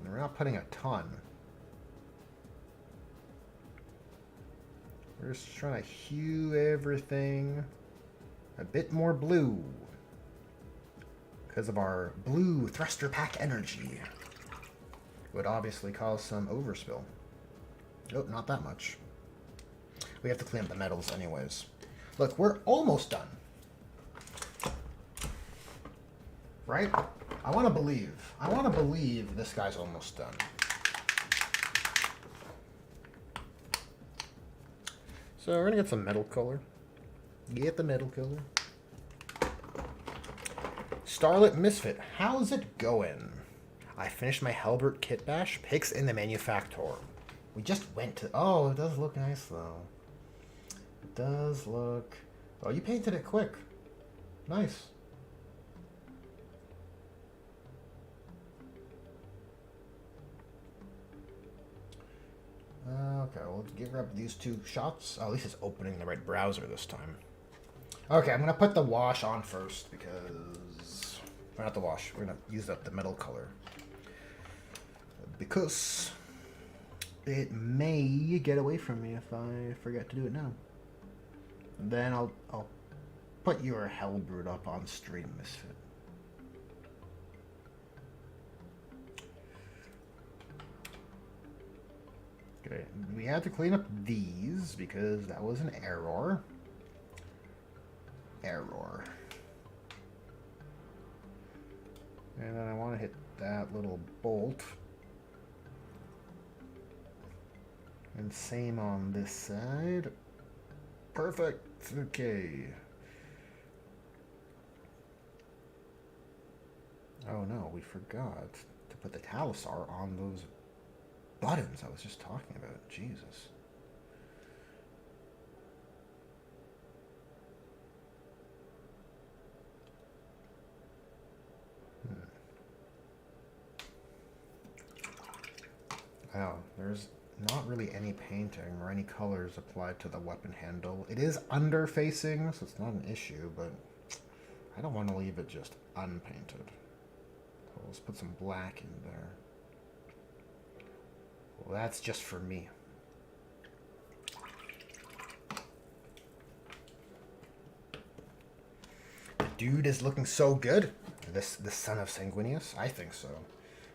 S1: And we're not putting a ton. We're just trying to hue everything a bit more blue. Because of our blue thruster pack energy. Would obviously cause some overspill. Nope, not that much. We have to clean up the metals anyways. Look, we're almost done. Right? I want to believe. I want to believe this guy's almost done. So we're going to get some metal color. Get the metal color. Starlit Misfit. How's it going? I finished my Halbert kit bash. Picks in the manufactor. We just went to... Oh, it does look nice, though. It does look... Oh, you painted it quick. Nice. Okay, we'll give up these two shots. Oh, at least it's opening the right browser this time. Okay, I'm going to put the wash on first because... Or not the wash. We're going to use up the metal color. Because it may get away from me if I forget to do it now. Then I'll put your Halberd up on stream, Misfit. Okay, we had to clean up these because that was an error. Error. And then I want to hit that little bolt. And same on this side. Perfect. Okay. Oh no, we forgot to put the Talisar on those buttons I was just talking about. Jesus. Oh, there's not really any painting or any colors applied to the weapon handle. It is under facing, so it's not an issue, but I don't want to leave it just unpainted. So let's put some black in there. Well, that's just for me. The dude is looking so good. This son of Sanguinius? I think so.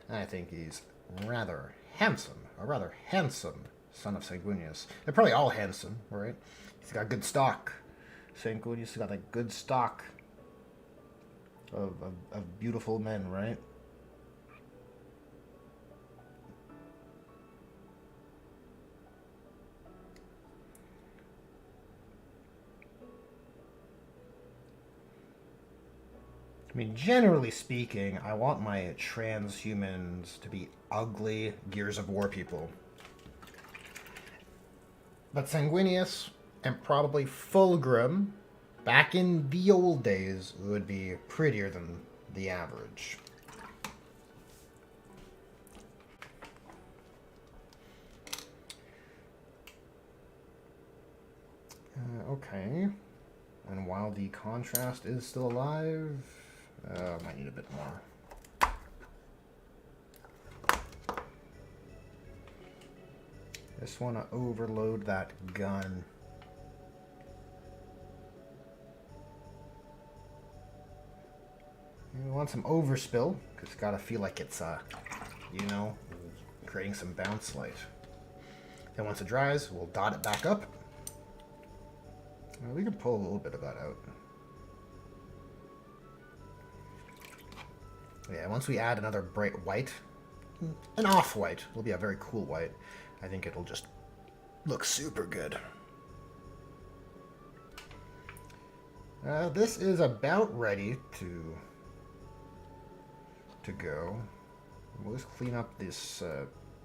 S1: I think he's rather handsome. A rather handsome son of Sanguinius. They're probably all handsome, right? He's got good stock. Sanguinius has got a good stock of beautiful men, right? I mean, generally speaking, I want my transhumans to be ugly Gears of War people. But Sanguinius and probably Fulgrim, back in the old days, would be prettier than the average. Okay. And while the contrast is still alive... might need a bit more. Just want to overload that gun. We want some overspill, because it's got to feel like it's, you know, creating some bounce light. Then once it dries, we'll dot it back up. We can pull a little bit of that out. Yeah, once we add another bright white, an off-white, will be a very cool white. I think it'll just look super good. This is about ready to go. We'll just clean up this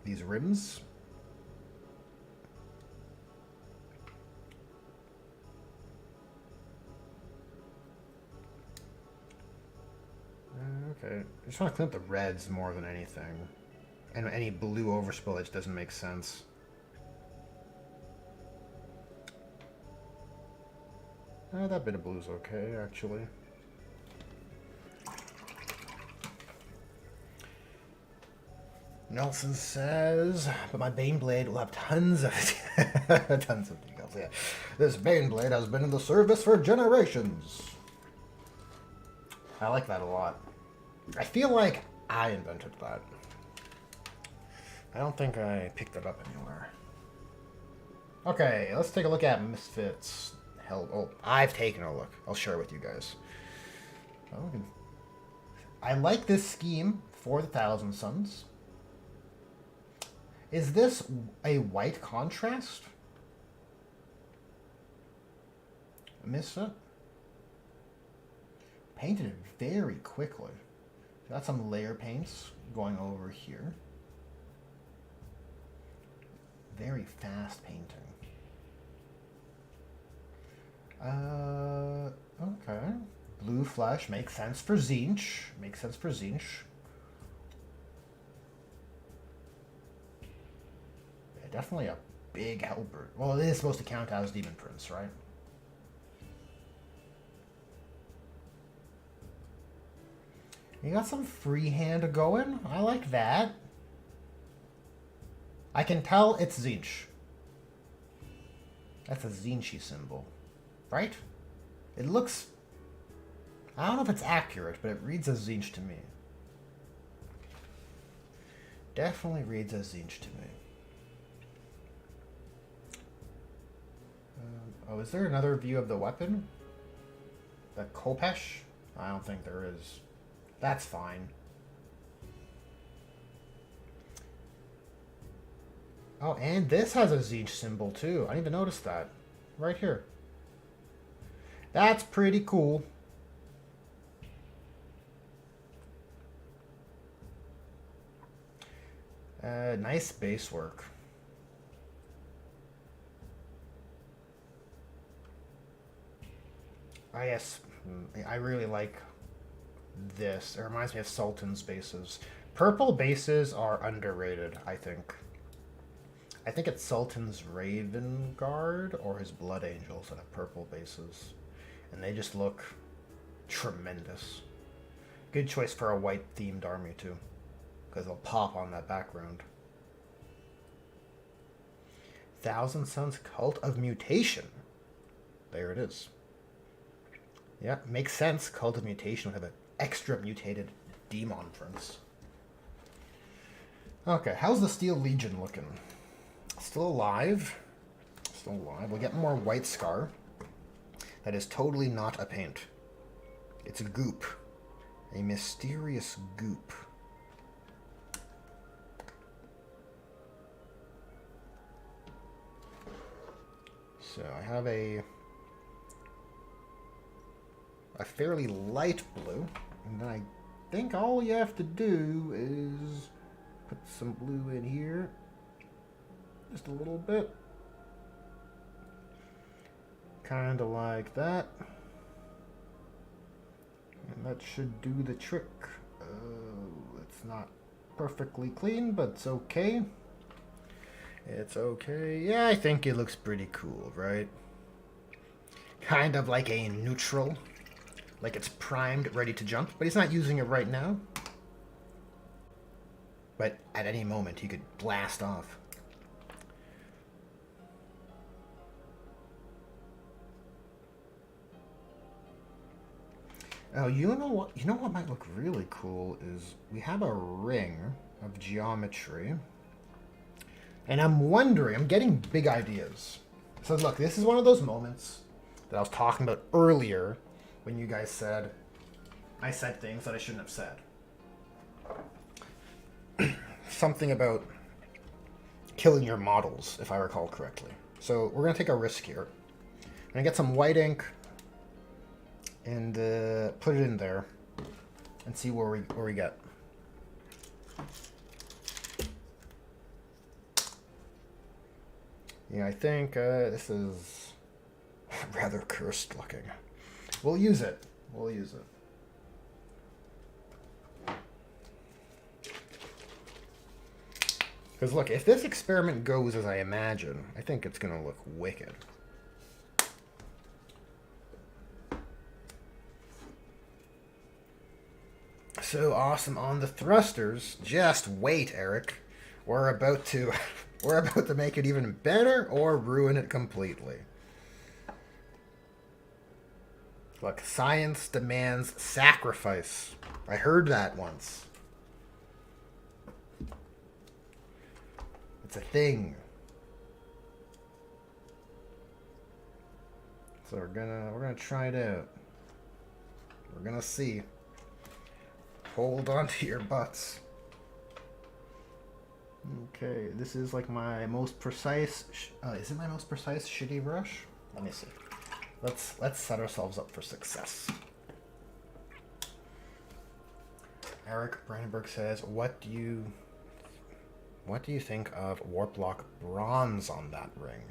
S1: these rims. Okay, I just want to clean up the reds more than anything. And any blue overspill that doesn't make sense. That bit of blue's okay, actually. Nelson says, but my Baneblade will have tons of tons of decals. Yeah, this Baneblade has been in the service for generations. I like that a lot. I feel like I invented that. I don't think I picked it up anywhere. Okay, let's take a look at Misfits. Hell, oh, I've taken a look. I'll share it with you guys. Oh, I like this scheme for the Thousand Suns. Is this a white contrast? Misfit? Painted it very quickly. Got some layer paints going over here. Very fast painting. Okay. Blue flesh makes sense for Tzeentch. Makes sense for Tzeentch. Yeah, definitely a big helper. Well, it is supposed to count as Demon Prince, right? You got some freehand going. I like that. I can tell it's Tzeentch. That's a Tzeentchy symbol, right? It looks... I don't know if it's accurate, but it reads as Tzeentch to me. Definitely reads as Tzeentch to me. Oh, is there another view of the weapon? The Khopesh? I don't think there is. That's fine. Oh, and this has a Tzeentch symbol too. I didn't even notice that. Right here. That's pretty cool. Nice base work. Yes, I really like this. It reminds me of Sultan's bases. Purple bases are underrated, I think. I think it's Sultan's Raven Guard or his Blood Angels that have purple bases. And they just look tremendous. Good choice for a white-themed army, too. Because they'll pop on that background. Thousand Suns Cult of Mutation. There it is. Yeah, makes sense. Cult of Mutation would have an extra mutated Demon Prince. Okay, how's the Steel Legion looking? Still alive. Still alive. We'll get more White Scar. That is totally not a paint. It's a goop. A mysterious goop. So I have a fairly light blue, and then I think all you have to do is put some blue in here, just a little bit, kind of like that, and that should do the trick. It's not perfectly clean, but it's okay. It's okay. Yeah, I think it looks pretty cool, right? Kind of like a neutral. Like it's primed, ready to jump, but he's not using it right now. But at any moment, he could blast off. Oh, you know what? You know what might look really cool is we have a ring of geometry. And I'm wondering, I'm getting big ideas. So look, this is one of those moments that I was talking about earlier when you guys said I said things that I shouldn't have said. Something about killing your models, if I recall correctly. So we're going to take a risk here. I'm going to get some white ink and put it in there and see where we get. Yeah, I think this is rather cursed looking. We'll use it. We'll use it. Because look, if this experiment goes as I imagine, I think it's going to look wicked. So awesome on the thrusters. Just wait, Eric. We're about to we're about to make it even better or ruin it completely. Look, science demands sacrifice. I heard that once. It's a thing. So we're gonna try it out. We're gonna see. Hold on to your butts. Okay, this is like my most precise. Is it my most precise shitty brush? Let me see. Let's set ourselves up for success. Eric Brandenburg says, "What do you think of Warp Lock bronze on that ring?"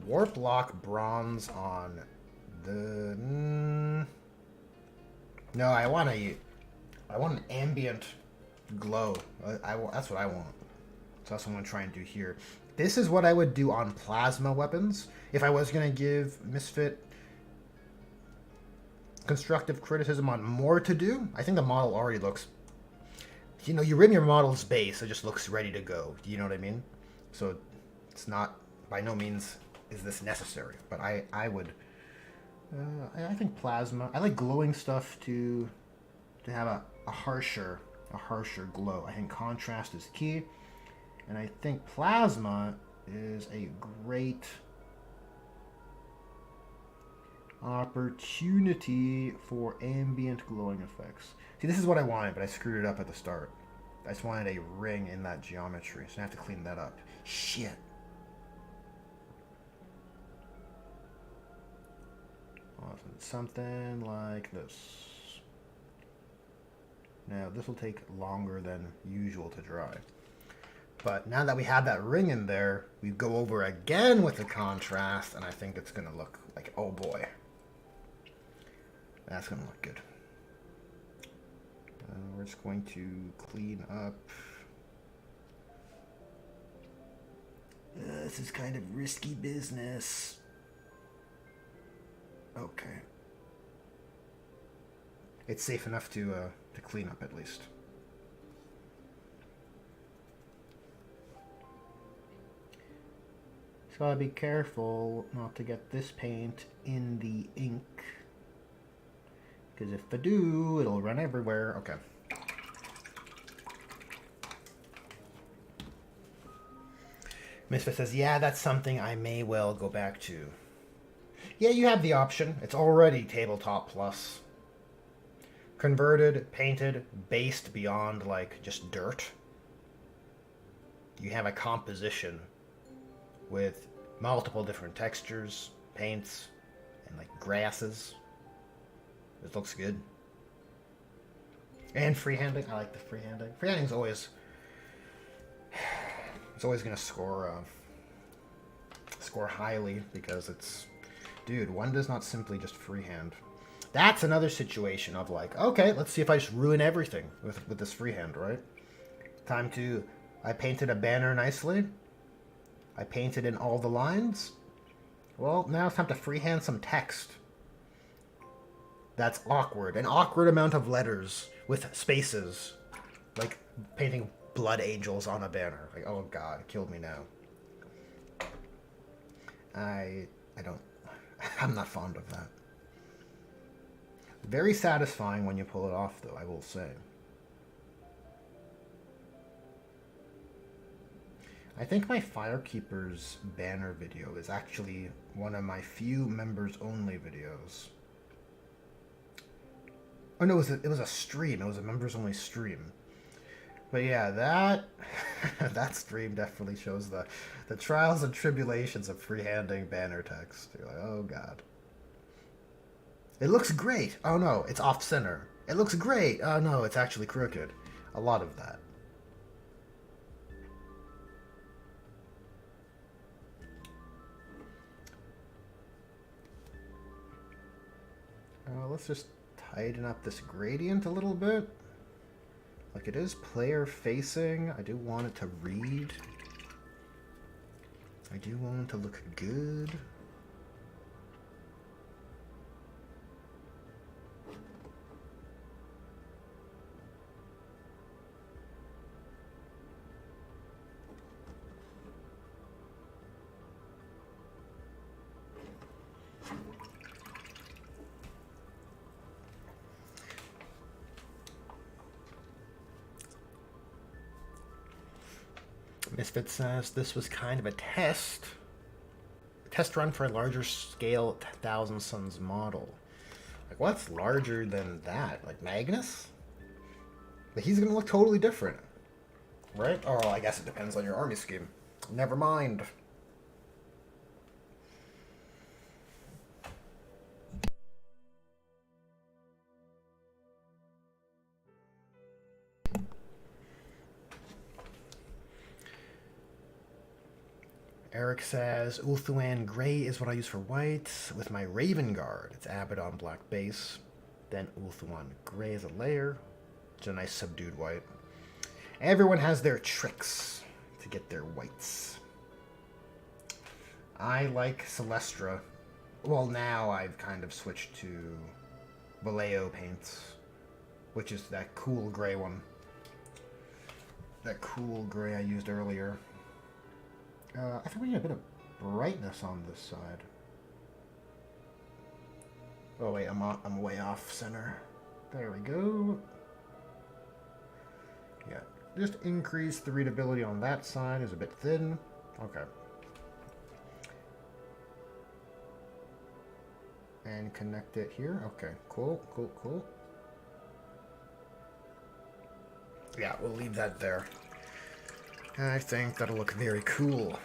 S1: Warp Lock bronze on the. No, I want an ambient glow. That's what I want. So that's what I'm gonna try and do here. This is what I would do on plasma weapons if I was gonna give Misfit constructive criticism on more to do. I think the model already looks. You know, you rim your model's base, it just looks ready to go. Do you know what I mean? So it's not, by no means is this necessary, but I would. I think plasma. I like glowing stuff to have a harsher glow. I think contrast is key, and I think plasma is a great opportunity for ambient glowing effects. See, this is what I wanted, but I screwed it up at the start. I just wanted a ring in that geometry, so I have to clean that up. Shit. Awesome. Something like this. Now, this will take longer than usual to dry. But now that we have that ring in there, we go over again with the contrast, and I think it's going to look like, oh boy. That's going to look good. We're just going to clean up. This is kind of risky business. Okay. It's safe enough to clean up at least. So I'll be careful not to get this paint in the ink. Because if I do, it'll run everywhere. Okay. Misfit says, yeah, that's something I may well go back to. Yeah, you have the option. It's already Tabletop Plus. Converted, painted, based beyond, like, just dirt. You have a composition with multiple different textures, paints, and, like, grasses. It looks good. And freehanding. I like the freehanding. Freehanding's always... It's always going to score highly because it's... Dude, one does not simply just freehand. That's another situation of like, okay, let's see if I just ruin everything with this freehand, right? Time to... I painted a banner nicely. I painted in all the lines. Well, now it's time to freehand some text. That's awkward. An awkward amount of letters with spaces. Like painting blood angels on a banner. Like, oh god, it killed me now. I don't... I'm not fond of that. Very satisfying when you pull it off, though, I will say. I think my Firekeeper's banner video is actually one of my few members-only videos. Oh no, it was a stream. It was a members-only stream. But yeah, that that stream definitely shows the trials and tribulations of freehanding banner text. You're like, oh god. It looks great. Oh no, it's off-center. It looks great. Oh no, it's actually crooked. A lot of that. Let's just tighten up this gradient a little bit. Like, it is player facing. I do want it to read. I do want it to look good. Misfit says this was kind of a test run for a larger scale Thousand Suns model. Like, what's larger than that? Like Magnus? But he's gonna look totally different, right? Oh, well, I guess it depends on your army scheme. Never mind. Eric says, Ulthuan Grey is what I use for white with my Raven Guard. It's Abaddon black base. Then Ulthuan Grey is a layer. It's a nice subdued white. Everyone has their tricks to get their whites. I like Celestra. Well, now I've kind of switched to Vallejo paints, which is that cool gray one. That cool gray I used earlier. I think we need a bit of brightness on this side. Oh wait, I'm way off center. There we go. Yeah, just increase the readability on that side. Is a bit thin. Okay. And connect it here. Okay, cool, cool, cool. Yeah, we'll leave that there. I think that'll look very cool.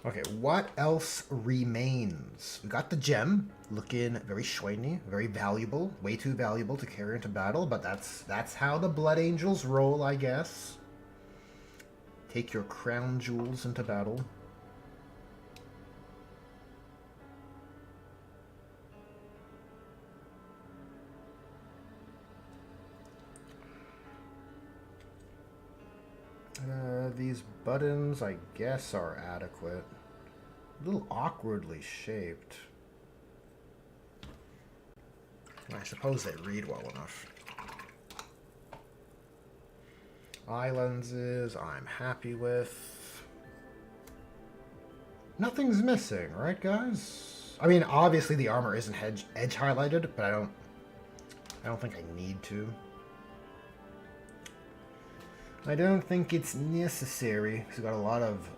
S1: Okay, what else remains? We got the gem, looking very shiny, very valuable, way too valuable to carry into battle, but that's how the Blood Angels roll, I guess. Take your crown jewels into battle. These buttons, I guess, are adequate. A little awkwardly shaped. I suppose they read well enough. Eye lenses, I'm happy with. Nothing's missing, right, guys? I mean, obviously the armor isn't edge highlighted, but I don't think I need to. I don't think it's necessary, because we've got a lot of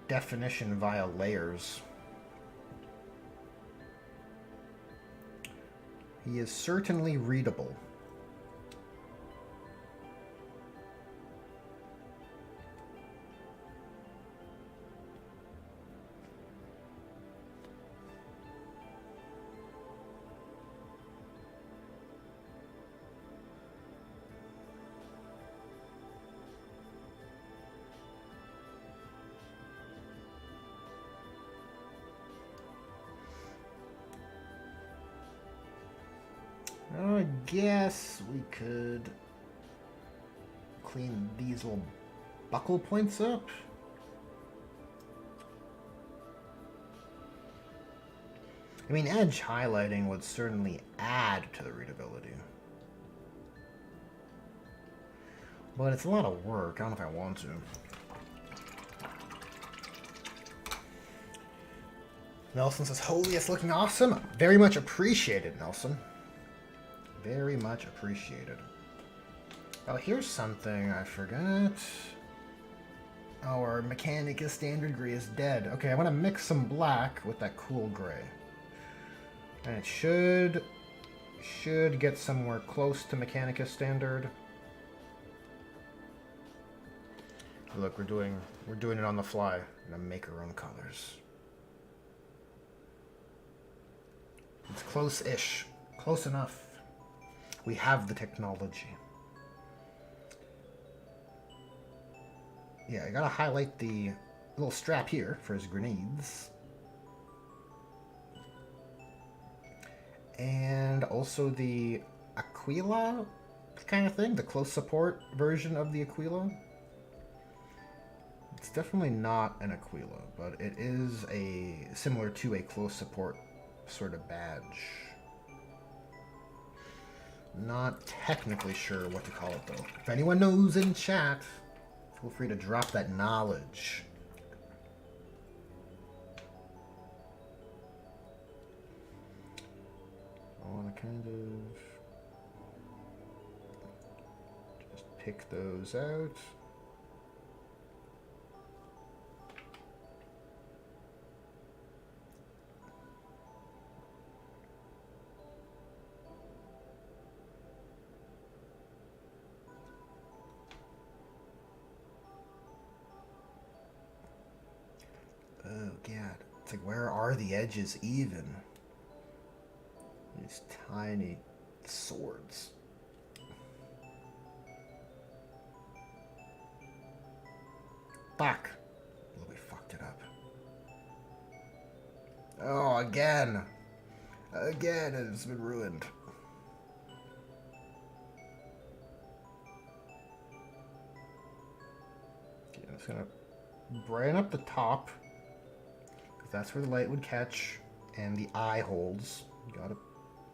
S1: definition via layers. He is certainly readable. I guess we could clean these little buckle points up. I mean, edge highlighting would certainly add to the readability. But it's a lot of work. I don't know if I want to. Nelson says, holy, it's looking awesome. Very much appreciated, Nelson. Very much appreciated. Oh, here's something I forgot. Our Mechanicus Standard Gray is dead. Okay, I want to mix some black with that cool gray. And it should get somewhere close to Mechanicus Standard. Look, we're doing it on the fly. We're gonna make our own colors. It's close-ish. Close enough. We have the technology. Yeah, I gotta highlight the little strap here for his grenades. And also the Aquila kind of thing, the close support version of the Aquila. It's definitely not an Aquila, but it is a similar to a close support sort of badge. Not technically sure what to call it though. If anyone knows in chat, feel free to drop that knowledge. I want to kind of just pick those out. Oh god, it's like, where are the edges even? These tiny swords. Fuck. Oh, we fucked it up. Oh, again. Again, it's been ruined. Okay, I'm just gonna brighten up the top, because that's where the light would catch, and the eye holes. You gotta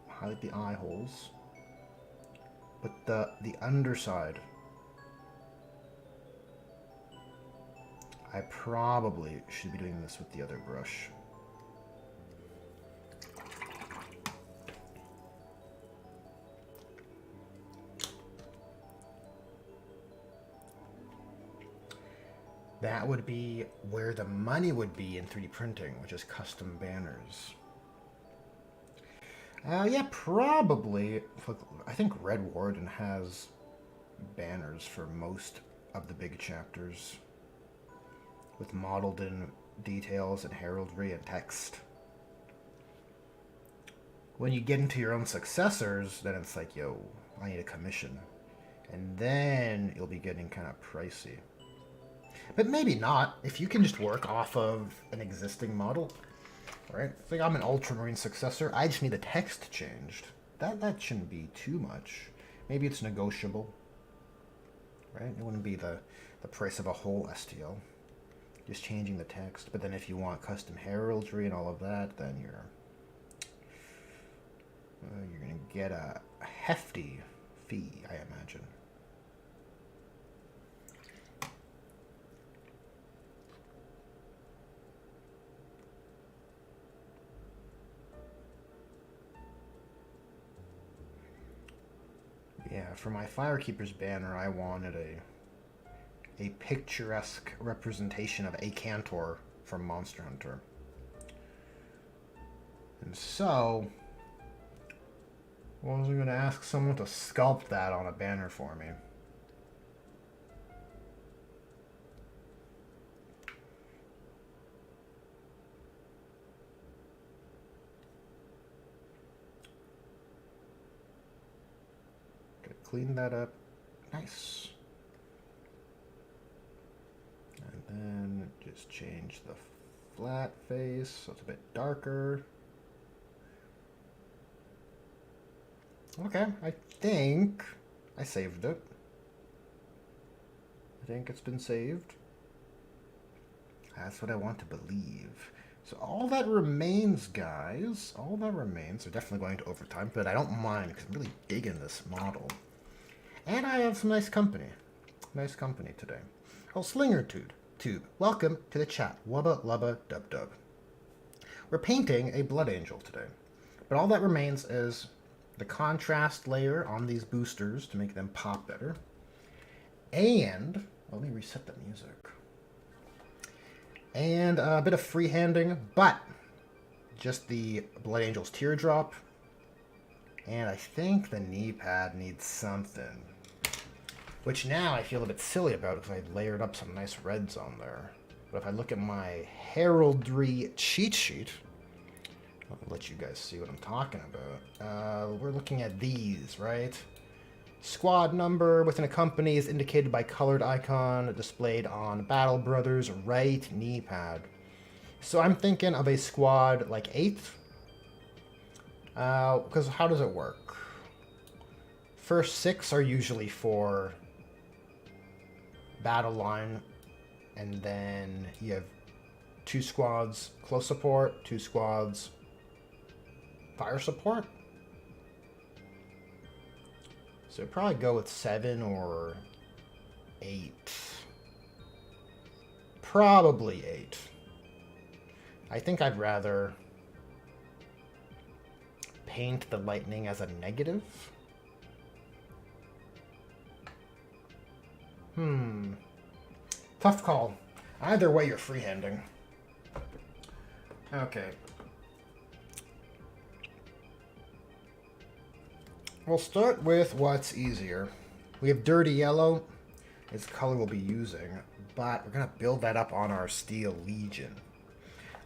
S1: highlight the eye holes. But the underside, I probably should be doing this with the other brush. That would be where the money would be in 3D printing, which is custom banners. Yeah, probably. I think Red Warden has banners for most of the big chapters, with modeled in details and heraldry and text. When you get into your own successors, then it's like, yo, I need a commission. And then you'll be getting kind of pricey. But maybe not. If you can just work off of an existing model, right? It's like, I'm an Ultramarine successor. I just need the text changed. That shouldn't be too much. Maybe it's negotiable, right? It wouldn't be the price of a whole STL. Just changing the text. But then if you want custom heraldry and all of that, then you're going to get a hefty fee, I imagine. Yeah, for my Firekeeper's banner, I wanted a picturesque representation of Akantor from Monster Hunter. And so, I was going to ask someone to sculpt that on a banner for me. Clean that up. Nice. And then just change the flat face so it's a bit darker. Okay, I think I saved it. I think it's been saved. That's what I want to believe. So all that remains, guys, all that remains, are definitely going to overtime, but I don't mind because I'm really digging this model. And I have some nice company. Nice company today. Oh, Slinger Tube. Welcome to the chat. Wubba lubba dub dub. We're painting a Blood Angel today. But all that remains is the contrast layer on these boosters to make them pop better. And, let me reset the music. And a bit of freehanding, but just the Blood Angel's teardrop. And I think the knee pad needs something. Which now I feel a bit silly about because I layered up some nice reds on there. But if I look at my heraldry cheat sheet, I'll let you guys see what I'm talking about. We're looking at these, right? Squad number within a company is indicated by colored icon displayed on Battle Brothers right knee pad. So I'm thinking of a squad like 8th. Because how does it work? First 6 are usually for battle line, and then you have 2 squads close support, 2 squads fire support. So I'd probably go with 7 or 8. Probably 8. I think I'd rather paint the lightning as a negative. Tough call. Either way, you're freehanding. Okay. We'll start with what's easier. We have dirty yellow. It's the color we'll be using, but we're going to build that up on our Steel Legion.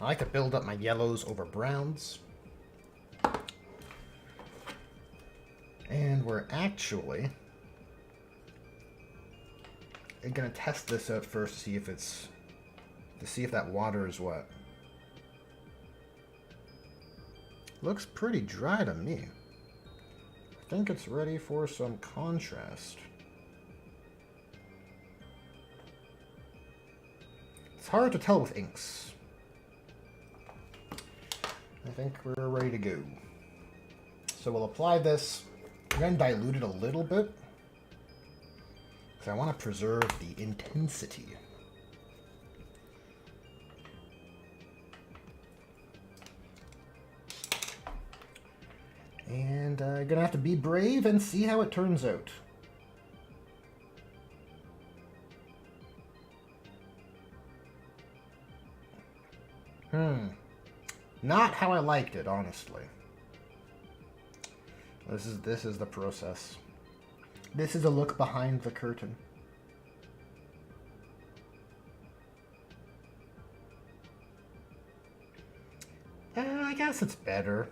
S1: I like to build up my yellows over browns. And we're actually going to test this out first to see if that water is wet. Looks pretty dry to me. I think it's ready for some contrast. It's hard to tell with inks. I think we're ready to go. So we'll apply this. I'm going to dilute it a little bit because I want to preserve the intensity. And I'm going to have to be brave and see how it turns out. Not how I liked it, honestly. This is the process. This is a look behind the curtain. I guess it's better.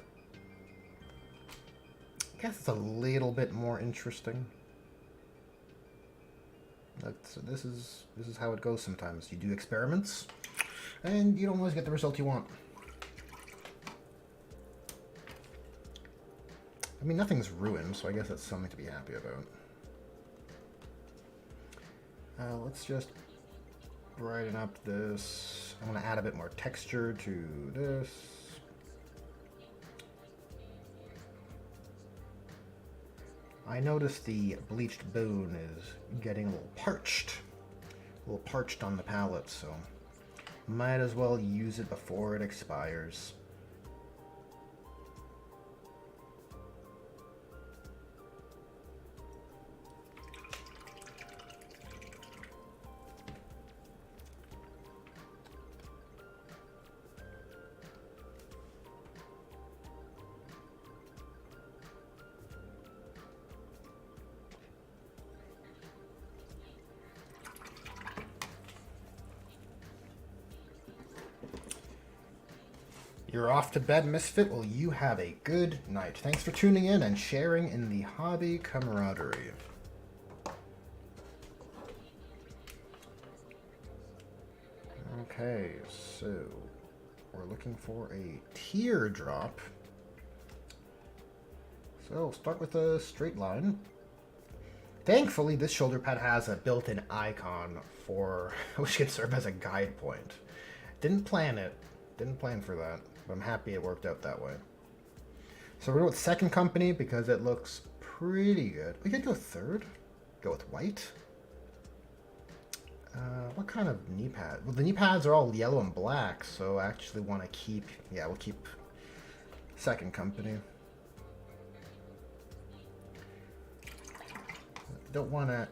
S1: I guess it's a little bit more interesting. So this is how it goes sometimes. You do experiments, and you don't always get the result you want. I mean, nothing's ruined, so I guess that's something to be happy about. Let's just brighten up this. I want to add a bit more texture to this. I noticed the bleached bone is getting a little parched on the palette, so might as well use it before it expires. You're off to bed, Misfit. Well, you have a good night. Thanks for tuning in and sharing in the hobby camaraderie. Okay, so we're looking for a teardrop. So we'll start with a straight line. Thankfully, this shoulder pad has a built-in icon for which can serve as a guide point. Didn't plan it. Didn't plan for that. But I'm happy it worked out that way. So we're going with second company because it looks pretty good. We could go third. Go with white. What kind of knee pad? Well, the knee pads are all yellow and black, so I actually want to keep... Yeah, we'll keep second company. Don't want to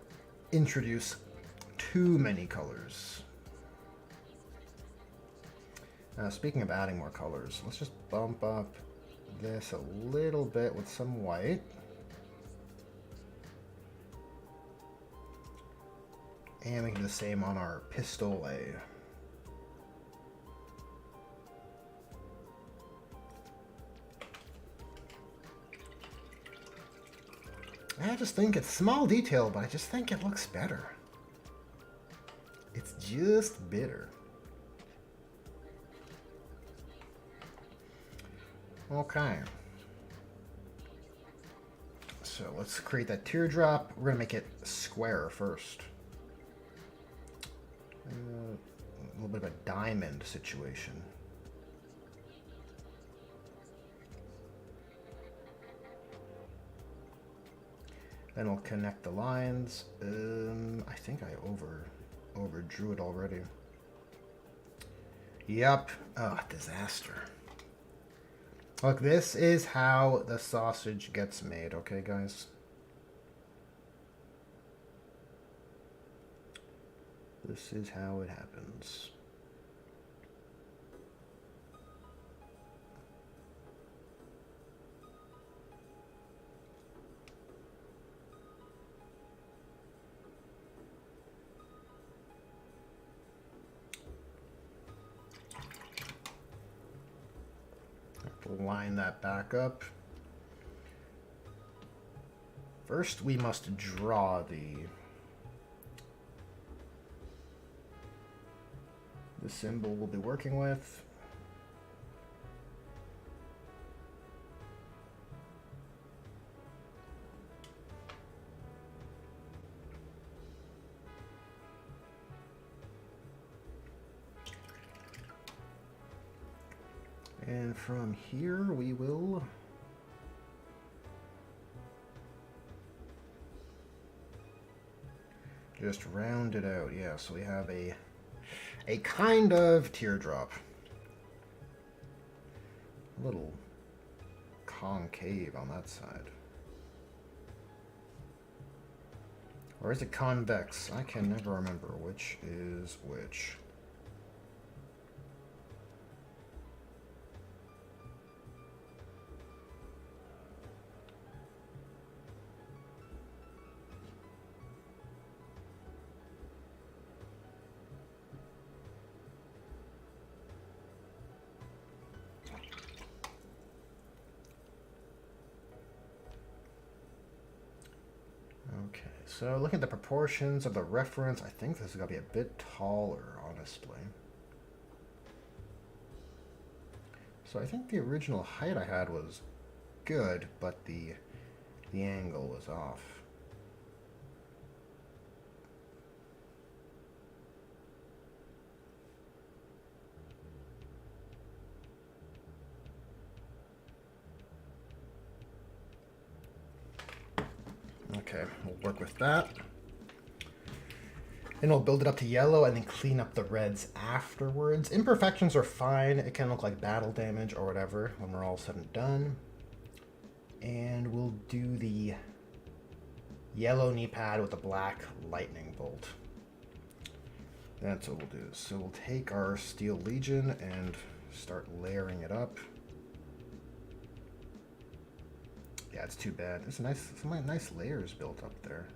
S1: introduce too many colors. Speaking of adding more colors, let's just bump up this a little bit with some white. And we can do the same on our pistol A. I just think it's small detail, but I just think it looks better. It's just better. Okay. So let's create that teardrop. We're gonna make it square first. A little bit of a diamond situation. Then we'll connect the lines. I think I overdrew it already. Yep. Oh, disaster. Look, this is how the sausage gets made, okay, guys? This is how it happens. Line that back up. First, we must draw the symbol we'll be working with. And from here, we will just round it out. Yeah, so we have a kind of teardrop. A little concave on that side. Or is it convex? I can never remember which is which. Okay, so looking at the proportions of the reference, I think this is going to be a bit taller, honestly. So I think the original height I had was good, but the angle was off. Okay, we'll work with that. Then we'll build it up to yellow and then clean up the reds afterwards. Imperfections are fine. It can look like battle damage or whatever when we're all said and done. And we'll do the yellow knee pad with a black lightning bolt. That's what we'll do. So we'll take our Steel Legion and start layering it up. Yeah, it's too bad. There's some nice layers built up there.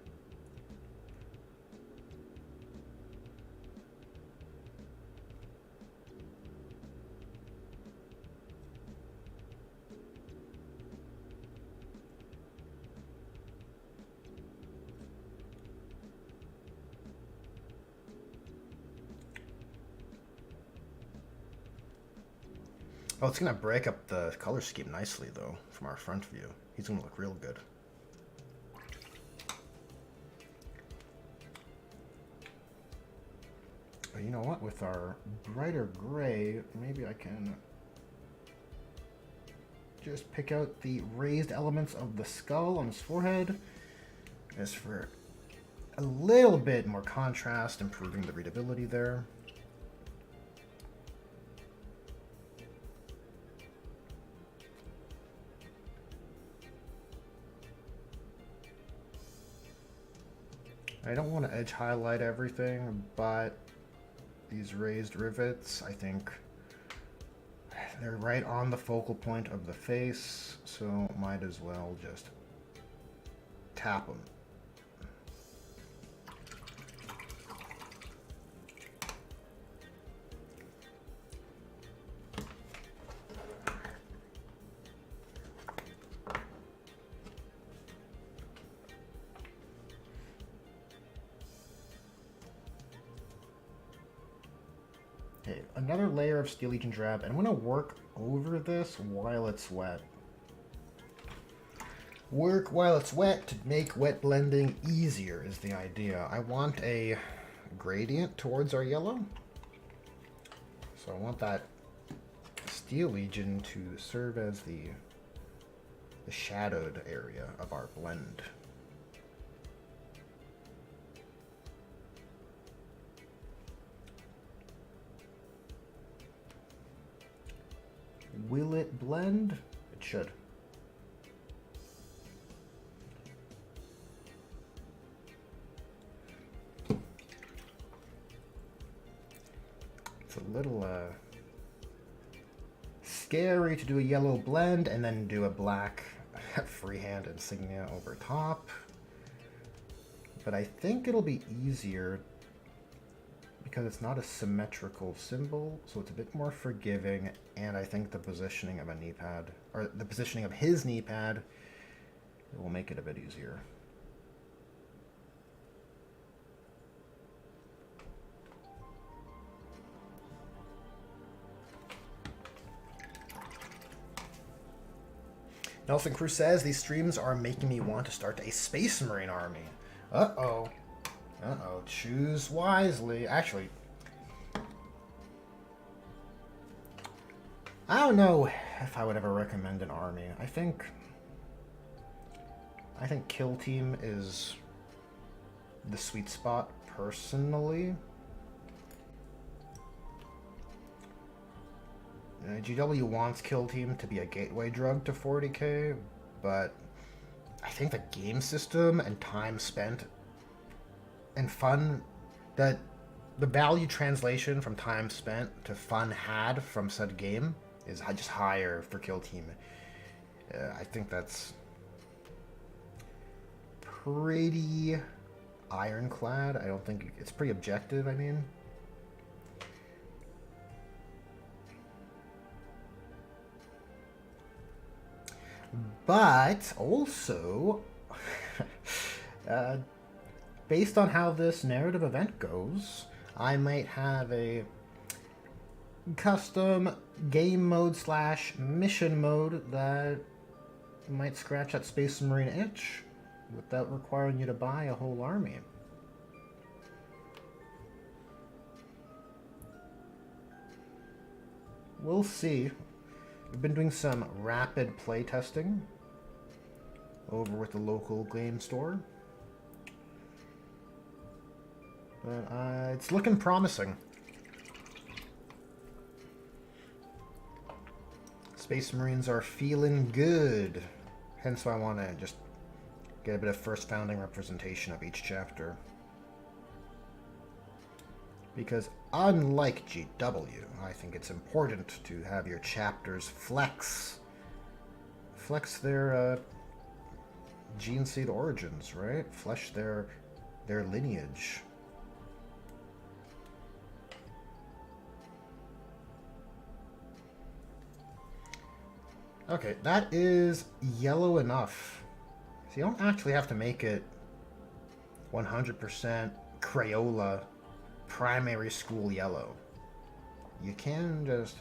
S1: Oh, it's going to break up the color scheme nicely, though, from our front view. He's going to look real good. But you know what? With our brighter gray, maybe I can just pick out the raised elements of the skull on his forehead. Just for a little bit more contrast, improving the readability there. I don't want to edge highlight everything, but these raised rivets, I think they're right on the focal point of the face, so might as well just tap them. Okay, another layer of Steel Legion Drab, and I'm going to work over this while it's wet. Work while it's wet to make wet blending easier is the idea. I want a gradient towards our yellow. So I want that Steel Legion to serve as the shadowed area of our blend. Will it blend? It should. It's a little scary to do a yellow blend and then do a black freehand insignia over top. But I think it'll be easier because it's not a symmetrical symbol, so it's a bit more forgiving, and I think the positioning of a knee pad, or the positioning of his knee pad, will make it a bit easier. Nelson Cruz says, these streams are making me want to start a Space Marine army. Uh-oh. Uh-oh. Choose wisely. Actually, I don't know if I would ever recommend an army. I think Kill Team is the sweet spot, personally. GW wants Kill Team to be a gateway drug to 40k, but I think the game system and time spent and fun, that the value translation from time spent to fun had from said game is just higher for Kill Team. I think that's pretty ironclad. I don't think it's pretty objective, I mean. But also, based on how this narrative event goes, I might have a custom game mode slash mission mode that might scratch that Space Marine itch without requiring you to buy a whole army. We'll see. We've been doing some rapid play testing over with the local game store. But it's looking promising. Space Marines are feeling good. Hence why I want to just get a bit of first founding representation of each chapter. Because unlike GW, I think it's important to have your chapters flex their gene seed origins, right? Flesh their lineage. Okay, that is yellow enough. So you don't actually have to make it 100% Crayola primary school yellow. You can just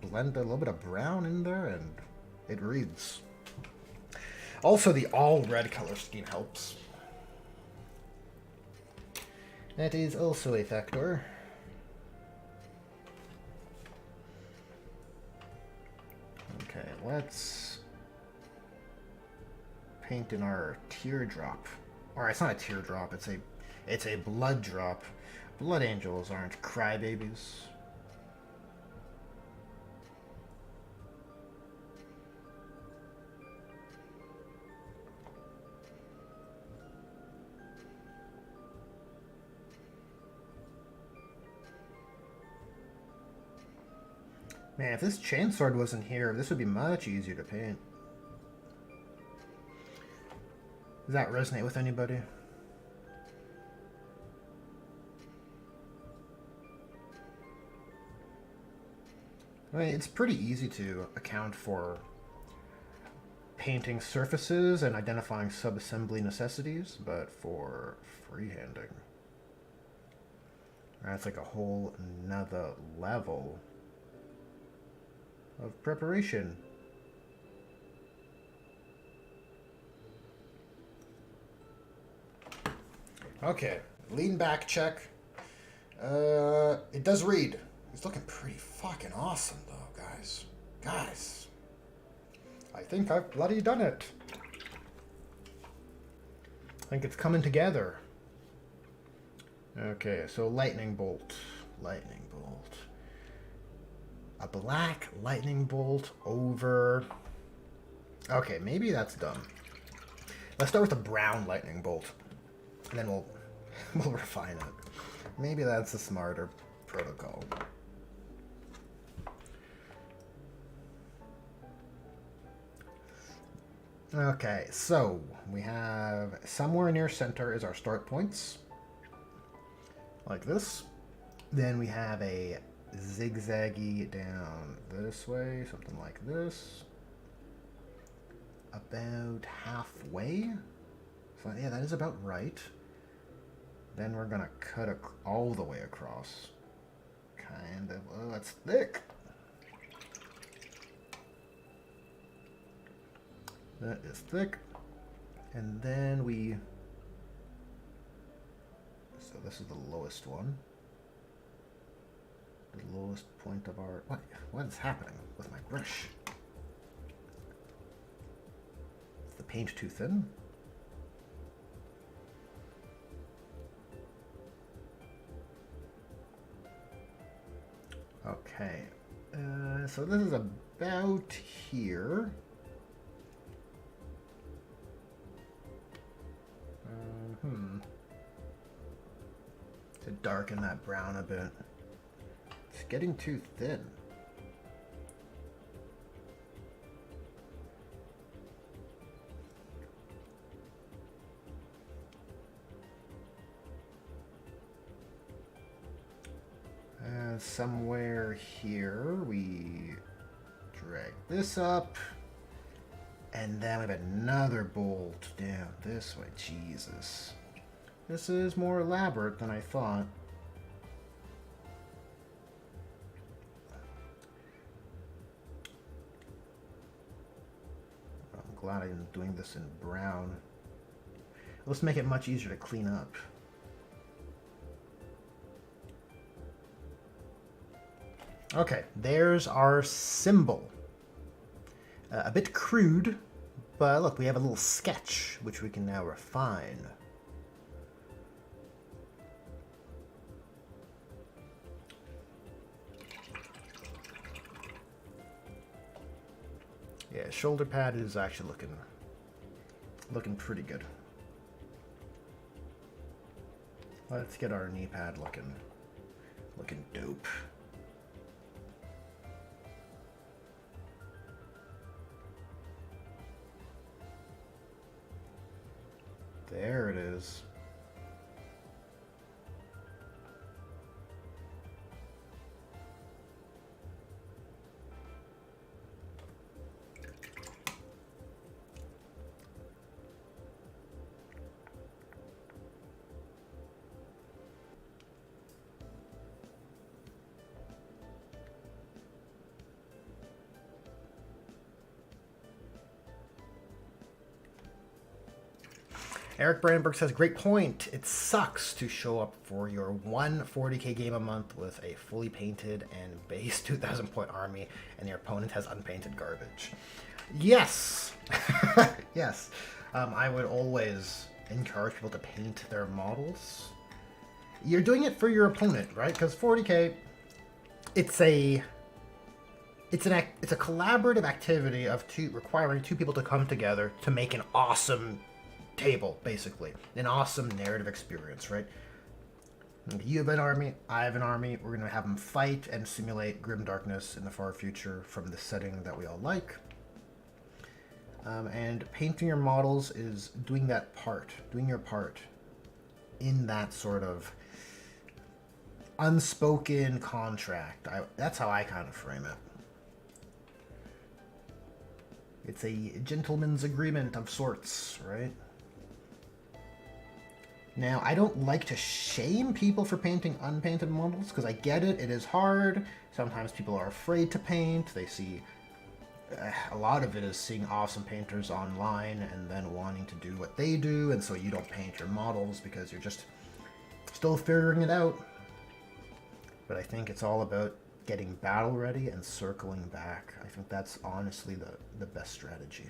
S1: blend a little bit of brown in there and it reads. Also, the all red color scheme helps. That is also a factor. Okay, let's paint in our teardrop. Or it's not a teardrop, it's a blood drop. Blood angels aren't crybabies. Man, if this chainsword wasn't here, this would be much easier to paint. Does that resonate with anybody? I mean, it's pretty easy to account for painting surfaces and identifying subassembly necessities, but for freehanding, that's like a whole nother level of preparation. Okay, lean back check. It does read. He's looking pretty fucking awesome, though, guys. Guys, I think I've bloody done it. I think it's coming together. Okay, so lightning bolt. Lightning bolt. A black lightning bolt over... Okay, maybe that's dumb. Let's start with a brown lightning bolt. And then we'll refine it. Maybe that's a smarter protocol. Okay, so we have somewhere near center is our start points. Like this. Then we have a zigzaggy down this way, something like this. About halfway. So yeah, that is about right. Then we're gonna cut all the way across. Kind of. Oh, that's thick. That is thick. And then we... So this is the lowest one. The lowest point of our... What is happening with my brush? Is the paint too thin? Okay. So this is about here. To darken that brown a bit. It's getting too thin. Somewhere here we drag this up. And then we have another bolt down this way. Jesus. This is more elaborate than I thought. I'm glad I'm doing this in brown. Let's make it much easier to clean up. Okay, there's our symbol. A bit crude, but look, we have a little sketch, which we can now refine. Yeah, shoulder pad is actually looking pretty good. Let's get our knee pad looking dope. There it is. Eric Brandenburg says, great point. It sucks to show up for your 140k game a month with a fully painted and base 2,000 point army and your opponent has unpainted garbage. Yes. Yes. I would always encourage people to paint their models. You're doing it for your opponent, right? Because 40k, it's a collaborative activity of requiring two people to come together to make an awesome table, basically. An awesome narrative experience, right? You have an army, I have an army, we're going to have them fight and simulate grim darkness in the far future from the setting that we all like. And painting your models is doing that part, doing your part in that sort of unspoken contract. That's how I kind of frame it. It's a gentleman's agreement of sorts, right? Now, I don't like to shame people for painting unpainted models, because I get it, it is hard. Sometimes people are afraid to paint. They see a lot of it is seeing awesome painters online and then wanting to do what they do, and so you don't paint your models because you're just still figuring it out. But I think it's all about getting battle ready and circling back. I think that's honestly the best strategy.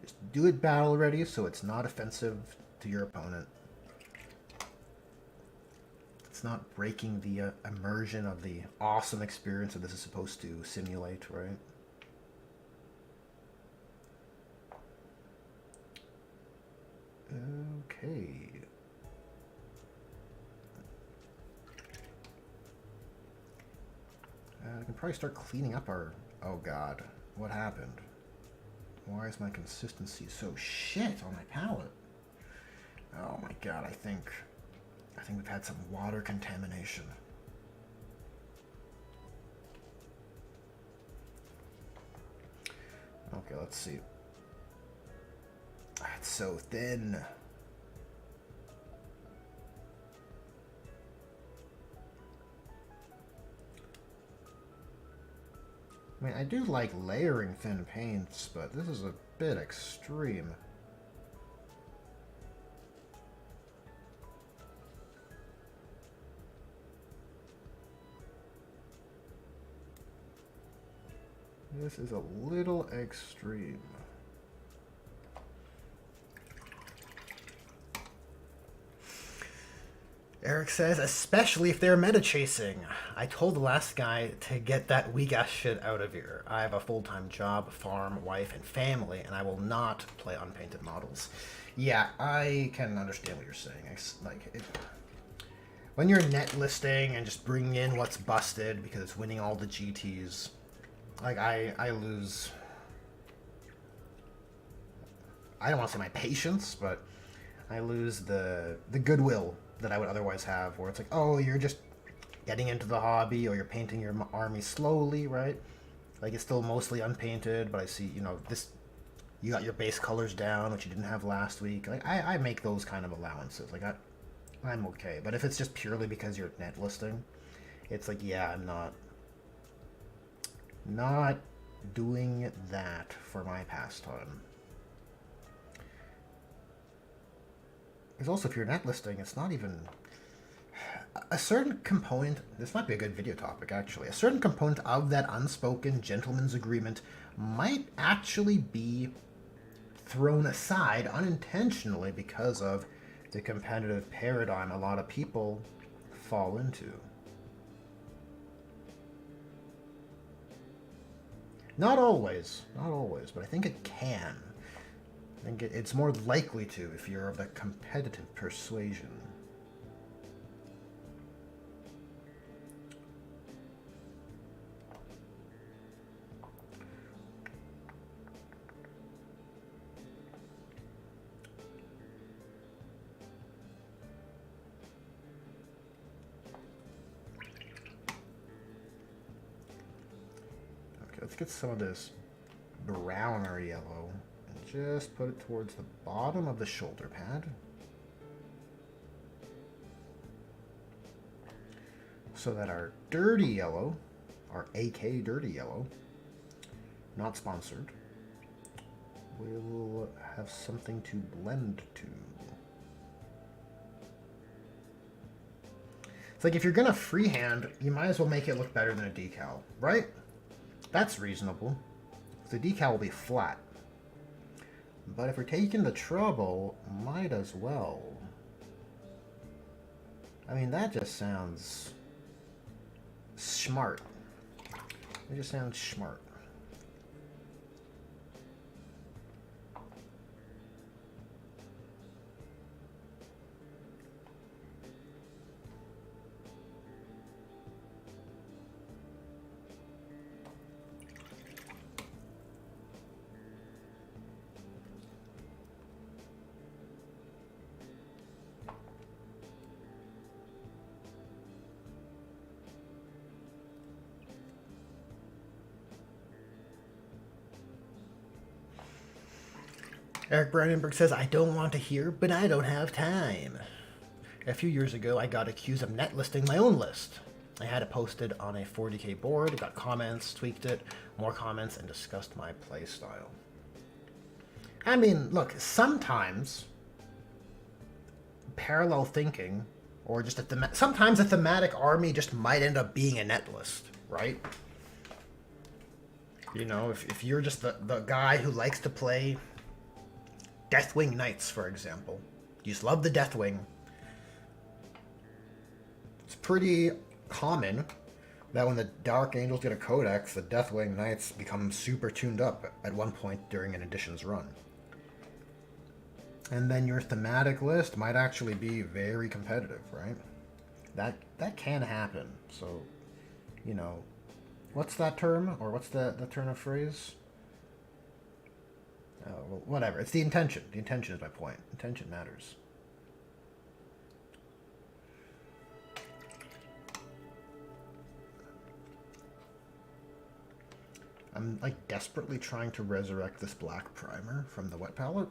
S1: Just do it battle ready so it's not offensive to your opponent. It's not breaking the immersion of the awesome experience that this is supposed to simulate, right? Okay. We can probably start cleaning up our... Oh god, what happened? Why is my consistency so shit on my palette? Oh my god, I think we've had some water contamination. Okay, let's see. It's so thin. I mean, I do like layering thin paints, but this is a bit extreme. This is a little extreme. Eric says, especially if they're meta chasing. I told the last guy to get that weak ass shit out of here. I have a full-time job, farm, wife, and family, and I will not play unpainted models. Yeah, I can understand what you're saying. When you're net listing and just bringing in what's busted because it's winning all the GTs, like I lose. I don't want to say my patience, but I lose the goodwill that I would otherwise have, where it's like, oh, you're just getting into the hobby, or you're painting your army slowly, right? Like, it's still mostly unpainted, but I see, you know, this, you got your base colors down, which you didn't have last week. Like, I make those kind of allowances. Like, I'm okay. But if it's just purely because you're net listing, it's like, yeah, I'm not doing that for my pastime. Because also, if you're net listing, it's not even... A certain component... This might be a good video topic, actually. A certain component of that unspoken gentleman's agreement might actually be thrown aside unintentionally because of the competitive paradigm a lot of people fall into. Not always, but I think it can. I think it's more likely to if you're of the competitive persuasion. Okay, let's get some of this browner yellow. Just put it towards the bottom of the shoulder pad. So that our dirty yellow, our AK dirty yellow, not sponsored, will have something to blend to. It's like if you're gonna freehand, you might as well make it look better than a decal, right? That's reasonable. The decal will be flat. But if we're taking the trouble, might as well. I mean, that just sounds smart. It just sounds smart. Eric Brandenburg says, I don't want to hear, but I don't have time. A few years ago, I got accused of net listing my own list. I had it posted on a 40k board, got comments, tweaked it, more comments, and discussed my playstyle. I mean, look, sometimes parallel thinking, or just sometimes a thematic army just might end up being a net list, right? You know, if you're just the guy who likes to play Deathwing Knights, for example, you just love the Deathwing, it's pretty common that when the Dark Angels get a codex, the Deathwing Knights become super tuned up at one point during an edition's run. And then your thematic list might actually be very competitive, right? That can happen. So, you know, what's that term? Or what's the turn of phrase? Well, whatever. It's the intention. The intention is my point. Intention matters. I'm, like, desperately trying to resurrect this black primer from the wet palette.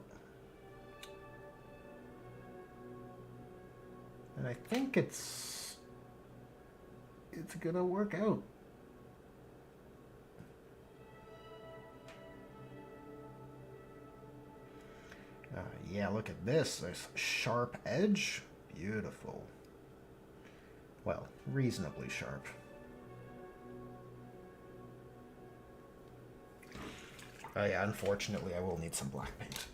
S1: And I think it's gonna work out. Yeah, look at this. There's sharp edge. Beautiful. Well, reasonably sharp. Yeah, unfortunately, I will need some black paint.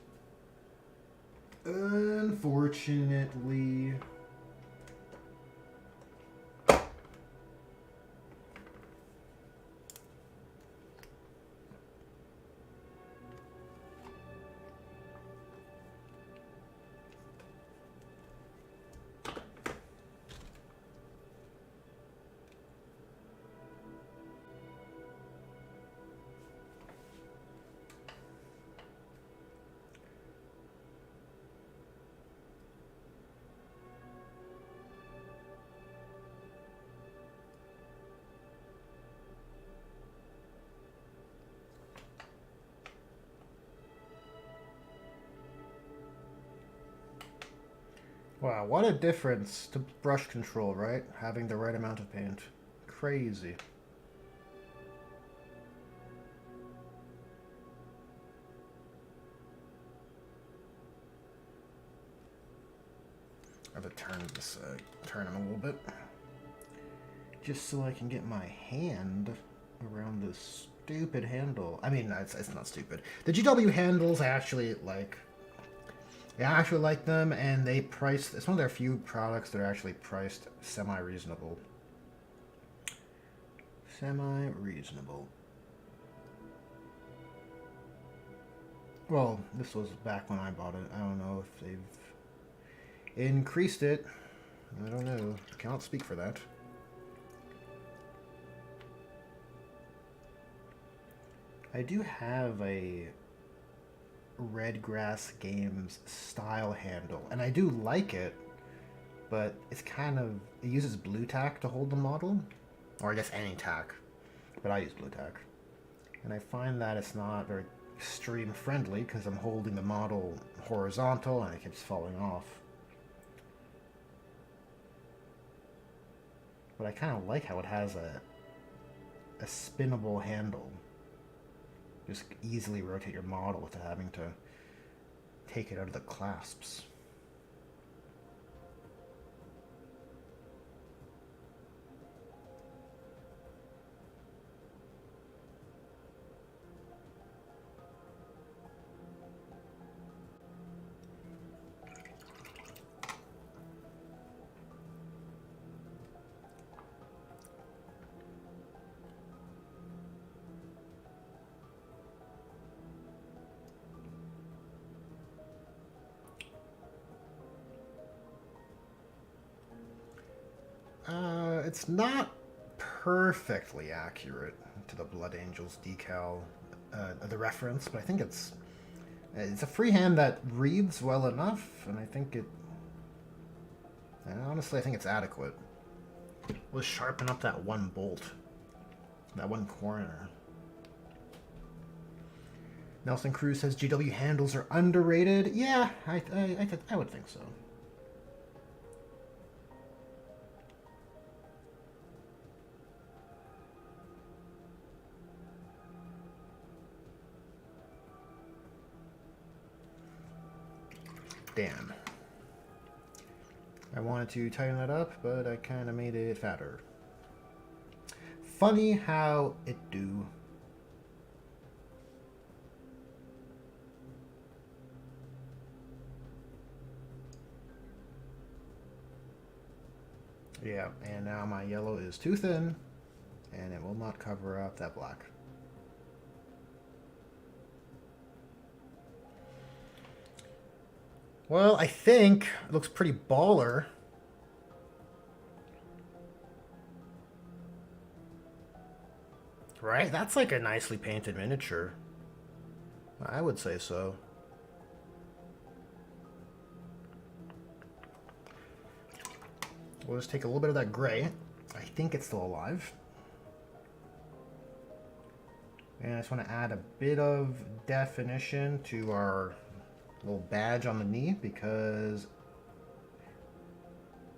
S1: Unfortunately. Wow, what a difference to brush control, right? Having the right amount of paint. Crazy. I have to turn him a little bit. Just so I can get my hand around this stupid handle. I mean, it's not stupid. The GW handles I actually like. Yeah, I actually like them, and they priced... It's one of their few products that are actually priced semi-reasonable. Semi-reasonable. Well, this was back when I bought it. I don't know if they've increased it. I don't know. Cannot speak for that. I do have a Redgrass Games style handle, and I do like it, but it's kind of... It uses blue tack to hold the model, or I guess any tack, but I use blue tack. And I find that it's not very stream friendly because I'm holding the model horizontal and it keeps falling off. But I kind of like how it has a spinnable handle. Just easily rotate your model without having to take it out of the clasps. It's not perfectly accurate to the Blood Angels decal, the reference, but I think it's a freehand that reads well enough, and I think it... And honestly, I think it's adequate. We'll sharpen up that one bolt, that one corner. Nelson Cruz says GW handles are underrated. Yeah, I would think so. Damn. I wanted to tighten that up, but I kind of made it fatter. Funny how it do. Yeah, and now my yellow is too thin, and it will not cover up that black. Well, I think it looks pretty baller. Right? That's like a nicely painted miniature. I would say so. We'll just take a little bit of that gray. I think it's still alive. And I just want to add a bit of definition to our little badge on the knee because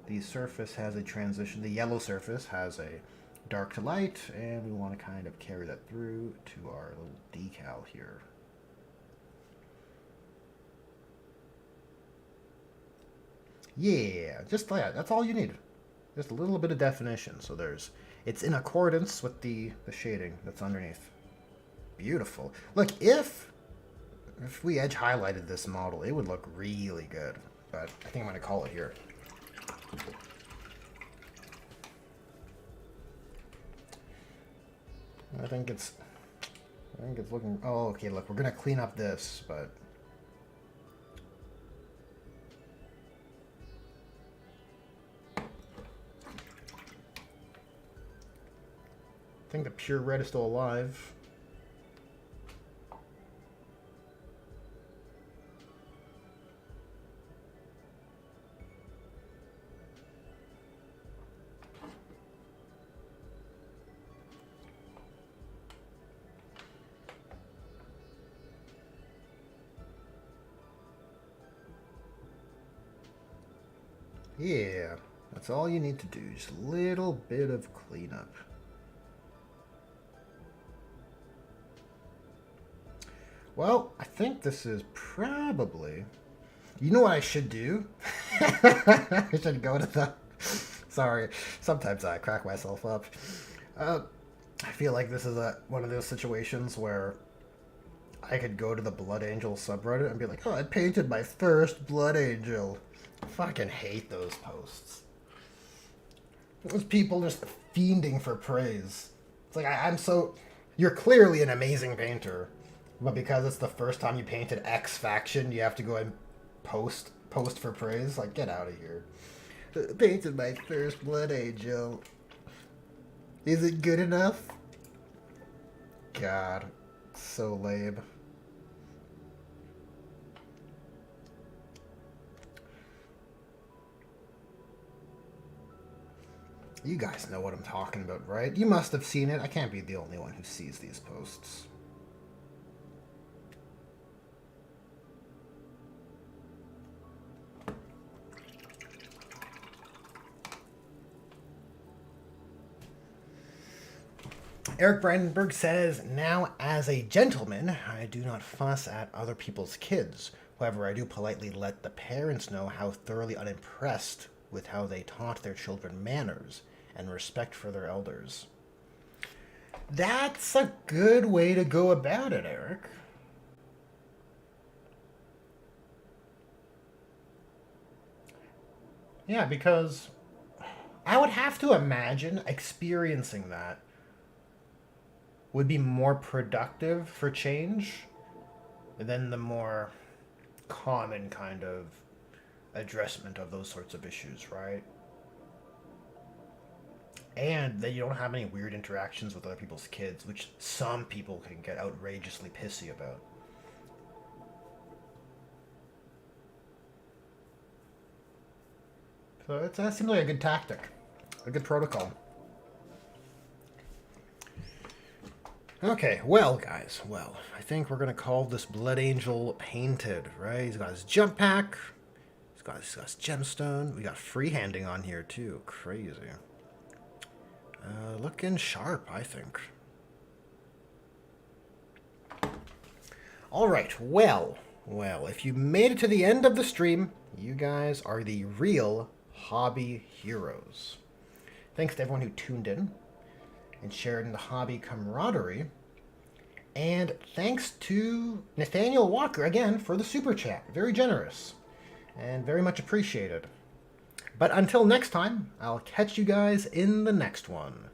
S1: the surface has a transition. The yellow surface has a dark to light, and we want to kind of carry that through to our little decal here. Yeah, just that. That's all you need. Just a little bit of definition. So it's in accordance with the shading that's underneath. Beautiful. Look, if we edge highlighted this model, it would look really good. But I think I'm going to call it here. I think it's looking. Oh, okay. Look, we're going to clean up this, but. I think the pure red is still alive. Yeah, that's all you need to do. Just a little bit of cleanup. Well, I think this is probably... You know what I should do? I should go to the... Sorry, sometimes I crack myself up. I feel like this is one of those situations where I could go to the Blood Angel subreddit and be like, oh, I painted my first Blood Angel. I fucking hate those posts. Those people just fiending for praise. It's like, I'm so... You're clearly an amazing painter. But because it's the first time you painted X faction, you have to go and post for praise? Like, get out of here. Painted my first Blood Angel. Is it good enough? God, so lame. You guys know what I'm talking about, right? You must have seen it. I can't be the only one who sees these posts. Eric Brandenburg says, now as a gentleman, I do not fuss at other people's kids. However, I do politely let the parents know how thoroughly unimpressed with how they taught their children manners and respect for their elders. That's a good way to go about it, Eric. Yeah, because I would have to imagine experiencing that would be more productive for change than the more common kind of addressment of those sorts of issues, right? And that you don't have any weird interactions with other people's kids, which some people can get outrageously pissy about. So that seems like a good tactic, a good protocol. Okay, well, guys, I think we're going to call this Blood Angel painted, right? He's got his jump pack. He's got his gemstone. We got freehanding on here, too. Crazy. Looking sharp, I think. All right, well, Well, if you made it to the end of the stream, you guys are the real hobby heroes. Thanks to everyone who tuned in and shared in the hobby camaraderie. And thanks to Nathaniel Walker again for the super chat. Very generous and very much appreciated. But until next time, I'll catch you guys in the next one.